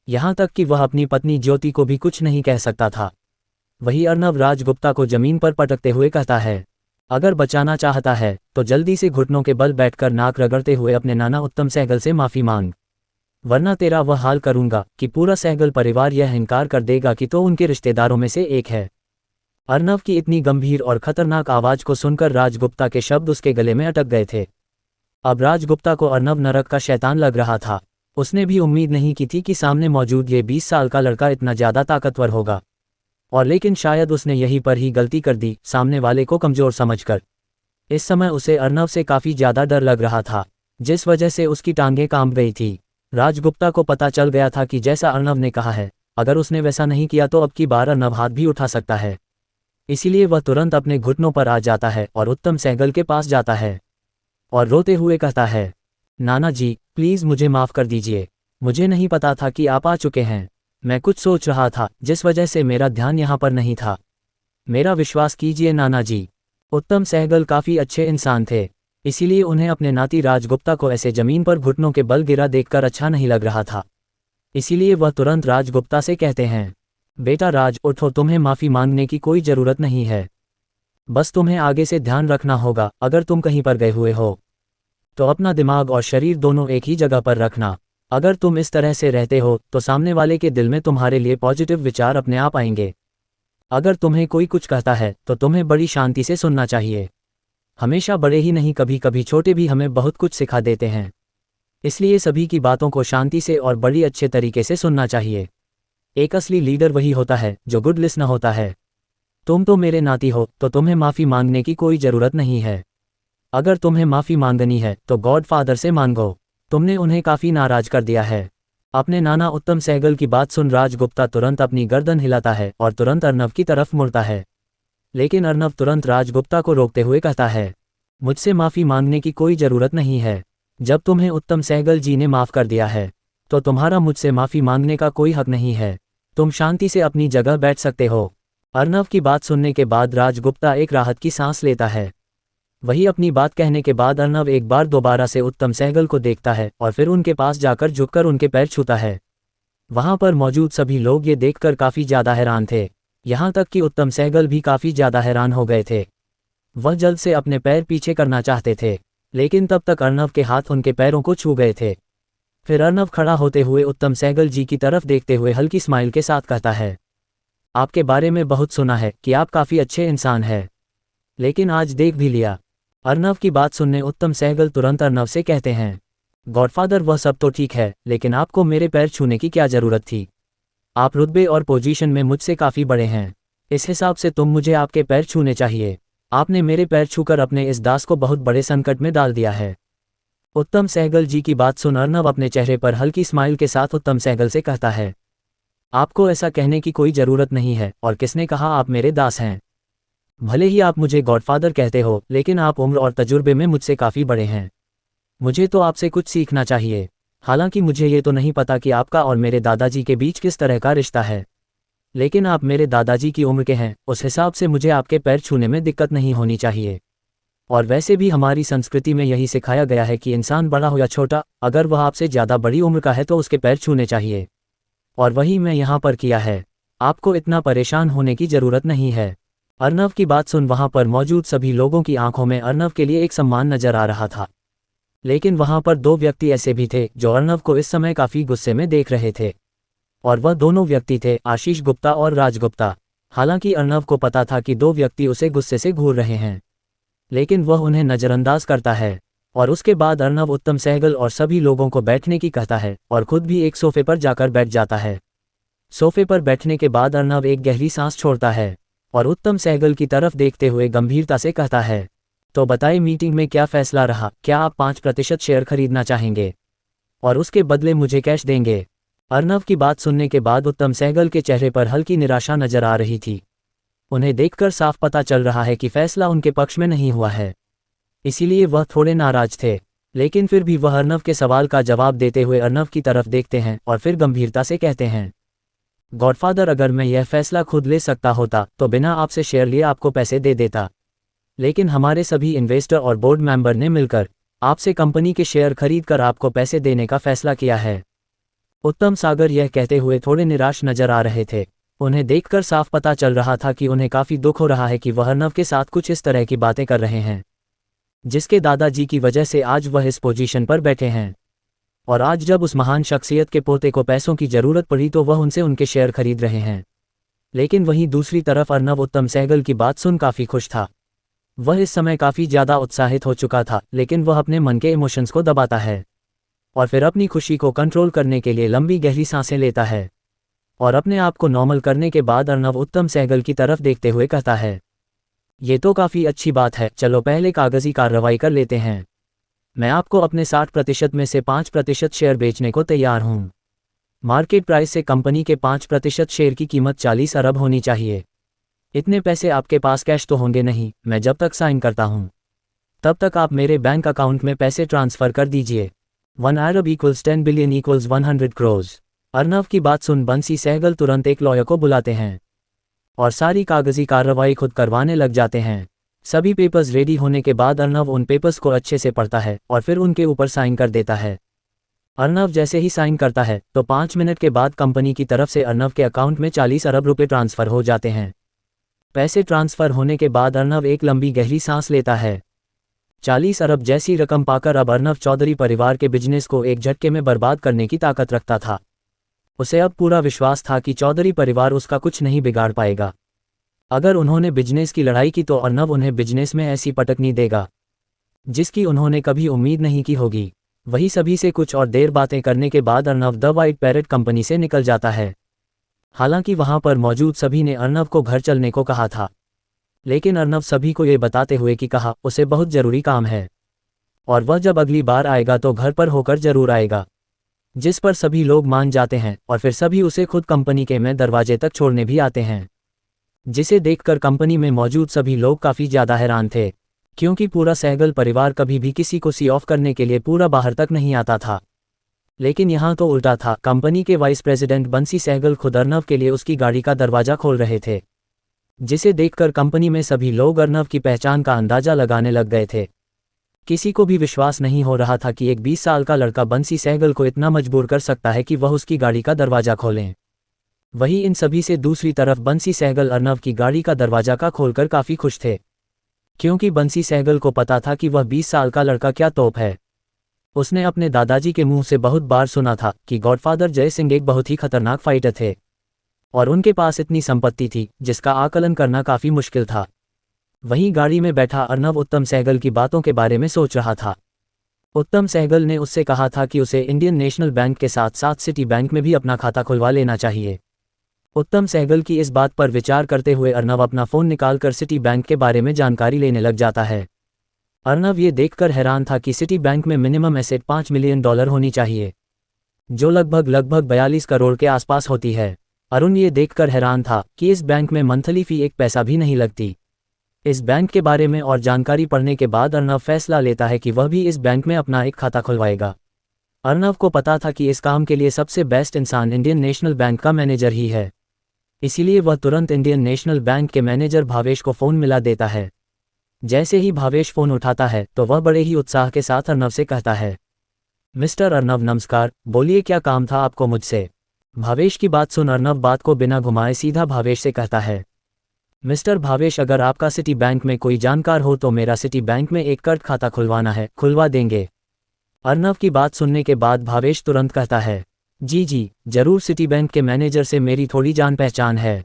Speaker 1: यहाँ तक कि वह अपनी पत्नी ज्योति को भी कुछ नहीं कह सकता था। वही अर्नव राजगुप्ता को जमीन पर पटकते हुए कहता है, अगर बचाना चाहता है तो जल्दी से घुटनों के बल बैठकर नाक रगड़ते हुए अपने नाना उत्तम सहगल से माफी मांग, वरना तेरा वह हाल करूंगा कि पूरा सहगल परिवार यह इनकार कर देगा कि तो उनके रिश्तेदारों में से एक है। अर्नव की इतनी गंभीर और खतरनाक आवाज को सुनकर राजगुप्ता के शब्द उसके गले में अटक गए थे। अब राजगुप्ता को अर्नव नरक का शैतान लग रहा था। उसने भी उम्मीद नहीं की थी कि सामने मौजूद ये 20 साल का लड़का इतना ज्यादा ताकतवर होगा, और लेकिन शायद उसने यहीं पर ही गलती कर दी, सामने वाले को कमजोर समझकर। इस समय उसे अर्नव से काफी ज्यादा डर लग रहा था, जिस वजह से उसकी टांगें कांप गई थी। राजगुप्ता को पता चल गया था कि जैसा अर्नव ने कहा है, अगर उसने वैसा नहीं किया तो अब की बार अर्नव हाथ भी उठा सकता है। इसीलिए वह तुरंत अपने घुटनों पर आ जाता है और उत्तम सहगल के पास जाता है और रोते हुए कहता है, नाना जी प्लीज मुझे माफ कर दीजिए, मुझे नहीं पता था कि आप आ चुके हैं। मैं कुछ सोच रहा था जिस वजह से मेरा ध्यान यहाँ पर नहीं था। मेरा विश्वास कीजिए नाना जी। उत्तम सहगल काफी अच्छे इंसान थे, इसीलिए उन्हें अपने नाती राजगुप्ता को ऐसे जमीन पर घुटनों के बल गिरा देखकर अच्छा नहीं लग रहा था। इसीलिए वह तुरंत राजगुप्ता से कहते हैं, बेटा राज उठो, तुम्हें माफी मांगने की कोई जरूरत नहीं है। बस तुम्हें आगे से ध्यान रखना होगा, अगर तुम कहीं पर गए हुए हो तो अपना दिमाग और शरीर दोनों एक ही जगह पर रखना। अगर तुम इस तरह से रहते हो तो सामने वाले के दिल में तुम्हारे लिए पॉजिटिव विचार अपने आप आएंगे। अगर तुम्हें कोई कुछ कहता है तो तुम्हें बड़ी शांति से सुनना चाहिए। हमेशा बड़े ही नहीं, कभी कभी छोटे भी हमें बहुत कुछ सिखा देते हैं, इसलिए सभी की बातों को शांति से और बड़ी अच्छे तरीके से सुनना चाहिए। एक असली लीडर वही होता है जो गुड लिसनर होता है। तुम तो मेरे नाती हो तो तुम्हें माफ़ी मांगने की कोई ज़रूरत नहीं है। अगर तुम्हें माफ़ी मांगनी है तो गॉड फादर से मांगो, तुमने उन्हें काफ़ी नाराज कर दिया है। अपने नाना उत्तम सहगल की बात सुन राजगुप्ता तुरंत अपनी गर्दन हिलाता है और तुरंत अर्नव की तरफ मुड़ता है, लेकिन अर्नव तुरंत राजगुप्ता को रोकते हुए कहता है, मुझसे माफ़ी मांगने की कोई ज़रूरत नहीं है। जब तुम्हें उत्तम सहगल जी ने माफ़ कर दिया है तो तुम्हारा मुझसे माफ़ी मांगने का कोई हक नहीं है। तुम शांति से अपनी जगह बैठ सकते हो। अर्नव की बात सुनने के बाद राजगुप्ता एक राहत की सांस लेता है। वही अपनी बात कहने के बाद अर्नव एक बार दोबारा से उत्तम सहगल को देखता है और फिर उनके पास जाकर झुककर उनके पैर छूता है। वहां पर मौजूद सभी लोग ये देखकर काफ़ी ज़्यादा हैरान थे, यहाँ तक कि उत्तम सहगल भी काफ़ी ज़्यादा हैरान हो गए थे। वह जल्द से अपने पैर पीछे करना चाहते थे, लेकिन तब तक अर्नव के हाथ उनके पैरों को छू गए थे। फिर अर्नव खड़ा होते हुए उत्तम सहगल जी की तरफ देखते हुए हल्की स्माइल के साथ कहता है, आपके बारे में बहुत सुना है कि आप काफ़ी अच्छे इंसान हैं, लेकिन आज देख भी लिया। अर्नव की बात सुनने उत्तम सहगल तुरंत अर्नव से कहते हैं, गॉडफादर वह सब तो ठीक है, लेकिन आपको मेरे पैर छूने की क्या ज़रूरत थी? आप रुतबे और पोजीशन में मुझसे काफ़ी बड़े हैं, इस हिसाब से तुम मुझे आपके पैर छूने चाहिए। आपने मेरे पैर छूकर अपने इस दास को बहुत बड़े संकट में डाल दिया है। उत्तम सहगल जी की बात सुन अर्नव अपने चेहरे पर हल्की स्माइल के साथ उत्तम सहगल से कहता है, आपको ऐसा कहने की कोई ज़रूरत नहीं है, और किसने कहा आप मेरे दास हैं? भले ही आप मुझे गॉडफादर कहते हो, लेकिन आप उम्र और तजुर्बे में मुझसे काफ़ी बड़े हैं। मुझे तो आपसे कुछ सीखना चाहिए। हालांकि मुझे ये तो नहीं पता कि आपका और मेरे दादाजी के बीच किस तरह का रिश्ता है, लेकिन आप मेरे दादाजी की उम्र के हैं, उस हिसाब से मुझे आपके पैर छूने में दिक्कत नहीं होनी चाहिए। और वैसे भी हमारी संस्कृति में यही सिखाया गया है कि इंसान बड़ा हो या छोटा, अगर वह आपसे ज़्यादा बड़ी उम्र का है तो उसके पैर छूने चाहिए, और वही मैं यहाँ पर किया है। आपको इतना परेशान होने की ज़रूरत नहीं है। अर्नव की बात सुन वहां पर मौजूद सभी लोगों की आंखों में अर्नव के लिए एक सम्मान नजर आ रहा था। लेकिन वहां पर दो व्यक्ति ऐसे भी थे जो अर्नव को इस समय काफी गुस्से में देख रहे थे, और वह दोनों व्यक्ति थे आशीष गुप्ता और राज गुप्ता। हालांकि अर्नव को पता था कि दो व्यक्ति उसे गुस्से से घूर रहे हैं, लेकिन वह उन्हें नज़रअंदाज करता है। और उसके बाद अर्नव उत्तम सहगल और सभी लोगों को बैठने की कहता है और खुद भी एक सोफे पर जाकर बैठ जाता है। सोफे पर बैठने के बाद अर्नव एक गहरी सांस छोड़ता है और उत्तम सहगल की तरफ देखते हुए गंभीरता से कहता है, तो बताइए मीटिंग में क्या फैसला रहा, क्या आप 5% शेयर खरीदना चाहेंगे और उसके बदले मुझे कैश देंगे? अर्नव की बात सुनने के बाद उत्तम सहगल के चेहरे पर हल्की निराशा नजर आ रही थी। उन्हें देखकर साफ पता चल रहा है कि फैसला उनके पक्ष में नहीं हुआ है, इसीलिए वह थोड़े नाराज थे। लेकिन फिर भी वह अर्नव के सवाल का जवाब देते हुए अर्नव की तरफ देखते हैं और फिर गंभीरता से कहते हैं, गॉडफादर, अगर मैं यह फैसला खुद ले सकता होता तो बिना आपसे शेयर लिए आपको पैसे दे देता, लेकिन हमारे सभी इन्वेस्टर और बोर्ड मेंबर ने मिलकर आपसे कंपनी के शेयर खरीद कर आपको पैसे देने का फैसला किया है। उत्तम सागर यह कहते हुए थोड़े निराश नजर आ रहे थे। उन्हें देखकर साफ पता चल रहा था कि उन्हें काफी दुख हो रहा है कि वह अर्नव के साथ कुछ इस तरह की बातें कर रहे हैं, जिसके दादाजी की वजह से आज वह इस पोजीशन पर बैठे हैं। और आज जब उस महान शख्सियत के पोते को पैसों की जरूरत पड़ी तो वह उनसे उनके शेयर खरीद रहे हैं। लेकिन वहीं दूसरी तरफ अर्नव उत्तम सहगल की बात सुन काफी खुश था। वह इस समय काफी ज्यादा उत्साहित हो चुका था, लेकिन वह अपने मन के इमोशंस को दबाता है और फिर अपनी खुशी को कंट्रोल करने के लिए लंबी गहरी सांसें लेता है और अपने आप को नॉर्मल करने के बाद अर्नव उत्तम सहगल की तरफ देखते हुए कहता है, ये तो काफी अच्छी बात है, चलो पहले कागजी कार्रवाई कर लेते हैं। मैं आपको अपने 60% में से 5% शेयर बेचने को तैयार हूं। मार्केट प्राइस से कंपनी के 5% शेयर की कीमत 40 अरब होनी चाहिए। इतने पैसे आपके पास कैश तो होंगे नहीं, मैं जब तक साइन करता हूं तब तक आप मेरे बैंक अकाउंट में पैसे ट्रांसफर कर दीजिए। 1 अरब = 10 बिलियन = 100 करोड़। अर्नव की बात सुन बंसी सहगल तुरंत एक लॉयर को बुलाते हैं और सारी कागजी कार्रवाई खुद करवाने लग जाते हैं। सभी पेपर्स रेडी होने के बाद अर्नव उन पेपर्स को अच्छे से पढ़ता है और फिर उनके ऊपर साइन कर देता है। अर्नव जैसे ही साइन करता है तो 5 मिनट के बाद कंपनी की तरफ से अर्नव के अकाउंट में 40 अरब रुपये ट्रांसफर हो जाते हैं। पैसे ट्रांसफर होने के बाद अर्नव एक लंबी गहरी सांस लेता है। 40 अरब जैसी रकम पाकर अब अर्नव चौधरी परिवार के बिजनेस को एक झटके में बर्बाद करने की ताकत रखता था। उसे अब पूरा विश्वास था कि चौधरी परिवार उसका कुछ नहीं बिगाड़ पाएगा। अगर उन्होंने बिजनेस की लड़ाई की तो अर्नव उन्हें बिजनेस में ऐसी पटकनी देगा जिसकी उन्होंने कभी उम्मीद नहीं की होगी। वही सभी से कुछ और देर बातें करने के बाद Arnav the white parrot company से निकल जाता है। हालांकि वहां पर मौजूद सभी ने अर्नव को घर चलने को कहा था, लेकिन अर्नव सभी को ये बताते हुए कि कहा उसे बहुत जरूरी काम है और वह जब अगली बार आएगा तो घर पर होकर जरूर आएगा, जिस पर सभी लोग मान जाते हैं और फिर सभी उसे खुद कंपनी के में दरवाजे तक छोड़ने भी आते हैं, जिसे देखकर कंपनी में मौजूद सभी लोग काफी ज्यादा हैरान थे, क्योंकि पूरा सहगल परिवार कभी भी किसी को सी ऑफ करने के लिए पूरा बाहर तक नहीं आता था। लेकिन यहाँ तो उल्टा था, कंपनी के वाइस प्रेसिडेंट बंसी सहगल खुद अर्नव के लिए उसकी गाड़ी का दरवाजा खोल रहे थे, जिसे देखकर कंपनी में सभी लोग अर्नव की पहचान का अंदाजा लगाने लग गए थे। किसी को भी विश्वास नहीं हो रहा था कि एक 20 साल का लड़का बंसी सहगल को इतना मजबूर कर सकता है कि वह उसकी गाड़ी का दरवाजा खोलें। वही इन सभी से दूसरी तरफ बंसी सहगल अर्नव की गाड़ी का दरवाजा का खोलकर काफी खुश थे, क्योंकि बंसी सहगल को पता था कि वह 20 साल का लड़का क्या तोप है। उसने अपने दादाजी के मुंह से बहुत बार सुना था कि गॉडफादर जय सिंह एक बहुत ही खतरनाक फाइटर थे और उनके पास इतनी संपत्ति थी जिसका आकलन करना काफी मुश्किल था। वहीं गाड़ी में बैठा अर्नव उत्तम सहगल की बातों के बारे में सोच रहा था। उत्तम सहगल ने उससे कहा था कि उसे इंडियन नेशनल बैंक के साथ साथ सिटी बैंक में भी अपना खाता खुलवा लेना चाहिए। उत्तम सहगल की इस बात पर विचार करते हुए अर्नव अपना फोन निकालकर सिटी बैंक के बारे में जानकारी लेने लग जाता है। अर्नव ये देखकर हैरान था कि सिटी बैंक में मिनिमम एसेट $5 मिलियन होनी चाहिए, जो लगभग 42 करोड़ के आसपास होती है। अरुण ये देखकर हैरान था कि इस बैंक में मंथली फी एक पैसा भी नहीं लगती। इस बैंक के बारे में और जानकारी पढ़ने के बाद अर्नव फैसला लेता है कि वह भी इस बैंक में अपना एक खाता खुलवाएगा। अर्नव को पता था कि इस काम के लिए सबसे बेस्ट इंसान इंडियन नेशनल बैंक का मैनेजर ही है, इसीलिए वह तुरंत इंडियन नेशनल बैंक के मैनेजर भावेश को फ़ोन मिला देता है। जैसे ही भावेश फ़ोन उठाता है तो वह बड़े ही उत्साह के साथ अर्नव से कहता है, मिस्टर अर्नव नमस्कार, बोलिए क्या काम था आपको मुझसे। भावेश की बात सुन अर्नव बात को बिना घुमाए सीधा भावेश से कहता है, मिस्टर भावेश, अगर आपका सिटी बैंक में कोई जानकार हो तो मेरा सिटी बैंक में एक कर्ज खाता खुलवाना है, खुलवा देंगे? अर्नव की बात सुनने के बाद भावेश तुरंत कहता है, जी जी जरूर, सिटी बैंक के मैनेजर से मेरी थोड़ी जान पहचान है,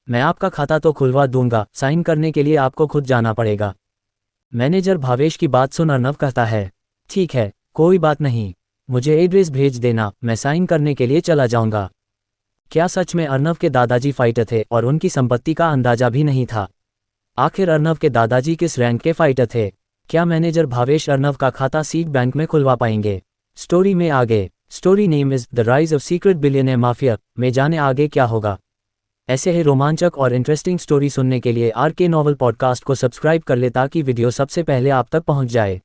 Speaker 1: मैं आपका खाता तो खुलवा दूंगा, साइन करने के लिए आपको खुद जाना पड़ेगा। मैनेजर भावेश की बात सुन अर्नव कहता है, ठीक है कोई बात नहीं, मुझे एड्रेस भेज देना, मैं साइन करने के लिए चला जाऊंगा। क्या सच में अर्नव के दादाजी फाइटर थे और उनकी संपत्ति का अंदाजा भी नहीं था? आखिर अर्नव के दादाजी किस रैंक के फाइटर थे? क्या मैनेजर भावेश अर्नव का खाता सिटी बैंक में खुलवा पाएंगे? स्टोरी में आगे, story name is the rise of secret billionaire mafia में जाने आगे क्या होगा। ऐसे ही रोमांचक और इंटरेस्टिंग स्टोरी सुनने के लिए आरके नॉवल पॉडकास्ट को सब्सक्राइब कर ले ताकि वीडियो सबसे पहले आप तक पहुंच जाए।